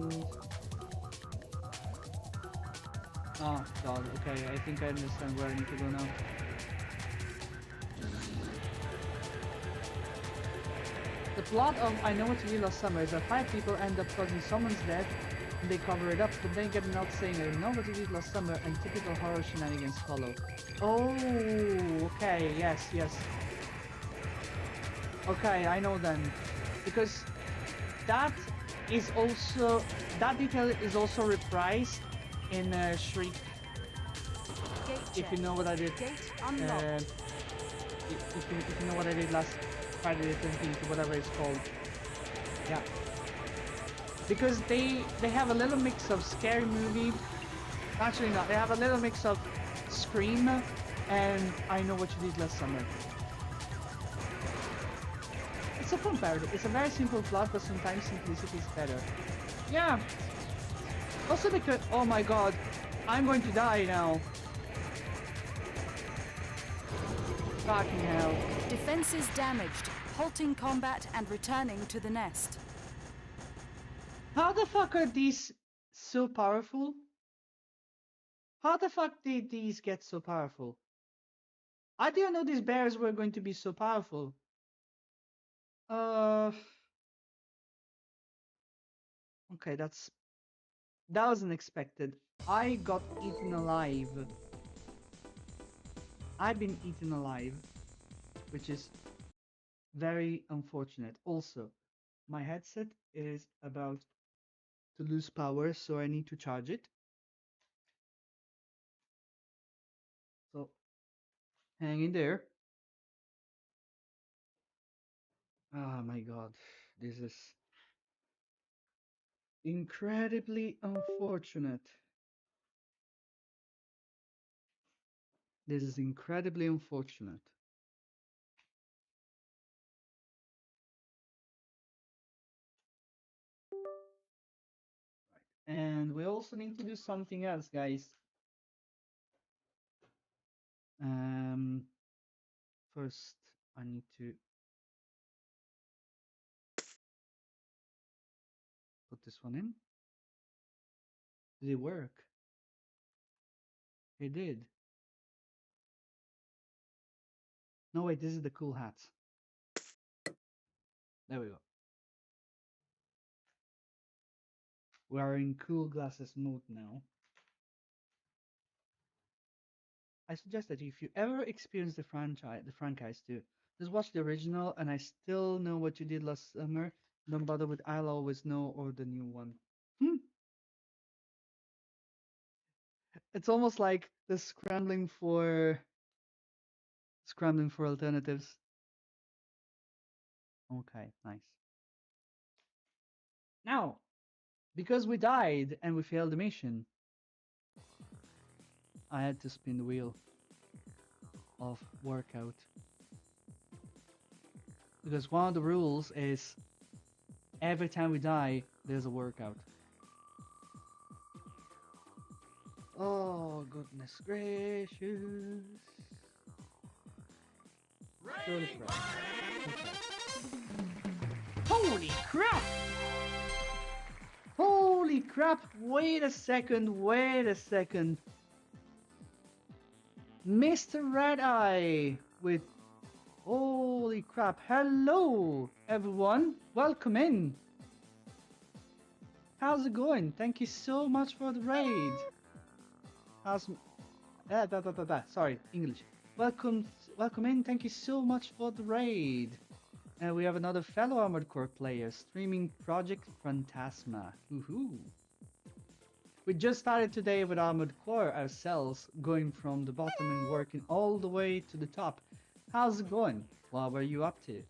oh god, okay, I think I understand where I need to go now. The plot of I Know What You Did Last Summer is that 5 people end up causing someone's death and they cover it up, but then get an out saying I know what you did last summer and typical horror shenanigans follow. Oh, okay, yes. Okay, I know then. Because that detail is also reprised in Shriek. Gate If you know what I did. Gate unlocked. If you know what I did last Friday the 13th, whatever it's called. Yeah. Because they have a little mix of scary movie. Actually not. They have a little mix of Scream and I Know What You Did Last Summer. It's a fun parody. It's a very simple plot, but sometimes simplicity is better. Yeah. Also because, oh my god, I'm going to die now. Fucking hell. Defenses damaged. Halting combat and returning to the nest. How the fuck are these so powerful? How the fuck did these get so powerful? I didn't know these bears were going to be so powerful. Okay, that was unexpected. I got eaten alive. I've been eaten alive, which is very unfortunate. Also, my headset is about to lose power, so I need to charge it. So, hang in there. Oh my god, this is incredibly unfortunate. This is incredibly unfortunate. And we also need to do something else, guys. First, I need to put this one in. Did it work? It did. No, wait, this is the cool hat. There we go. We are in cool glasses mode now. I suggest that if you ever experience the franchise too, just watch the original, and I still know what you did last summer. Don't bother with I'll Always Know or the new one. It's almost like the scrambling for alternatives. Okay, nice. Now, because we died and we failed the mission, I had to spin the wheel of workout. Because one of the rules is every time we die, there's a workout. Oh, goodness gracious. Holy crap. Holy crap! Holy crap! Wait a second, wait a second. Mr. Red Eye with... Holy crap. Hello, everyone. Welcome in. How's it going? Thank you so much for the raid. Sorry, English. Welcome in. Thank you so much for the raid. And we have another fellow Armored Core player streaming Project Phantasma. Woohoo! We just started today with Armored Core ourselves, going from the bottom and working all the way to the top. How's it going? What were you up to?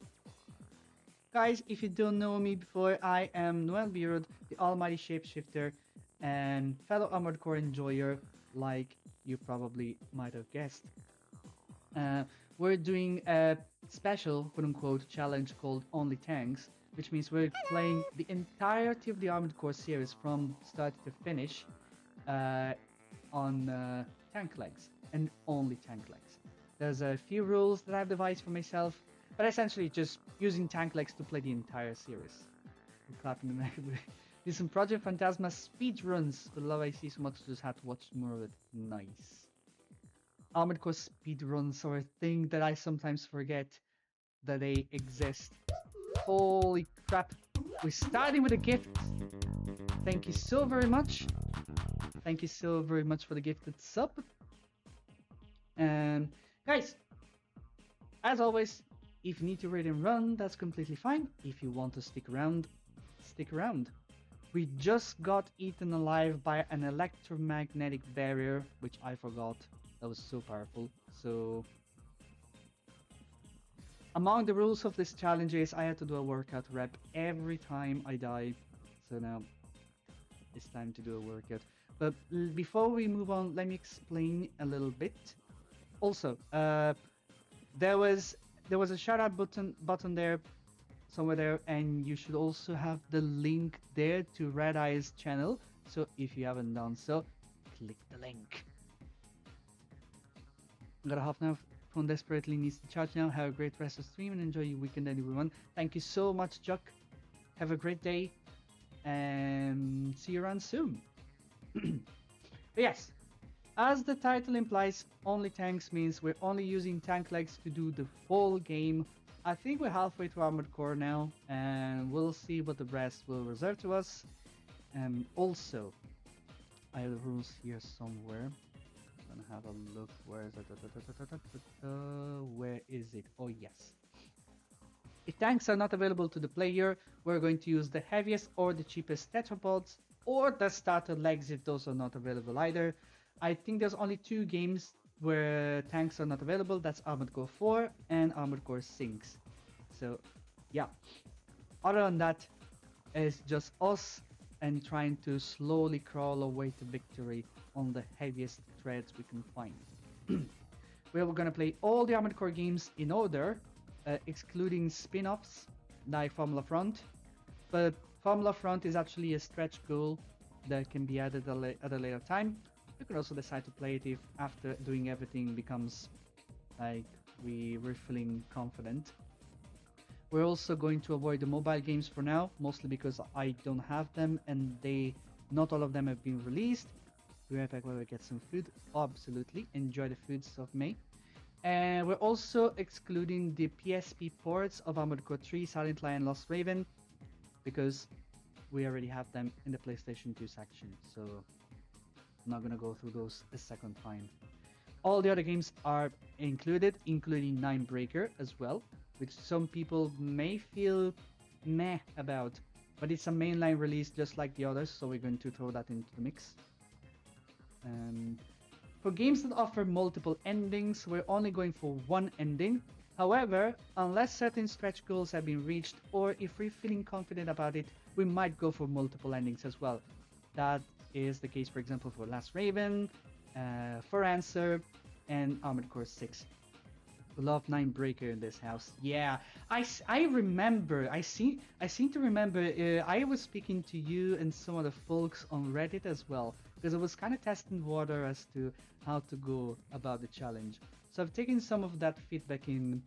Guys, if you don't know me before, I am Noele Veerod, the almighty shapeshifter and fellow Armored Core enjoyer, like you probably might have guessed. We're doing a special, quote-unquote, challenge called Only Tanks, which means we're playing the entirety of the Armored Core series from start to finish on tank legs, and only tank legs. There's a few rules that I've devised for myself, but essentially just using tank legs to play the entire series. I'm clapping the neck. Do some Project Phantasma speedruns. The love I see so much, just had to watch more of it. Nice. Armored Core speedruns are a thing that I sometimes forget that they exist. Holy crap. We're starting with a gift. Thank you so very much. Thank you so very much for the gifted sub. And guys, as always, if you need to raid and run, that's completely fine. If you want to stick around, stick around. We just got eaten alive by an electromagnetic barrier, which I forgot. That was so powerful. So among the rules of this challenge is I had to do a workout rep every time I die. So now it's time to do a workout. But before we move on, let me explain a little bit. Also, there was a shout out button there, somewhere there, and you should also have the link there to Red Eye's channel. So if you haven't done so, click the link. I'm gonna half now. Phone desperately needs to charge now. Have a great rest of stream and enjoy your weekend, everyone. Thank you so much, Chuck. Have a great day, and see you around soon. But yes, as the title implies, only tanks means we're only using tank legs to do the full game. I think we're halfway to Armored Core now, and we'll see what the rest will reserve to us. And also, I have the rules here somewhere. I'm gonna have a look. Where is it? Where is it? Oh yes. If tanks are not available to the player, we're going to use the heaviest or the cheapest tetrapods, or the starter legs if those are not available either. I think there's only 2 games where tanks are not available. That's Armored Core 4 and Armored Core 6. So yeah, other than that, it's just us and trying to slowly crawl our way to victory on the heaviest threads we can find. We're gonna play all the Armored Core games in order, excluding spin-offs like Formula Front. But Formula Front is actually a stretch goal that can be added at a later time. You can also decide to play it if after doing everything becomes like we're feeling confident. We're also going to avoid the mobile games for now, mostly because I don't have them and they Not all of them have been released. Be right back while we get some food. Absolutely. Enjoy the foods of May. And we're also excluding the PSP ports of Armored Core 3, Silent Lion, Lost Raven, because we already have them in the PlayStation 2 section. So I'm not gonna go through those a second time. All the other games are included, including Ninebreaker as well, which some people may feel meh about, but it's a mainline release just like the others, so we're going to throw that into the mix. For games that offer multiple endings, we're only going for one ending. However, unless certain stretch goals have been reached, or if we're feeling confident about it, we might go for multiple endings as well. That is the case, for example, for Last Raven, For Answer, and Armored Core 6. We love Ninebreaker in this house. Yeah, I remember, I seem to remember, I was speaking to you and some other folks on Reddit as well, because I was kind of testing water as to how to go about the challenge. So I've taken some of that feedback in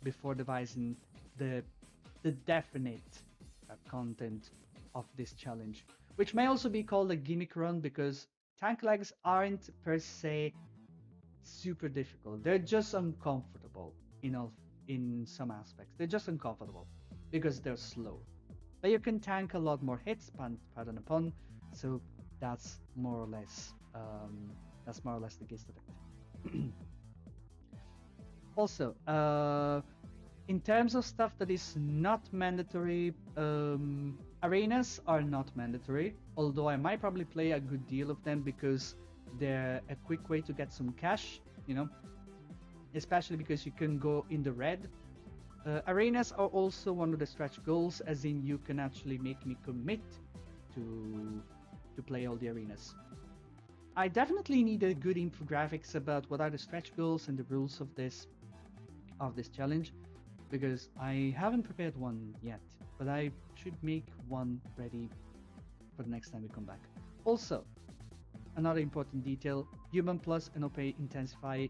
before devising the definite content of this challenge, which may also be called a gimmick run, because tank legs aren't per se super difficult. They're just uncomfortable in some aspects. They're just uncomfortable because they're slow. But you can tank a lot more hits, pardon the pun. So that's more or less the gist of it. Also, in terms of stuff that is not mandatory, arenas are not mandatory, although I might probably play a good deal of them because they're a quick way to get some cash, especially because you can go in the red. Arenas are also one of the stretch goals, as in you can actually make me commit to play all the arenas. I definitely need a good infographics about what are the stretch goals and the rules of this challenge, because I haven't prepared one yet, but I should make one ready for the next time we come back. Also, another important detail, Human Plus and OP Intensify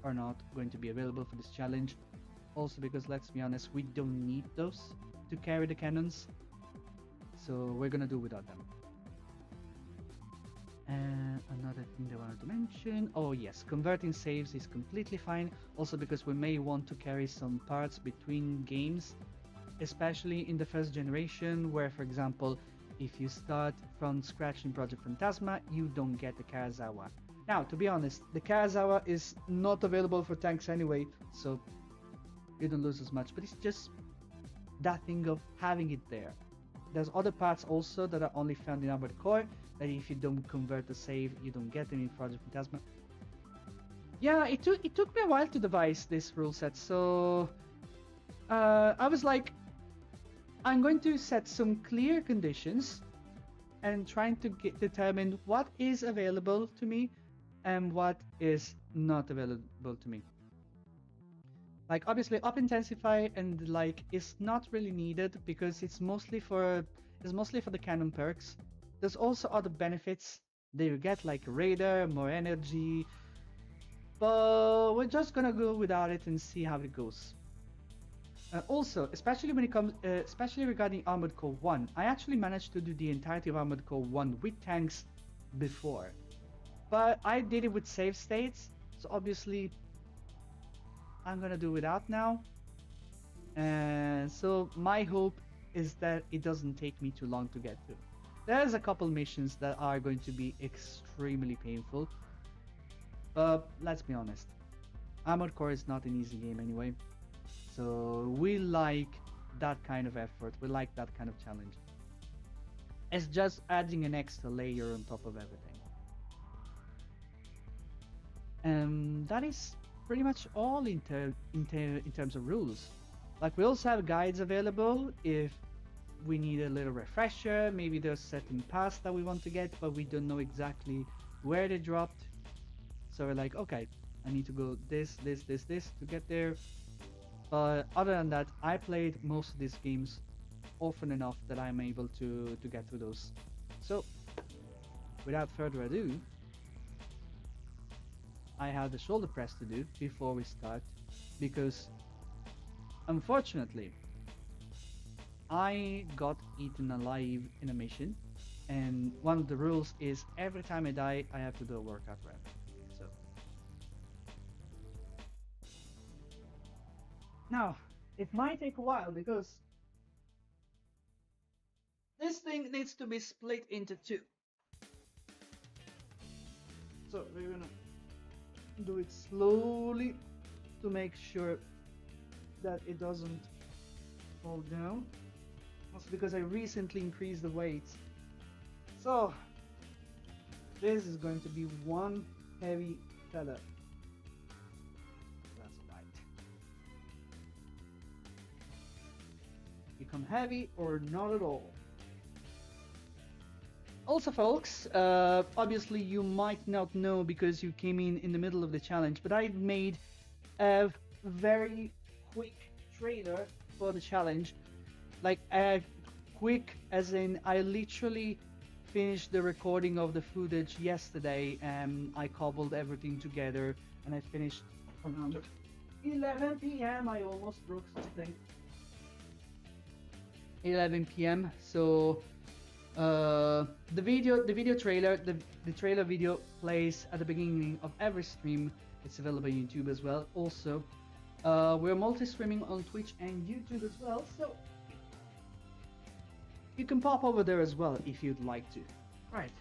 are not going to be available for this challenge. Also because, let's be honest, we don't need those to carry the cannons, so we're gonna do without them. Another thing that I wanted to mention, oh yes, converting saves is completely fine, also because we may want to carry some parts between games, especially in the first generation, where, for example, if you start from scratch in Project Phantasma, you don't get the Karazawa. Now, to be honest, the Karazawa is not available for tanks anyway, so you don't lose as much, but it's just that thing of having it there. There's other parts also that are only found in Armored Core, that if you don't convert the save, you don't get them in Project Phantasma. Yeah, it took me a while to devise this rule set, so I was like, I'm going to set some clear conditions and trying to determine what is available to me and what is not available to me. Like, obviously Up Intensify and like is not really needed because it's mostly for the cannon perks. There's also other benefits that you get, like radar, more energy, but we're just gonna go without it and see how it goes. Also, especially when it comes, especially regarding Armored Core 1, I actually managed to do the entirety of Armored Core 1 with tanks before, but I did it with save states, so obviously I'm gonna do without now. And so my hope is that it doesn't take me too long to get to. There's a couple missions that are going to be extremely painful, but let's be honest, Armored Core is not an easy game anyway. So we like that kind of effort, we like that kind of challenge. It's just adding an extra layer on top of everything. And that is pretty much all in terms of rules. Like, we also have guides available if we need a little refresher. Maybe there's certain paths that we want to get, but we don't know exactly where they dropped. So we're like, okay, I need to go this to get there. But other than that, I played most of these games often enough that I'm able to get through those. So, without further ado, I have the shoulder press to do before we start, because unfortunately I got eaten alive in a mission, And one of the rules is every time I die, I have to do a workout rep. So now it might take a while because this thing needs to be split into two. So we're gonna do it slowly to make sure that it doesn't fall down. Also because I recently increased the weight. So this is going to be one heavy feather. That's right. Become heavy or not at all. Also, folks, obviously you might not know because you came in the middle of the challenge, but I made a very quick trailer for the challenge. Like quick as in I literally finished the recording of the footage yesterday and I cobbled everything together and I finished around 11 p.m. I almost broke something. 11 p.m. So the video trailer, the trailer video plays at the beginning of every stream. It's available on YouTube as well. Also, we're multi-streaming on Twitch and YouTube as well, so you can pop over there as well if you'd like to. Right.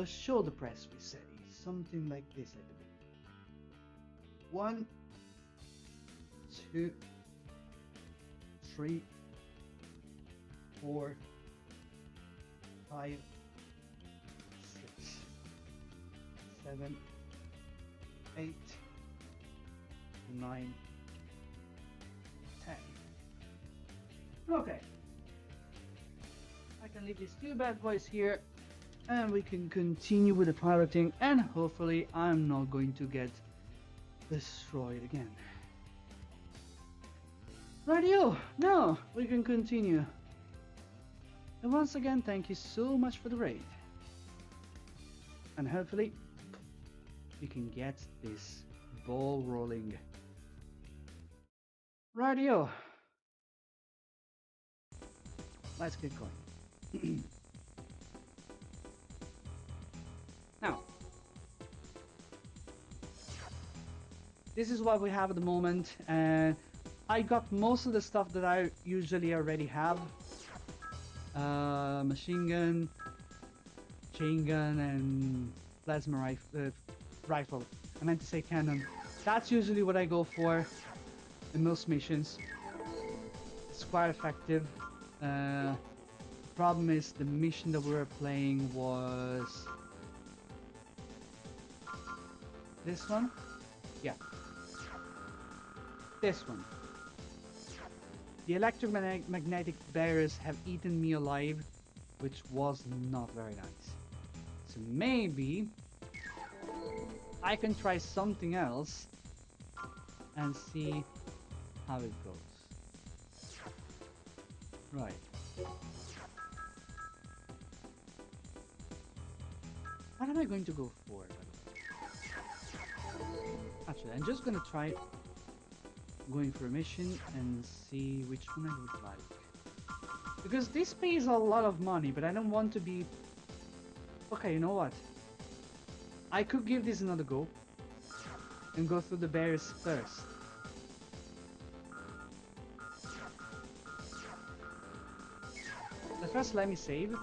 Shoulder press, we say. Something like this, I believe. 1, 2, 3, 4, 5, 6, 7, 8, 9, 10. Okay. I can leave these two bad boys here and we can continue with the piloting and hopefully I'm not going to get destroyed again. Radio, now we can continue. And once again, thank you so much for the raid. And hopefully we can get this ball rolling. Radio. Let's get going. Now, this is what we have at the moment, and I got most of the stuff that I usually already have. Machine gun, chain gun, and plasma rifle. I meant to say cannon. That's usually what I go for in most missions. It's quite effective. Problem is the mission that we were playing was this one. Yeah, this one. The electromagnetic barriers have eaten me alive, which was not very nice. So maybe I can try something else and see how it goes. Right. What am I going to go for? Actually, I'm just gonna try going for a mission and see which one I would like. Because this pays a lot of money, but I don't want to be... Okay, you know what? I could give this another go and go through the barriers first. But first let me save.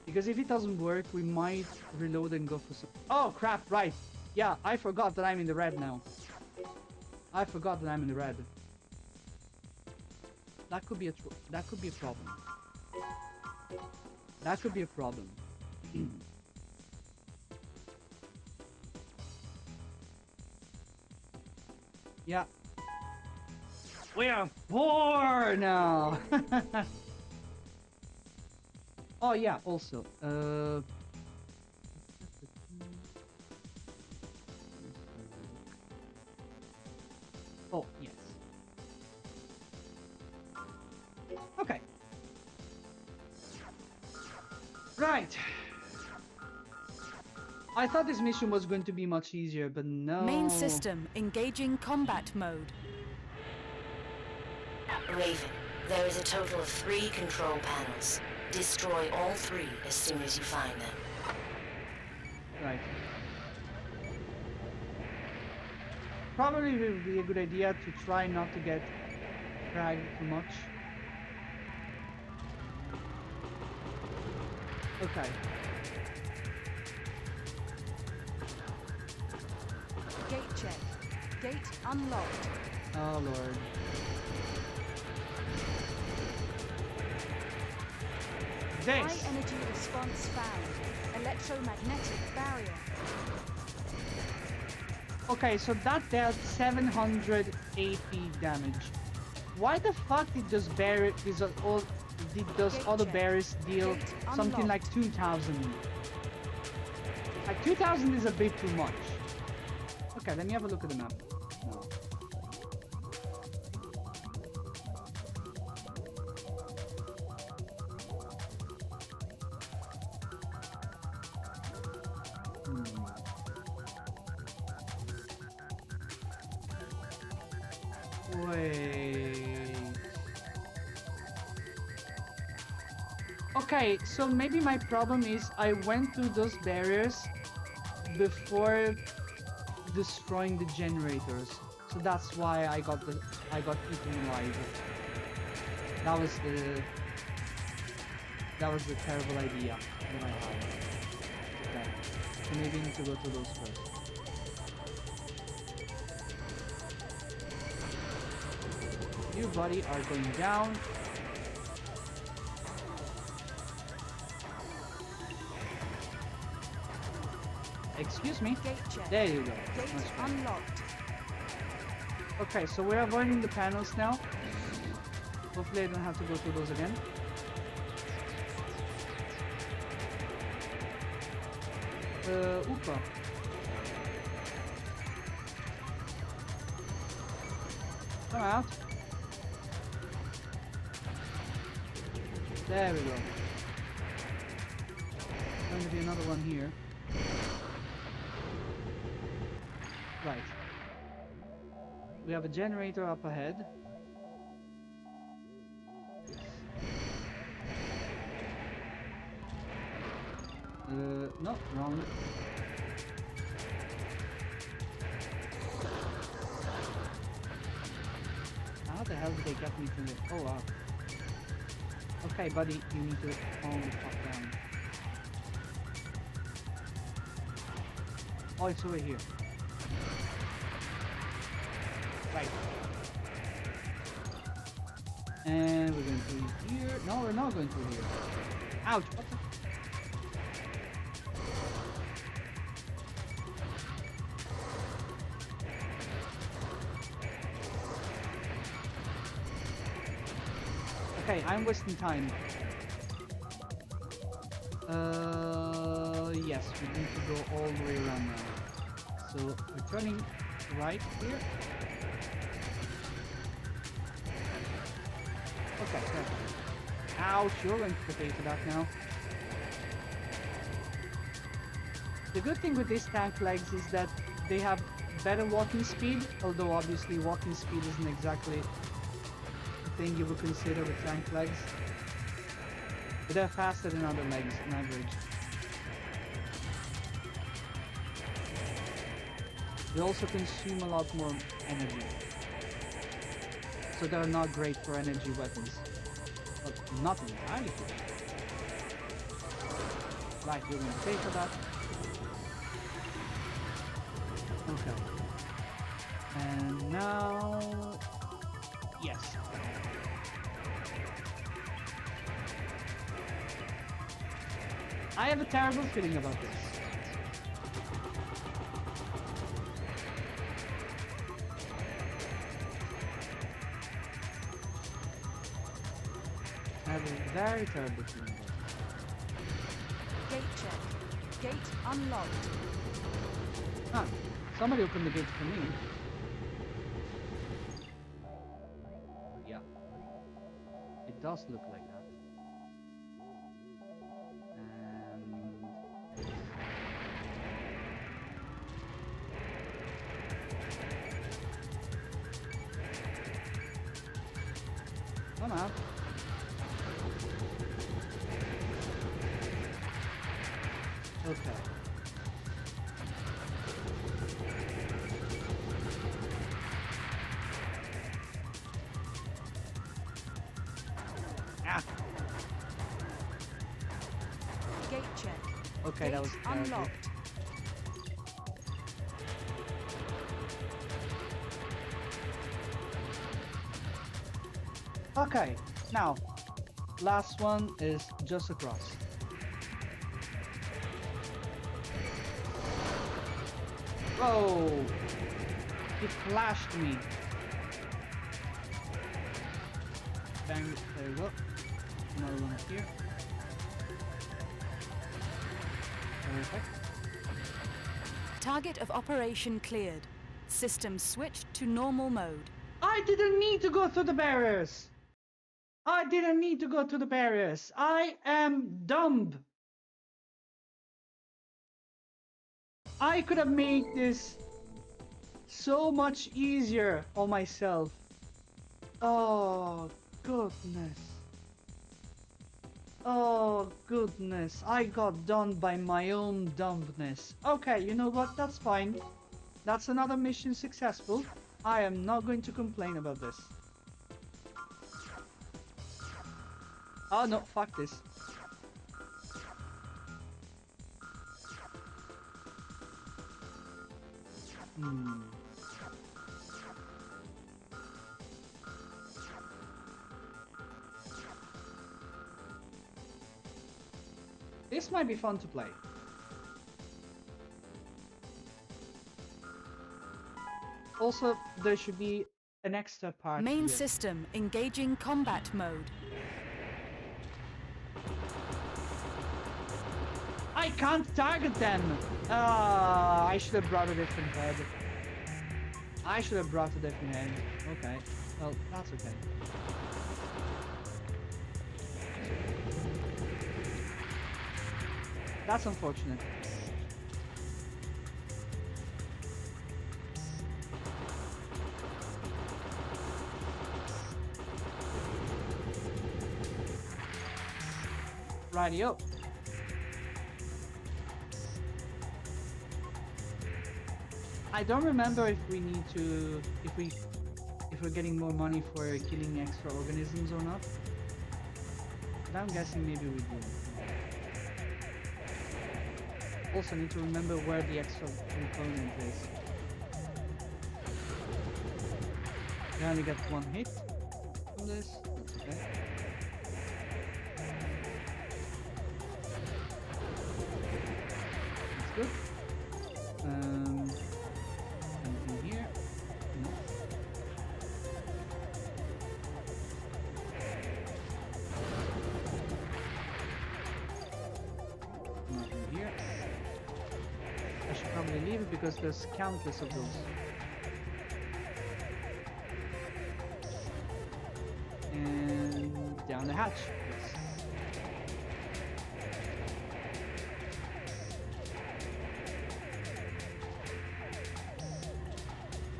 Because if it doesn't work, we might reload and go for some... Oh crap, right. Yeah, I forgot that I'm in the red now. I forgot that I'm in the red. That could be a problem. That could be a problem. Yeah. We are 4 now. Oh yeah, also, oh, yes. Okay. Right. I thought this mission was going to be much easier, but no. Main system engaging combat mode. Raven, there is a total of 3 control panels. Destroy all 3 as soon as you find them. Right. Probably it would be a good idea to try not to get dragged too much. Okay. Gate check. Gate unlocked. Oh lord. This. High energy response found. Electromagnetic barrier. Okay, so that dealt 780 damage. Why the fuck did those other barriers deal Gate something unlocked. like 2,000? Like 2,000 is a bit too much. Okay, let me have a look at the map. No. Wait. Okay, so maybe my problem is I went through those barriers before destroying the generators. So that's why I got eaten alive. That was the terrible idea that I had. Okay. So maybe I need to go to those first. You, buddy, are going down. Excuse me. Gate check. There you go. Gate That's right. unlocked. Okay, so we're avoiding the panels now. Hopefully I don't have to go through those again. Oopa. Come out. There we go. Going to be another one here. Right. We have a generator up ahead. No, wrong. How the hell did they get me to the... Oh, wow. Okay, buddy, you need to calm the fuck down. Oh, it's over here. Right. And we're going through here. No, we're not going through here. Ouch, what the... Okay, I'm wasting time. Yes, we need to go all the way around now. So, we're turning right here. Okay, perfect. Ouch, you're going to pay for that now. The good thing with these tank legs is that they have better walking speed, although obviously walking speed isn't exactly thing you would consider with tank legs, but they're faster than other legs on average. They also consume a lot more energy, so they're not great for energy weapons, but not entirely good. Right, you're going to pay for that. Okay, and now yes. I have a terrible feeling about this. I have a very terrible feeling about this. Gate check. Gate unlocked. Ah, somebody opened the gate for me. Yeah. It does look like that. Come out. Okay. Ah. Gate check. Okay, Gate that was terrible. unlocked. Okay, now, last one is just across. Whoa! It flashed me. Bang, there you go. Another one up here. Perfect. Target of operation cleared. System switched to normal mode. I didn't need to go through the barriers! I didn't need to go through the barriers. I am dumb. I could have made this so much easier on myself. Oh, goodness. Oh, goodness. I got done by my own dumbness. Okay, you know what? That's fine. That's another mission successful. I am not going to complain about this. Oh no, fuck this. This might be fun to play. Also, there should be an extra part. Main here. system engaging combat mode. I can't target them! Ah, I should have brought a different head. I should have brought a different head. Okay. Well, that's okay. That's unfortunate. Rightio. I don't remember if we need to, if we're getting more money for killing extra organisms or not. But I'm guessing maybe we do. Also need to remember where the extra component is. I only get one hit from this. That's okay. That's good. Anything here? No. Nothing here. I should probably leave it because there's countless of those. And down the hatch. Yes.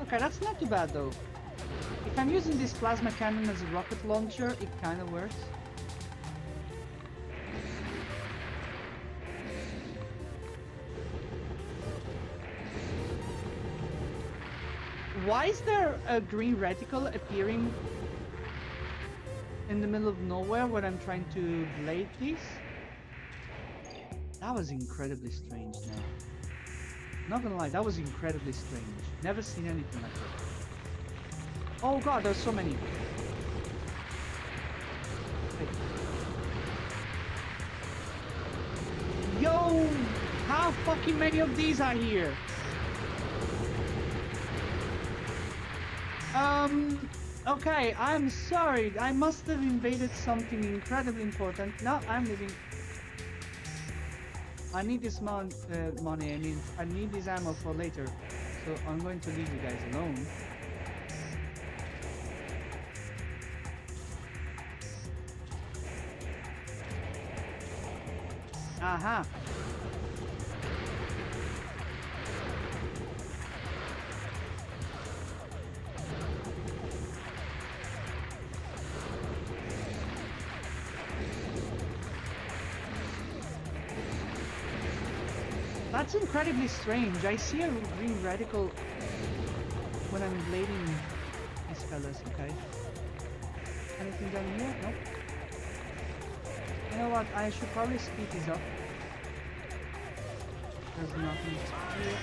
Okay, that's not too bad though. If I'm using this plasma cannon as a rocket launcher, it kind of works. Why is there a green reticle appearing in the middle of nowhere when I'm trying to blade these? That was incredibly strange now. Not gonna lie, that was incredibly strange. Never seen anything like that. Oh god, there's so many. Wait. Yo! How fucking many of these are here? Okay, I'm sorry. I must have invaded something incredibly important. No, I'm leaving. I need this money. I mean, I need this ammo for later. So I'm going to leave you guys alone. Aha. That's incredibly strange. I see a green radical when I'm blading these fellas, okay. Anything down here? Nope. You know what? I should probably speed these up. There's nothing here.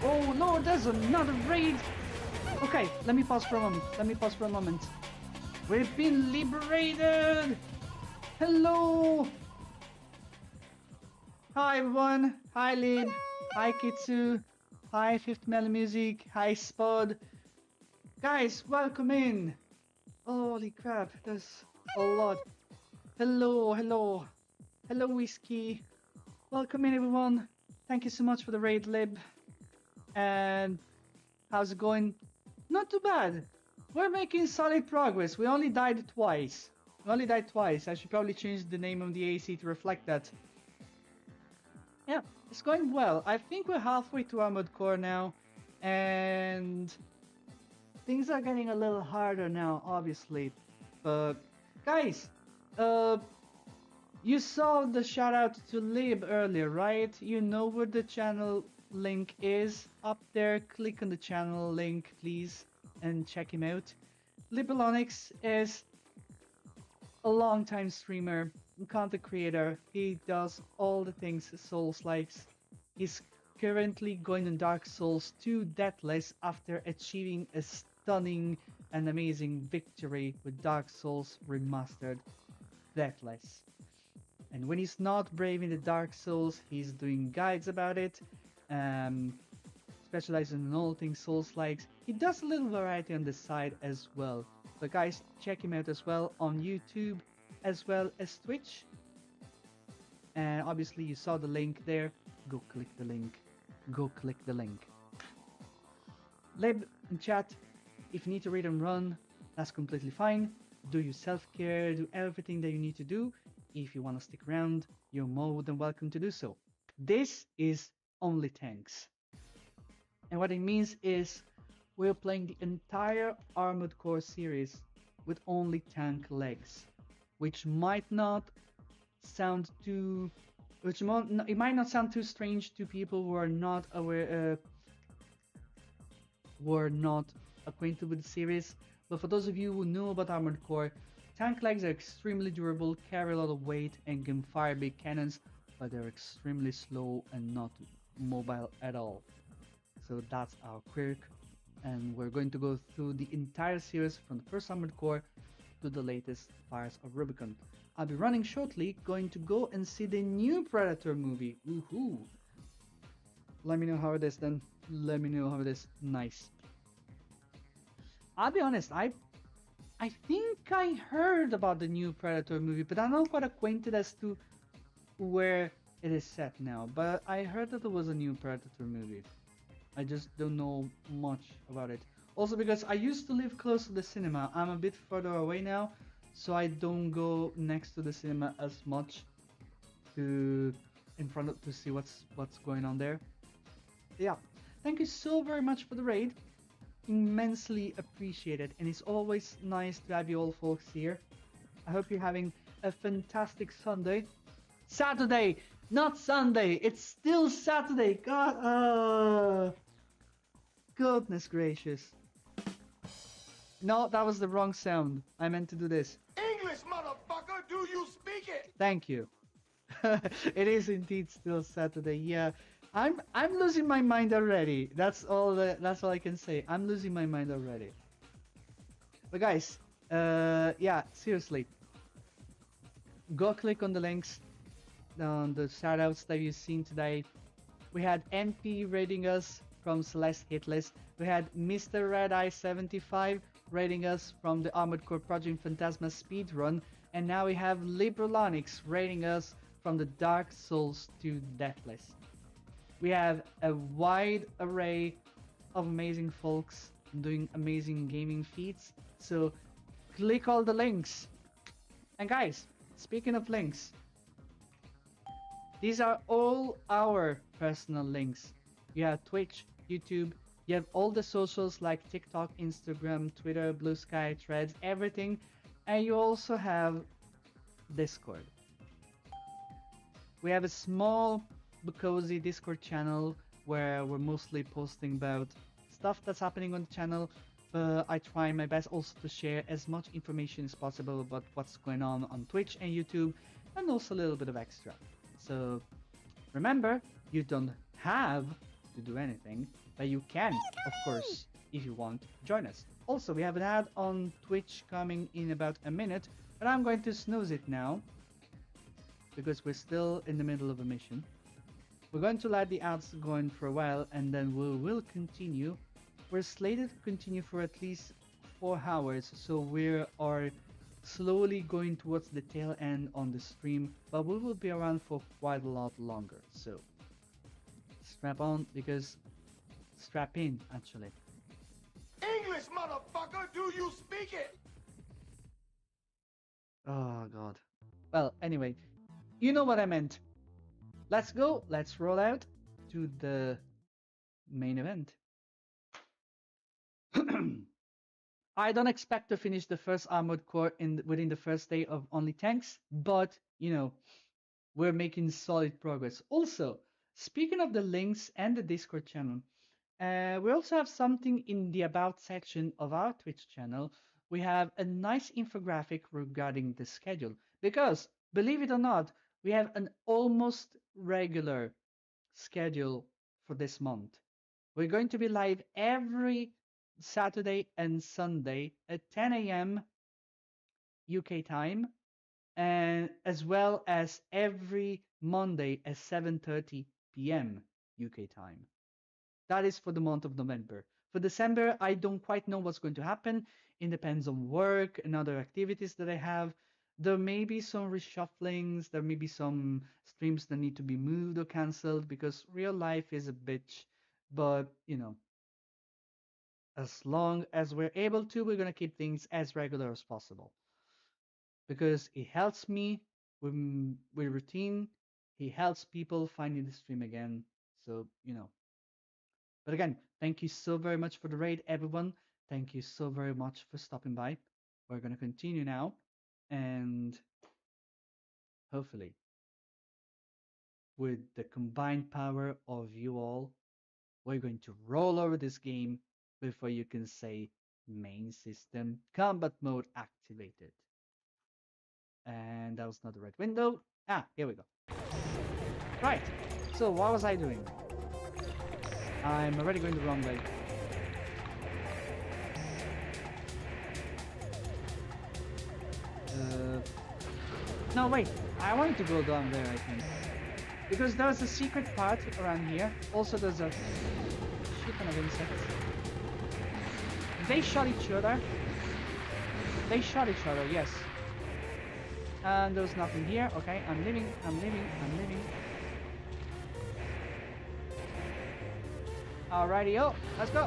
Oh no, there's another raid! Okay, let me pause for a moment. We've been liberated! Hello! Hi everyone! Hi Lid! Hi Kitsu! Hi Fifth Melon Music! Hi Spud! Guys, welcome in! Holy crap, there's a lot. Hello, hello! Hello Whiskey! Welcome in everyone! Thank you so much for the raid, Lib. And how's it going? Not too bad. We're making solid progress. We only died twice. I should probably change the name of the AC to reflect that. Yeah, it's going well. I think we're halfway to Armored Core now. And things are getting a little harder now, obviously. But guys, you saw the shout out to Lib earlier, right? You know where the channel link is up there. Click on the channel link, please, and check him out. Liberlonix is a long-time streamer, content creator. He does all the things Souls likes. He's currently going on Dark Souls 2 Deathless after achieving a stunning and amazing victory with Dark Souls Remastered Deathless. And when he's not braving the Dark Souls, he's doing guides about it, specializing in all things Souls-likes. He does a little variety on the side as well. So guys, check him out as well on YouTube, as well as Twitch. And obviously you saw the link there. Go click the link. Go click the link. Lib in chat, if you need to read and run, that's completely fine. Do your self-care, do everything that you need to do. If you want to stick around, you're more than welcome to do so. This is only tanks. And what it means is we're playing the entire Armored Core series with only tank legs, which might not sound too, it might not sound too strange to people who are not aware, who are not acquainted with the series. But for those of you who know about Armored Core, tank legs are extremely durable, carry a lot of weight, and can fire big cannons, but they're extremely slow and not mobile at all. So that's our quirk, and we're going to go through the entire series from the first Armored Core to the latest Fires of Rubicon. I'll be running shortly, going to go and see the new Predator movie. Woohoo! Let me know how it is then. Let me know how it is. Nice. I'll be honest, I think I heard about the new Predator movie, but I'm not quite acquainted as to where it is set now. But I heard that there was a new Predator movie. I just don't know much about it. Also because I used to live close to the cinema. I'm a bit further away now, so I don't go next to the cinema as much to see what's going on there. Yeah, thank you so very much for the raid. Immensely appreciated, and it's always nice to have you all folks here. I hope you're having a fantastic Sunday. Saturday, not Sunday. It's still Saturday. God, goodness gracious. No, that was the wrong sound. I meant to do this. English, motherfucker, do you speak it? Thank you. It is indeed still Saturday. Yeah, I'm losing my mind already. That's all I can say. I'm losing my mind already. But guys, yeah, seriously, go click on the links, on the shoutouts that you've seen today. We had MP rating us from Celeste Hitlist. We had Mr. Red Eye 75 rating us from the Armored Core Project Phantasma speedrun, and now we have Liberlonix rating us from the Dark Souls 2 Deathless. We have a wide array of amazing folks doing amazing gaming feats, so click all the links. And guys, speaking of links, these are all our personal links. You have Twitch, YouTube, you have all the socials like TikTok, Instagram, Twitter, Blue Sky, Threads, everything. And you also have Discord. We have a small cozy Discord channel where we're mostly posting about stuff that's happening on the channel. I try my best also to share as much information as possible about what's going on Twitch and YouTube, and also a little bit of extra. So remember, you don't have to do anything, but you can, of course, if you want, join us. Also, we have an ad on Twitch coming in about a minute, but I'm going to snooze it now because we're still in the middle of a mission. We're going to let the ads going for a while, and then we will continue. We're slated to continue for at least 4 hours, so we are slowly going towards the tail end on the stream, but we will be around for quite a lot longer. So strap on, because strap in actually. English, motherfucker! Do you speak it? Oh god. Well, anyway, you know what I meant. Let's go, let's roll out to the main event. I don't expect to finish the first armored core within the first day of only tanks, but you know, we're making solid progress. Also, speaking of the links and the Discord channel, we also have something in the About section of our Twitch channel. We have a nice infographic regarding the schedule, because, believe it or not, we have an almost regular schedule for this month. We're going to be live every Saturday and Sunday at 10 a.m. UK time, and as well as every Monday at 7:30 p.m. UK time. That is for the month of November. For December, I don't quite know what's going to happen. It depends on work and other activities that I have. There may be some reshufflings, there may be some streams that need to be moved or cancelled because real life is a bitch. But, you know, as long as we're able to, we're going to keep things as regular as possible. Because it helps me with routine, it helps people finding the stream again. So, you know. But again, thank you so very much for the raid, everyone. Thank you so very much for stopping by. We're going to continue now. And hopefully, with the combined power of you all, we're going to roll over this game before you can say main system combat mode activated. And that was not the right window. Ah, here we go. Right, so what was I doing? I'm already going the wrong way. No, wait. I wanted to go down there, I think. Because there's a secret part around here. Also, there's a shit ton of insects. They shot each other. They shot each other, yes. And there's nothing here. Okay, I'm leaving. Alrighty, oh, let's go.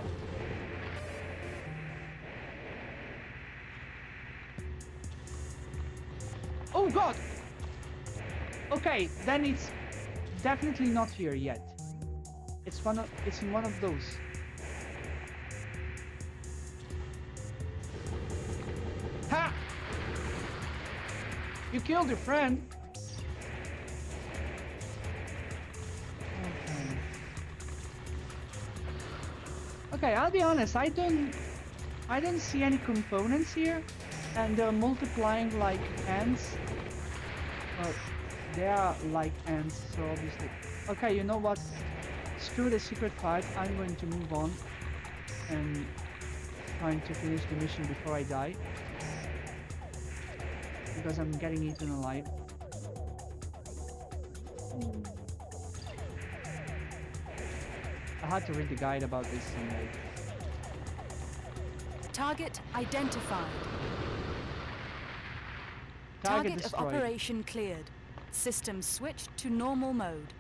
Oh god! Okay, then it's definitely not here yet. It's in one of those. Ha! You killed your friend. Okay, I'll be honest, I don't see any components here, and they're multiplying like ants. Well, they are like ants, so obviously. Okay, you know what? Screw the secret part, I'm going to move on and trying to finish the mission before I die. Because I'm getting eaten alive. I had to read the guide about this and Target identified. Target Of destroyed. operation cleared. System switched to normal mode.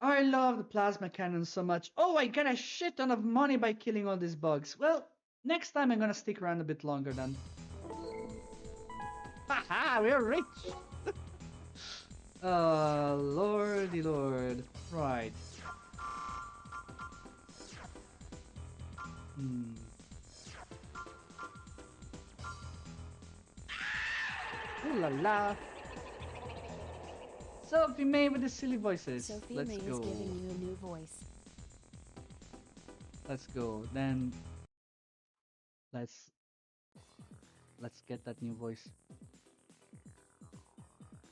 I love the plasma cannon so much. Oh, I get a shit ton of money by killing all these bugs. Well, next time I'm gonna stick around a bit longer then. Haha, we're rich! Lordy lord. Right. Ooh la la. Sophie May with the silly voices. Sophie Let's May go. is giving you a new voice. Let's go. Then let's get that new voice.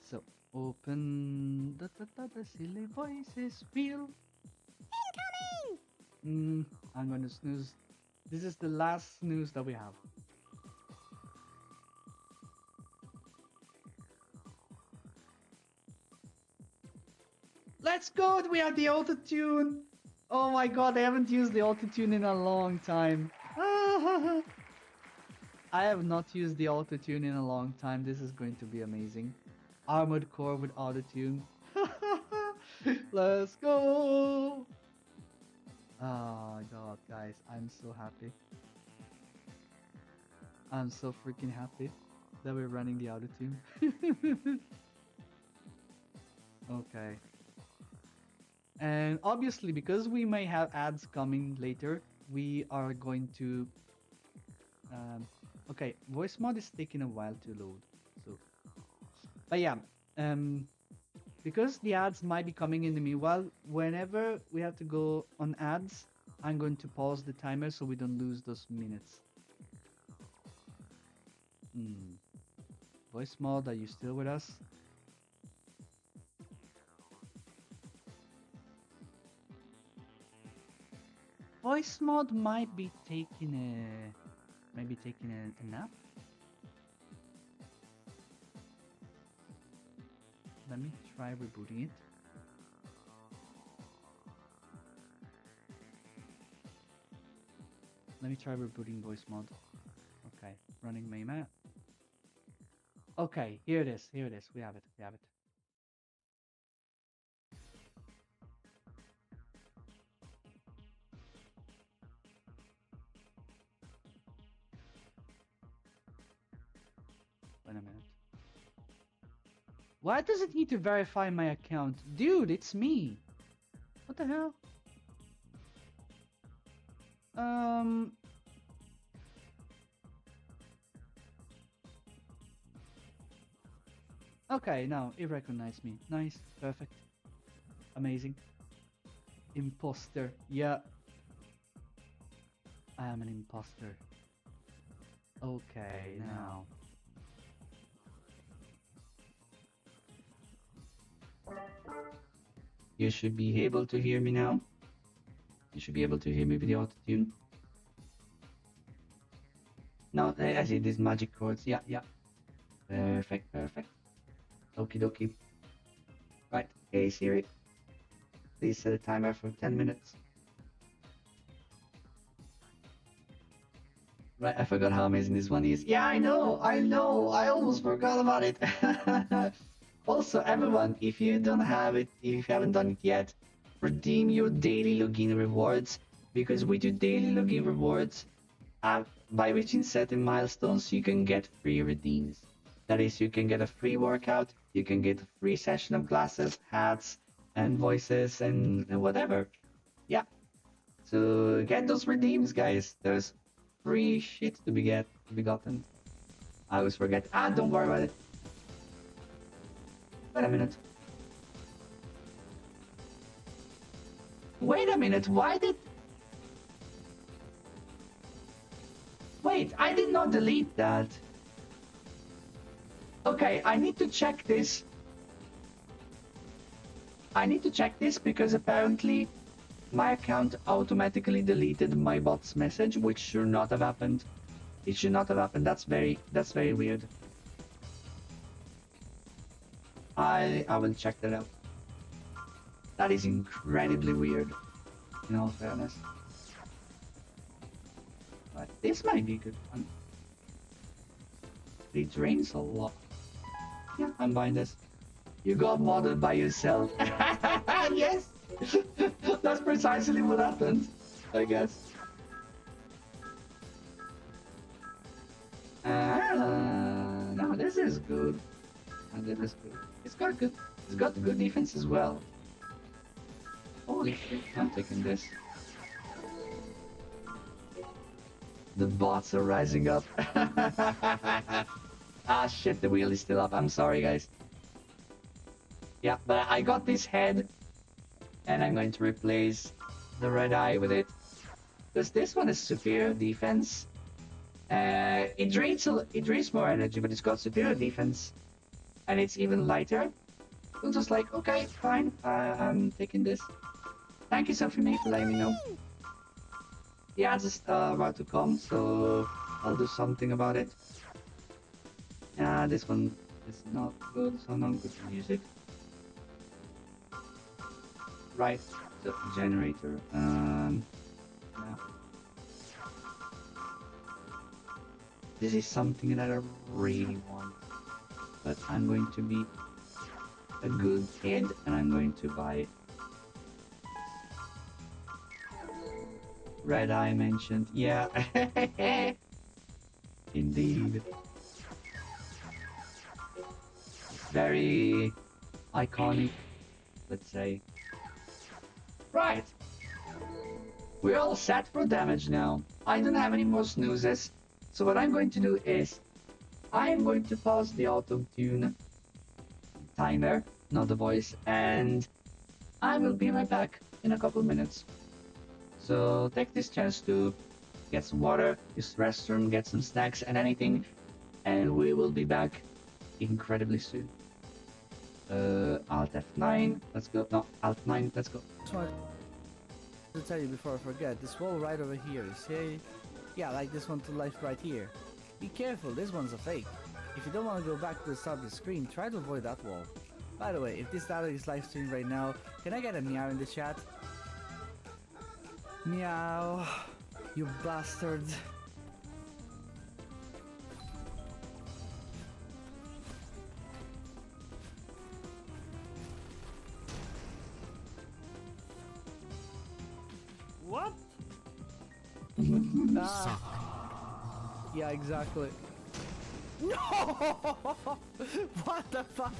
So open the silly voices wheel. Incoming. I'm gonna snooze. This is the last snooze that we have. Let's go! We have the auto-tune! Oh my god, I haven't used the auto-tune in a long time. I have not used the auto-tune in a long time. This is going to be amazing. Armored Core with auto-tune. Let's go! Oh my god, guys, I'm so happy. I'm so freaking happy that we're running the auto-tune. Okay. And obviously, because we may have ads coming later, we are going to... okay, voice mod is taking a while to load. So, but yeah, because the ads might be coming in the meanwhile, whenever we have to go on ads, I'm going to pause the timer so we don't lose those minutes. Voice mod, are you still with us? Voice mod might be taking a nap. Let me try rebooting it. Let me try rebooting voice mod. Okay, running main map. Okay, here it is. Here it is. We have it. We have it. Wait a minute. Why does it need to verify my account? Dude, it's me. What the hell? Okay, now it recognized me. Nice, perfect, amazing. Imposter, yeah. I am an imposter. Okay, now. You should be able to hear me now. You should be able to hear me with the auto-tune. Now, I see these magic chords. Yeah, yeah. Perfect, perfect. Okie dokie. Right, okay, Siri. Please set a timer for 10 minutes. Right, I forgot how amazing this one is. Yeah, I know, I almost forgot about it. Also, everyone, if you don't have it, if you haven't done it yet, redeem your daily login rewards, because we do daily login rewards. By reaching certain milestones, you can get free redeems. That is, you can get a free workout, you can get a free session of glasses, hats, and voices, and whatever. Yeah. So get those redeems, guys. There's free shit to be gotten. I always forget. Don't worry about it. Wait a minute. Wait a minute, why did... Wait, I did not delete that. Okay, I need to check this. I need to check this because apparently my account automatically deleted my bot's message, which should not have happened. It should not have happened. That's very weird. I will check that out. That is incredibly weird, in all fairness. But this might be a good one. It drains a lot. Yeah, I'm buying this. You got modded by yourself. Yes! That's precisely what happened, I guess. No, this is good. And this is good. It's got good defense as well. Holy shit, I'm taking this. The bots are rising up. Ah shit, the wheel is still up. I'm sorry, guys. Yeah, but I got this head, and I'm going to replace the red eye with it. Because this one is superior defense. It drains more energy, but it's got superior defense. And it's even lighter. I'm just like, okay, fine, I'm taking this. Thank you, Sophie May, for letting me know. The ads is about to come, so I'll do something about it. This one is not good, so not good for music. Right, the generator. Yeah. This is something that I really want, but I'm going to be a good kid and I'm going to buy red eye mentioned. Yeah. Indeed. Very iconic, let's say. Right. We're all set for damage now. I don't have any more snoozes. So what I'm going to do is I'm going to pause the auto-tune timer, not the voice, and I will be right back in a couple minutes. So take this chance to get some water, use the restroom, get some snacks and anything, and we will be back incredibly soon. Alt F9, let's go. No, Alt 9, let's go. Just wanted to tell you before I forget, this wall right over here, see? Yeah, like this one to the left right here. Be careful, this one's a fake. If you don't want to go back to the start of the screen, try to avoid that wall. By the way, if this data is live streamed right now, can I get a meow in the chat? Meow, you bastard. What? Yeah, exactly. No! What the fuck?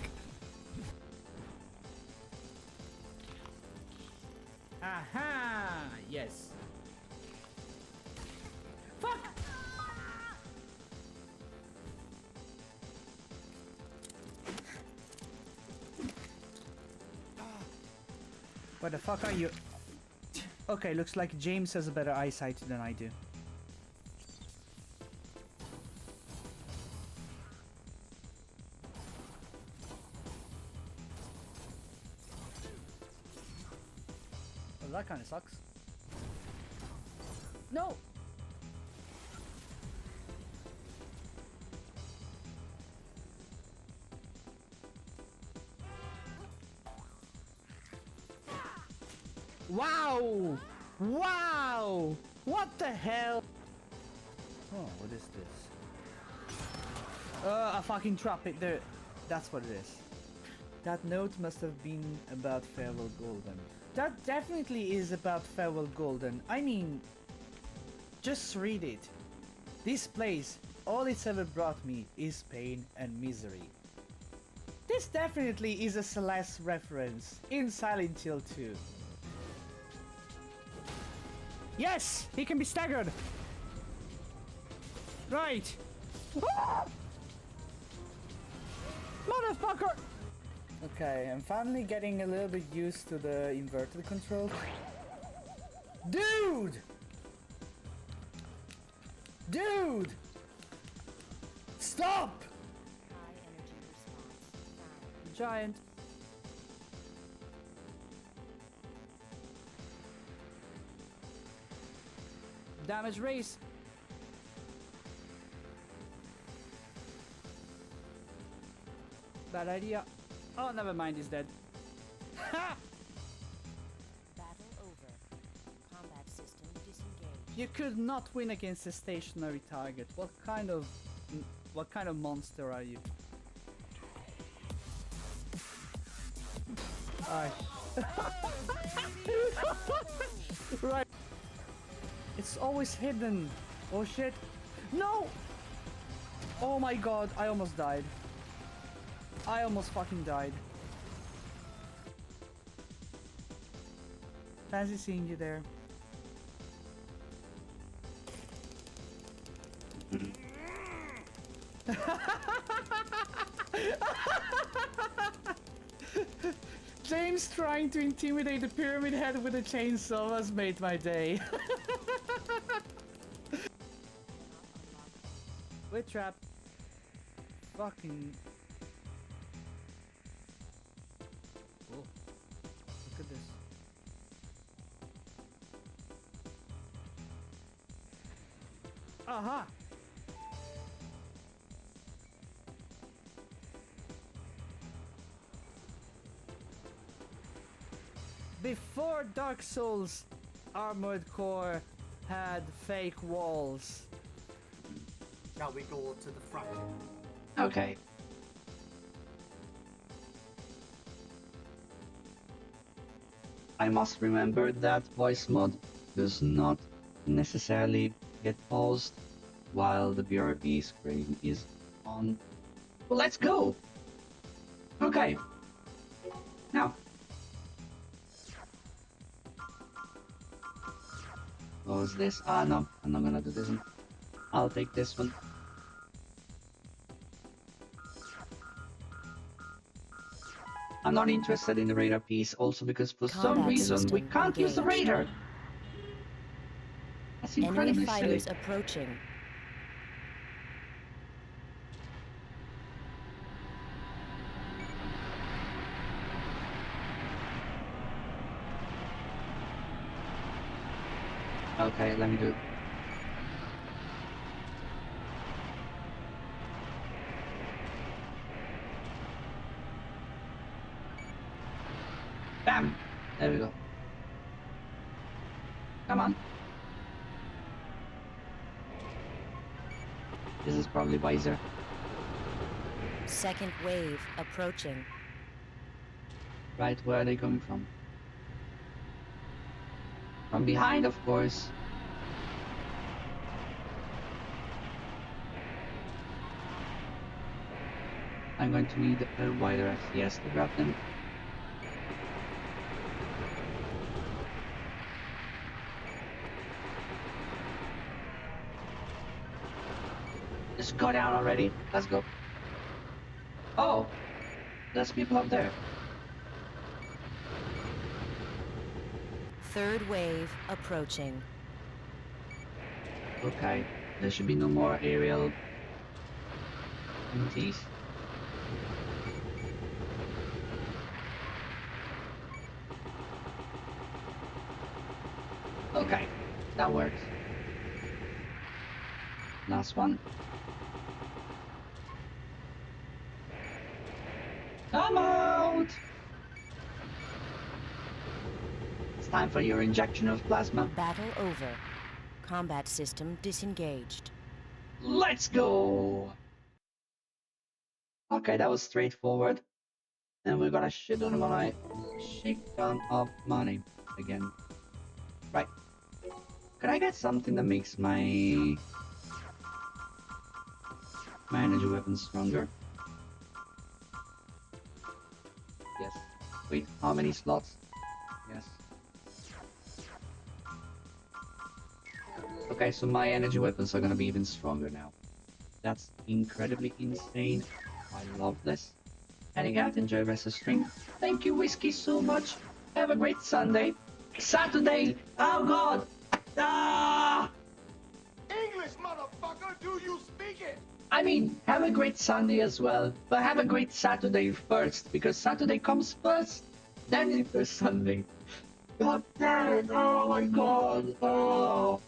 Aha! Yes. Fuck! Where the fuck are you? Okay, looks like James has a better eyesight than I do. Well, that kind of sucks. No! Wow! Wow! What the hell? Oh, what is this? A fucking trap it there. That's what it is. That note must have been about Farewell Golden. That definitely is about Farewell Golden. I mean, just read it. This place, all it's ever brought me is pain and misery. This definitely is a Celeste reference in Silent Hill 2. Yes! He can be staggered! Right! Ah! Motherfucker! Okay, I'm finally getting a little bit used to the inverted control. Dude! Dude! Stop! Giant. Damage race. Bad idea. Oh, never mind, he's dead. Ha! Battle over. Combat system disengaged. You could not win against a stationary target. What kind of monster are you? Right. It's always hidden. Oh shit. No! Oh my god, I almost died. I almost fucking died. Fancy seeing you there. James trying to intimidate the pyramid head with a chainsaw has made my day. We're trapped. Fucking. Oh, look at this. Aha! Before Dark Souls, Armored Core had fake walls. Shall we go to the front? Okay. I must remember that voice mod does not necessarily get paused while the BRB screen is on. Well, let's go! Okay. Now. What was this? Ah, no. I'm not gonna do this one. I'll take this one. I'm not interested in the radar piece, also because for some reason we can't use the radar. That's incredibly silly. Enemy fighters approaching. Okay, let me do it. Bam! There we go. Come on. This is probably wiser. Second wave approaching. Right, where are they coming from? From behind, of course. I'm going to need a wider FPS to grab them. Just go down already. Let's go. Oh! There's people up there. Third wave approaching. Okay, there should be no more aerial entities. Okay, that works. Last one. Come out! It's time for your injection of plasma. Battle over. Combat system disengaged. Let's go! Okay, that was straightforward. And we got a shit ton of money again. Right. Could I get something that makes my energy weapon stronger? Yes. Wait, how many slots? Yes. Okay, so my energy weapons are gonna be even stronger now. That's incredibly insane. I love this. Heading out, enjoy rest of stream. Thank you, Whiskey, so much. Have a great Sunday. Saturday! Oh god! Ah! English, motherfucker! Do you speak it? I mean, have a great Sunday as well. But have a great Saturday first, because Saturday comes first. Then it's Sunday. God damn it! Oh my god! Oh!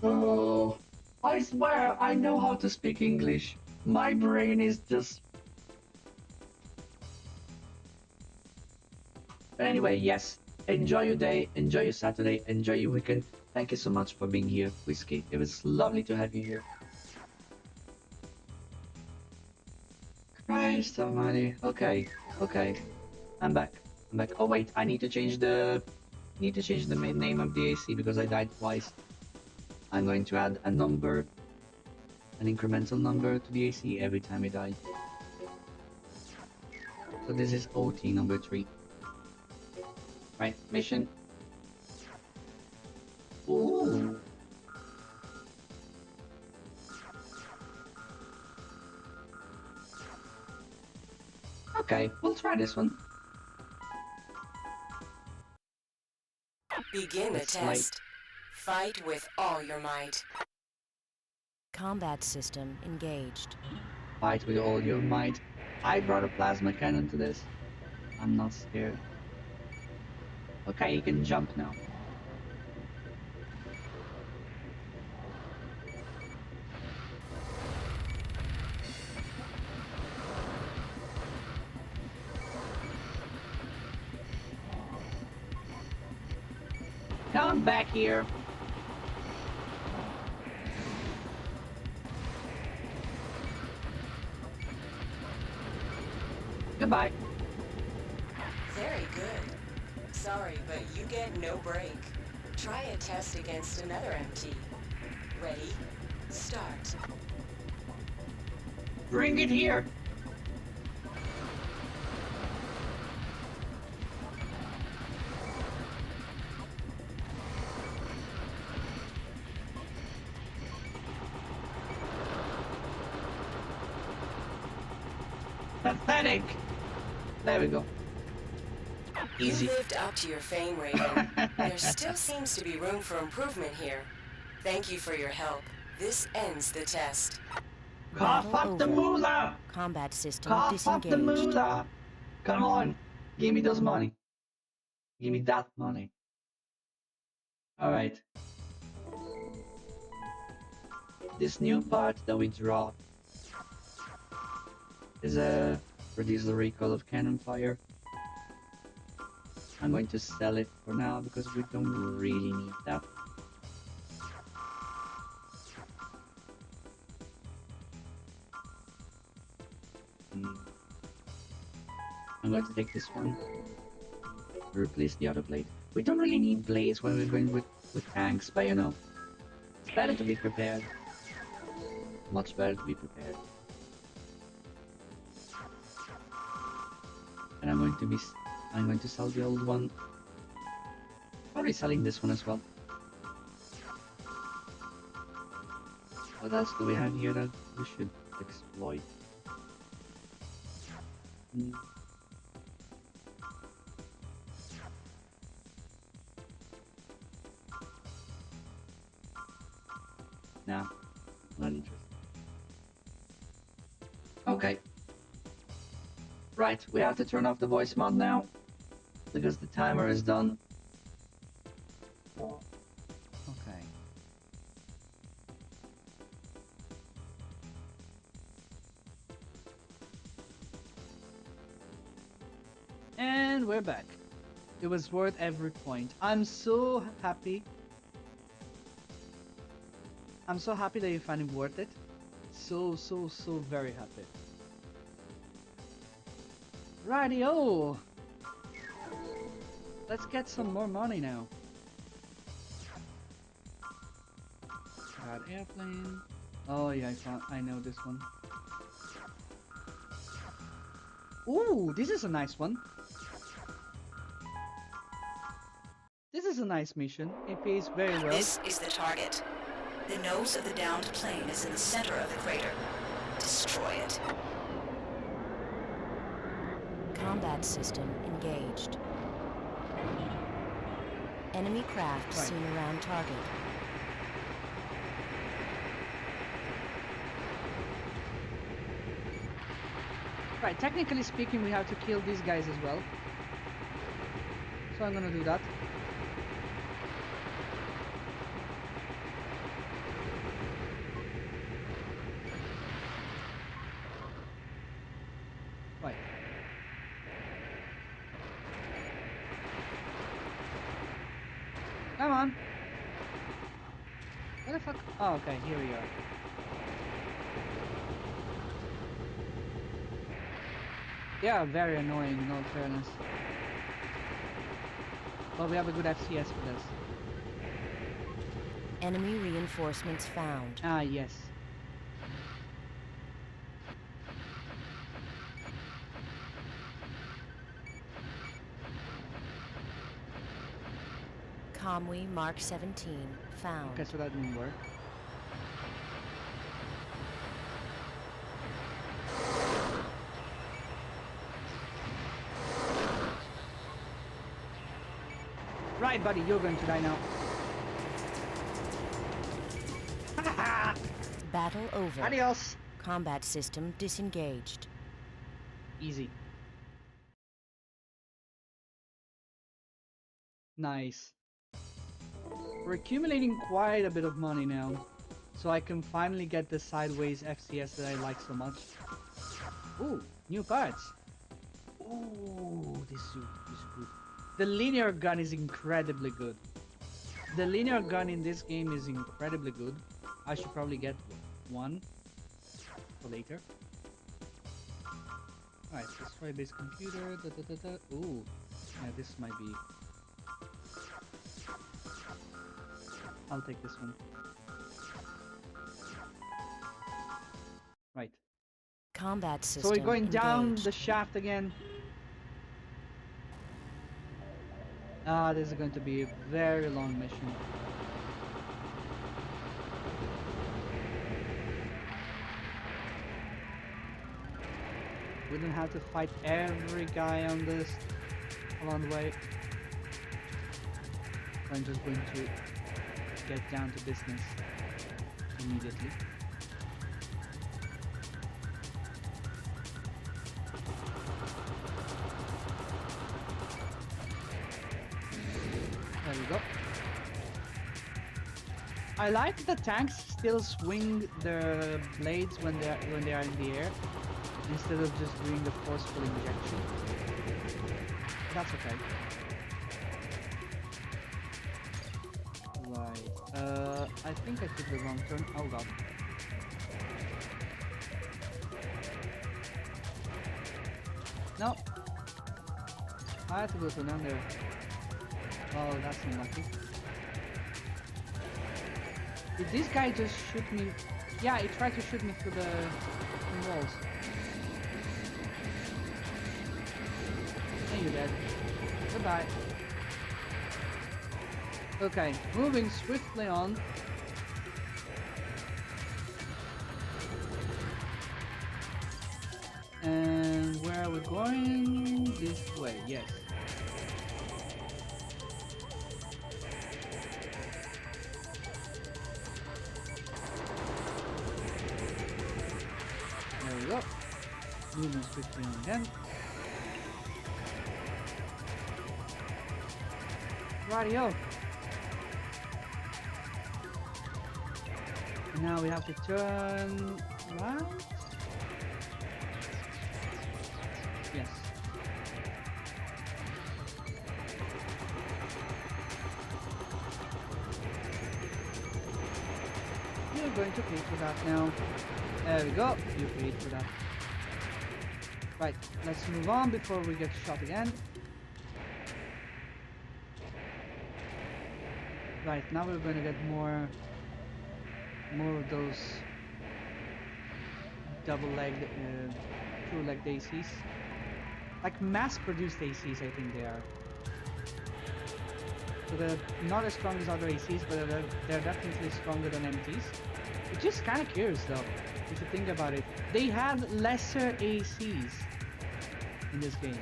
Oh! I swear I know how to speak English. My brain is just... But anyway, yes. Enjoy your day, enjoy your Saturday, enjoy your weekend. Thank you so much for being here, Whiskey. It was lovely to have you here. Christ almighty. Okay, okay. I'm back. I'm back. Oh wait, I need to change the name of the AC because I died twice. I'm going to add a number, an incremental number to the AC every time I die. So this is OT number 3. Right, mission. Ooh. Okay, we'll try this one. Begin the Let's slide. test. Fight with all your might. Combat system engaged. Fight with all your might. I brought a plasma cannon to this. I'm not scared. Okay, you can jump now. Come back here. Goodbye. Very good. Sorry, but you get no break. Try a test against another MT. Ready? Start. Bring it here. Pathetic. There we go. Easy. You lived up to your fame, Raven. There still seems to be room for improvement here. Thank you for your help. This ends the test. Cough up the moolah! Combat system Cough up the disengaged. moolah! Come on, give me those money. Give me that money. Alright. This new part that we draw is reduce the recoil of cannon fire. I'm going to sell it for now because we don't really need that. I'm going to take this one. Replace the other blade. We don't really need blades when we're going with tanks, but you know, it's better to be prepared. Much better to be prepared. And I'm going to sell the old one. Probably selling this one as well. What else do we have here that we should exploit? Nah, not interested. Okay. Right, we have to turn off the voice mod now, because the timer is done. Okay. And we're back. It was worth every point. I'm so happy. I'm so happy that you found it worth it. So very happy. Rightio! Let's get some more money now. Got airplane. Oh yeah, I know this one. Ooh, this is a nice one. This is a nice mission. It pays very well. This is the target. The nose of the downed plane is in the center of the crater. Destroy it. Combat system engaged. Enemy craft seen around target. Right, technically speaking, we have to kill these guys as well. So I'm gonna do that. Right. Come on. Where the fuck? Oh, okay, here we are. Yeah, very annoying, in all fairness. But we have a good FCS for this. Enemy reinforcements found. Ah, yes. Comwe Mark 17 found. Okay, so that didn't work. Right, buddy, you're going to die now. Battle over. Adios. Combat system disengaged. Easy. Nice. We're accumulating quite a bit of money now, so I can finally get the sideways FCS that I like so much. Ooh, new cards. Ooh, this is good. The linear gun is incredibly good. The linear gun in this game is incredibly good. I should probably get one for later. Alright, destroy base computer. Ooh, yeah, this might be. I'll take this one. Right. Combat system. So we're going down engaged. the shaft again. Ah, this is going to be a very long mission. We don't have to fight every guy on this along the way. I'm just going to get down to business immediately. There we go. I like the tanks still swing their blades when they are in the air, instead of just doing the forceful injection. That's okay. Right. I think I took the wrong turn. Oh god. No. I had to go to down there. Oh, that's unlucky. Did this guy just shoot me? Yeah, he tried to shoot me through the walls. And you're dead. Goodbye. Okay, moving swiftly on. And where are we going? This way, yes. There we go. Moving swiftly on again. Radio. And now we have to turn right. Yes. You're going to pay for that now. There we go. You paid for that. Right. Let's move on before we get shot again. Right, now we're going to get more of those double-legged, two-legged ACs. Like mass-produced ACs, I think they are. So they're not as strong as other ACs, but they're definitely stronger than MTs. Which is kind of curious though, if you think about it. They have lesser ACs in this game.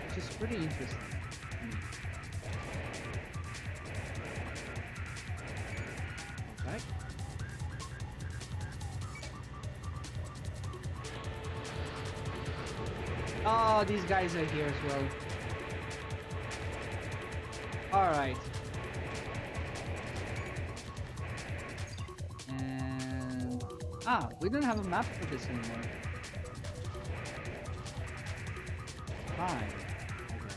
Which is pretty interesting. Okay. Oh, these guys are here as well. Alright. And... ah, we don't have a map for this anymore. Fine, I guess.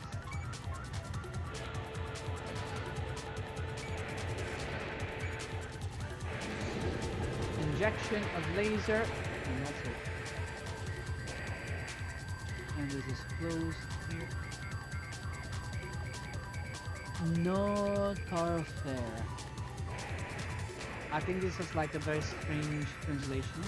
Injection of laser, and that's it. And this is closed here. No thoroughfare. I think this is like a very strange translation.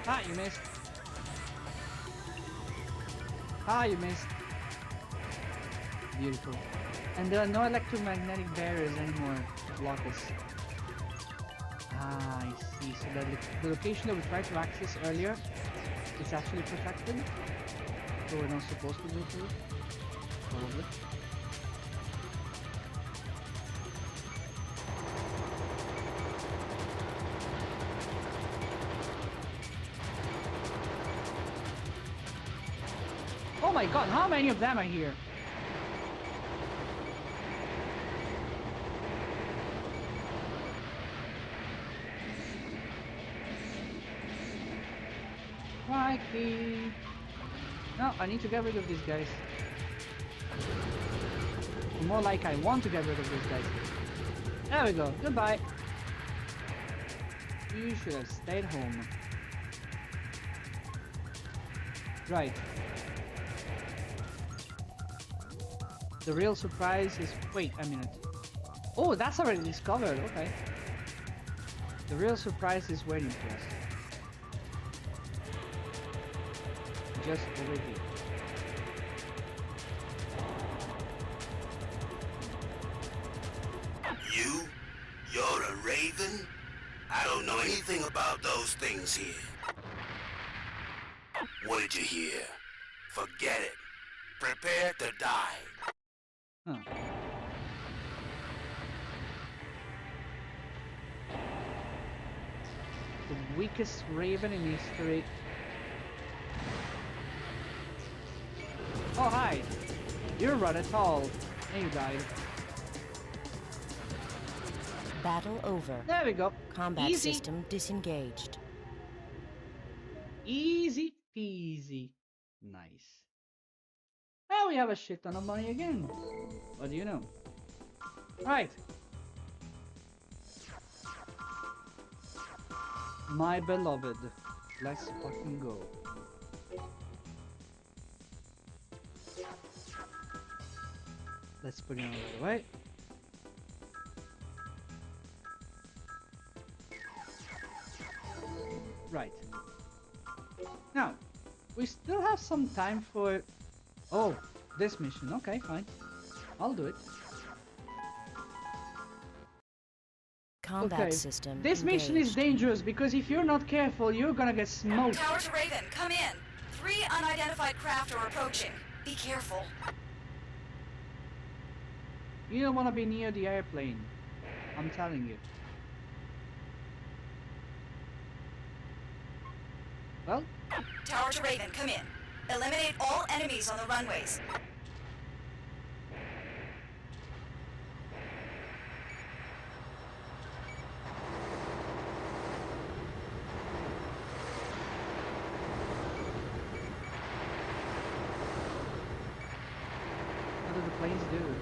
Ah, you missed. Ah, you missed. Beautiful. And there are no electromagnetic barriers anymore to block us. Ah, I see. So the location that we tried to access earlier is actually protected. So we're not supposed to go through. Probably. Oh my god, how many of them are here? Crikey. No, I need to get rid of these guys. Or more like I want to get rid of these guys. There we go. Goodbye. You should have stayed home. Right. The real surprise is... Wait a minute. Oh, that's already discovered. Okay. The real surprise is waiting for us. Just over here. You're a raven? I don't know anything about those things here. What did you hear? Forget it. Prepare to die. Huh. The weakest raven in history. Oh, hi. You're rather tall. And you died. Battle over. There we go. Combat Easy. system disengaged. Easy peasy. Nice. Well, we have a shit ton of money again. What do you know? Right. My beloved. Let's fucking go. Let's put it out of the way. Right. Now, we still have some time for... Oh, this mission. Okay, fine. I'll do it. Combat system This mission is engaged. dangerous because if you're not careful, you're gonna get smoked. Tower to Raven, come in. 3 unidentified craft are approaching. Be careful. You don't want to be near the airplane. I'm telling you. Well? Tower to Raven, come in. Eliminate all enemies on the runways. What do the planes do?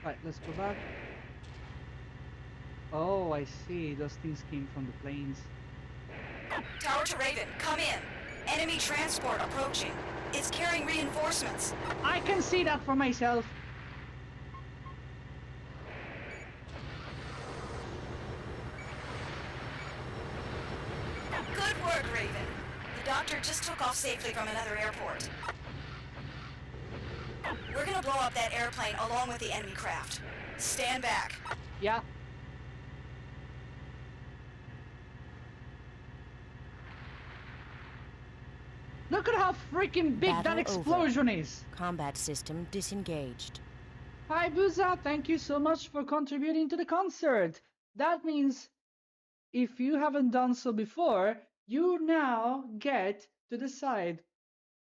Right, let's go back. Oh, I see. Those things came from the planes. Tower to Raven, come in. Enemy transport approaching. It's carrying reinforcements. I can see that for myself. Good work, Raven. The doctor just took off safely from another airport. We're gonna blow up that airplane along with the enemy craft. Stand back. Yeah. Look at how freaking big that Battle explosion over. is. Combat system disengaged. Hi Buza, thank you so much for contributing to the concert. That means if you haven't done so before, you now get to decide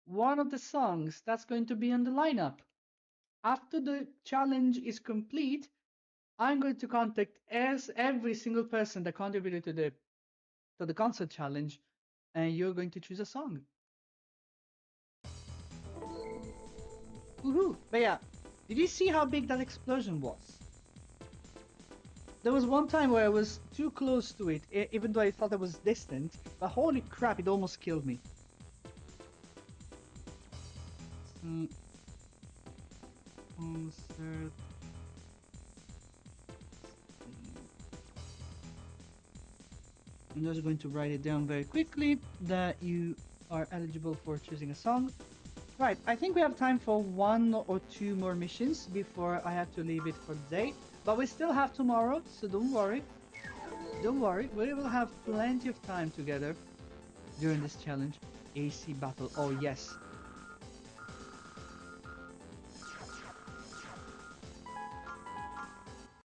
one of the songs that's going to be on the lineup. After the challenge is complete, I'm going to contact every single person that contributed to the concert challenge, and you're going to choose a song. Woohoo! But yeah, did you see how big that explosion was? There was one time where I was too close to it, even though I thought it was distant, but holy crap, it almost killed me. Concert. I'm just going to write it down very quickly that you are eligible for choosing a song. Right, I think we have time for 1 or 2 more missions before I have to leave it for the day. But we still have tomorrow, so don't worry. Don't worry, we will have plenty of time together during this challenge. AC battle, oh yes.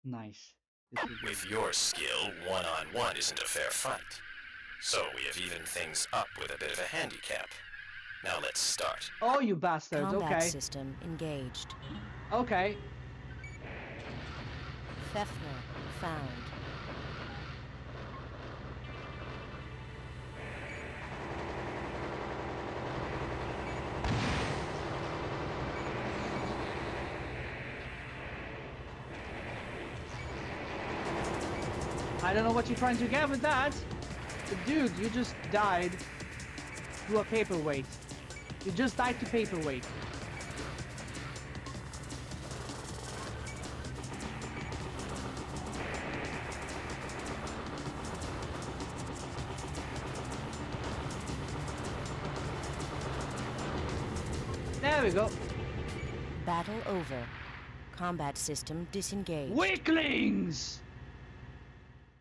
Nice. With your skill, one-on-one isn't a fair fight. So we have evened things up with a bit of a handicap. Now let's start. Oh, you bastards, Combat okay. system engaged. Okay. Fefner found. I don't know what you're trying to get with that. But dude, you just died to a paperweight. You just died to paperweight. There we go. Battle over. Combat system disengaged. Weaklings!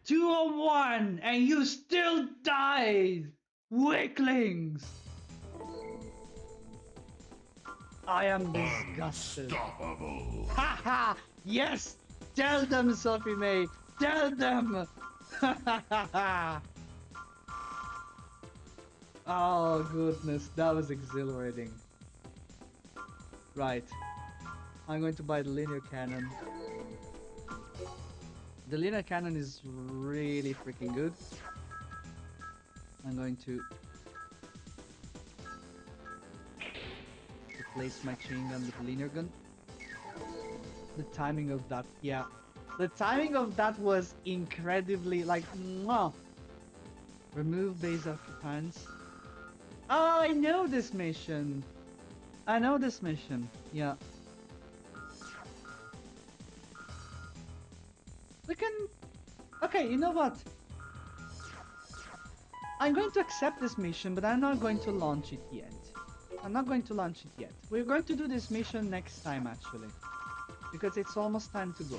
2-on-1 and you still died! Weaklings! I am disgusted. Unstoppable. Haha! Yes! Tell them, Sophie May! Tell them! Oh goodness, that was exhilarating. Right. I'm going to buy the linear cannon. The linear cannon is really freaking good. I'm going to replace my chain gun with the linear gun. The timing of that, yeah. The timing of that was incredibly, like, mwah. Remove base occupants. Oh, I know this mission. I know this mission, yeah. We can... Okay, you know what? I'm going to accept this mission, but I'm not going to launch it yet. I'm not going to launch it yet. We're going to do this mission next time, actually. Because it's almost time to go.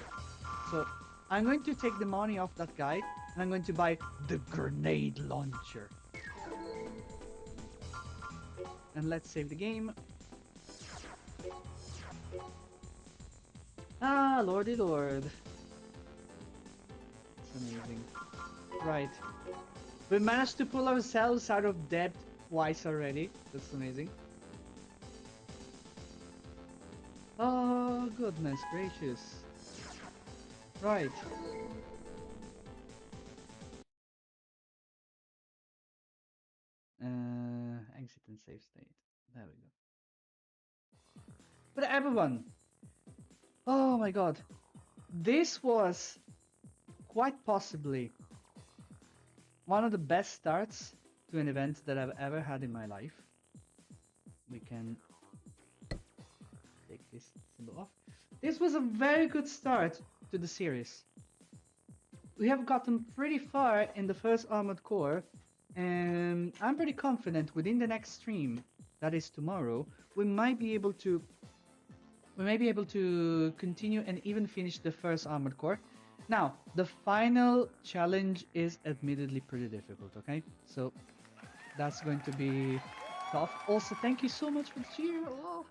So, I'm going to take the money off that guy, and I'm going to buy the grenade launcher. And let's save the game. Ah, lordy lord. It's amazing. Right. We managed to pull ourselves out of debt twice already. That's amazing. Oh, goodness gracious. Right. Exit and save state. There we go. But everyone, oh my god, this was quite possibly one of the best starts to an event that I've ever had in my life. We can take this symbol off. This was a very good start to the series. We have gotten pretty far in the first Armored Core, and I'm pretty confident within the next stream, that is tomorrow, we might be able to continue and even finish the first Armored Core. Now, the final challenge is admittedly pretty difficult, okay? So, that's going to be tough. Also, thank you so much for the cheer. Oh,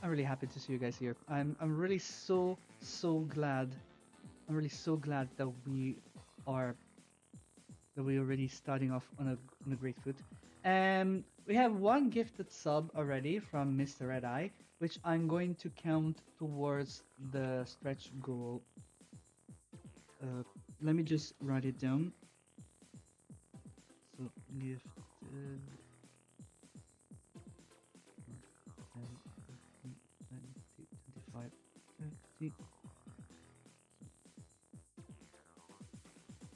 I'm really happy to see you guys here. I'm really so glad. I'm really so glad that we are already starting off on a great foot. We have one gifted sub already from Mr. Red Eye, which I'm going to count towards the stretch goal. Let me just write it down. So gifted 25, 30.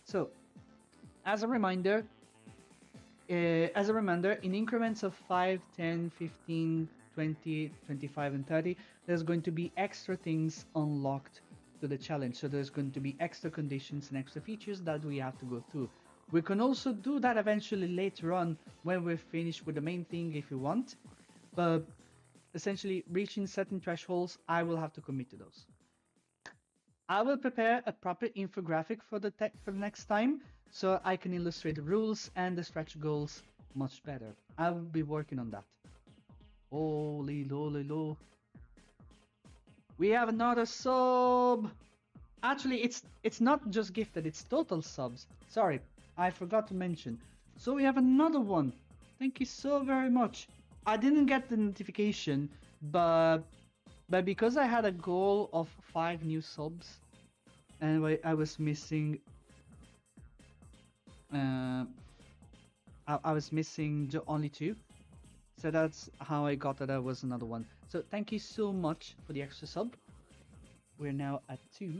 So, as a reminder, in increments of 5, 10, 15, 20, 25, and 30, there's going to be extra things unlocked to the challenge. So there's going to be extra conditions and extra features that we have to go through. We can also do that eventually later on when we're finished with the main thing if you want. But essentially, reaching certain thresholds, I will have to commit to those. I will prepare a proper infographic for the next time, so I can illustrate the rules and the stretch goals much better. I will be working on that. Holy lolly. We have another sub! Actually, it's not just gifted, it's total subs. Sorry, I forgot to mention. So we have another one. Thank you so very much. I didn't get the notification, but because I had a goal of 5 new subs, and I was missing... I was missing only 2. So that's how I got that there was another one. So thank you so much for the extra sub. We're now at 2.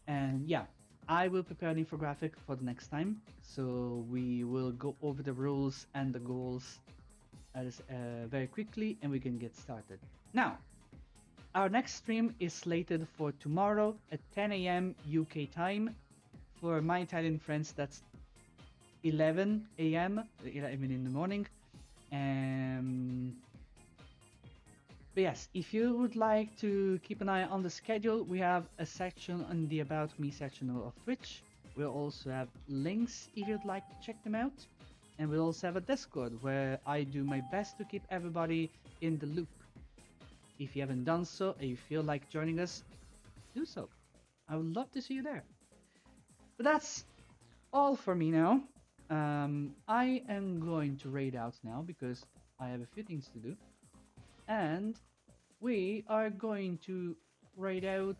And yeah, I will prepare an infographic for the next time. So we will go over the rules and the goals very quickly and we can get started. Now, our next stream is slated for tomorrow at 10 AM UK time. For my Italian friends, that's 11 AM, 11 in the morning. But yes, if you would like to keep an eye on the schedule, we have a section on the About Me section of Twitch. We'll also have links if you'd like to check them out. And we'll also have a Discord where I do my best to keep everybody in the loop. If you haven't done so and you feel like joining us, do so. I would love to see you there. But that's all for me now. I am going to raid out now because I have a few things to do. And we are going to raid out...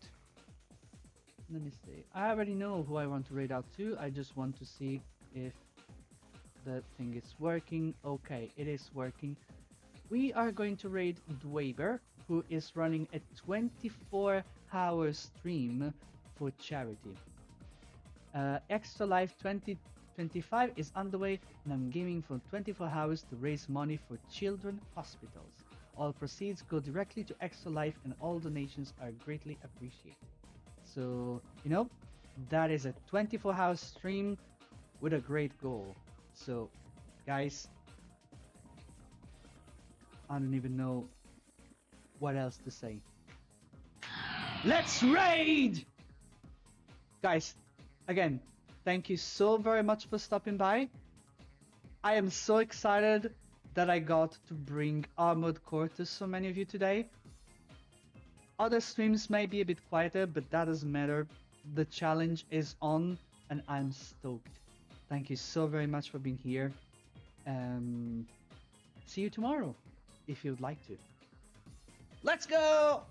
Let me see. I already know who I want to raid out to. I just want to see if the thing is working. Okay, it is working. We are going to raid Dweber, who is running a 24-hour stream for charity. Extra Life 2025 is underway, and I'm gaming for 24 hours to raise money for children hospitals. All proceeds go directly to Extra Life and all donations are greatly appreciated. So, you know, that is a 24-hour stream with a great goal. So, guys, I don't even know what else to say. Let's raid! Guys, again, thank you so very much for stopping by. I am so excited that I got to bring Armored Core to so many of you today. Other streams may be a bit quieter, but that doesn't matter. The challenge is on and I'm stoked. Thank you so very much for being here. See you tomorrow if you'd like to. Let's go!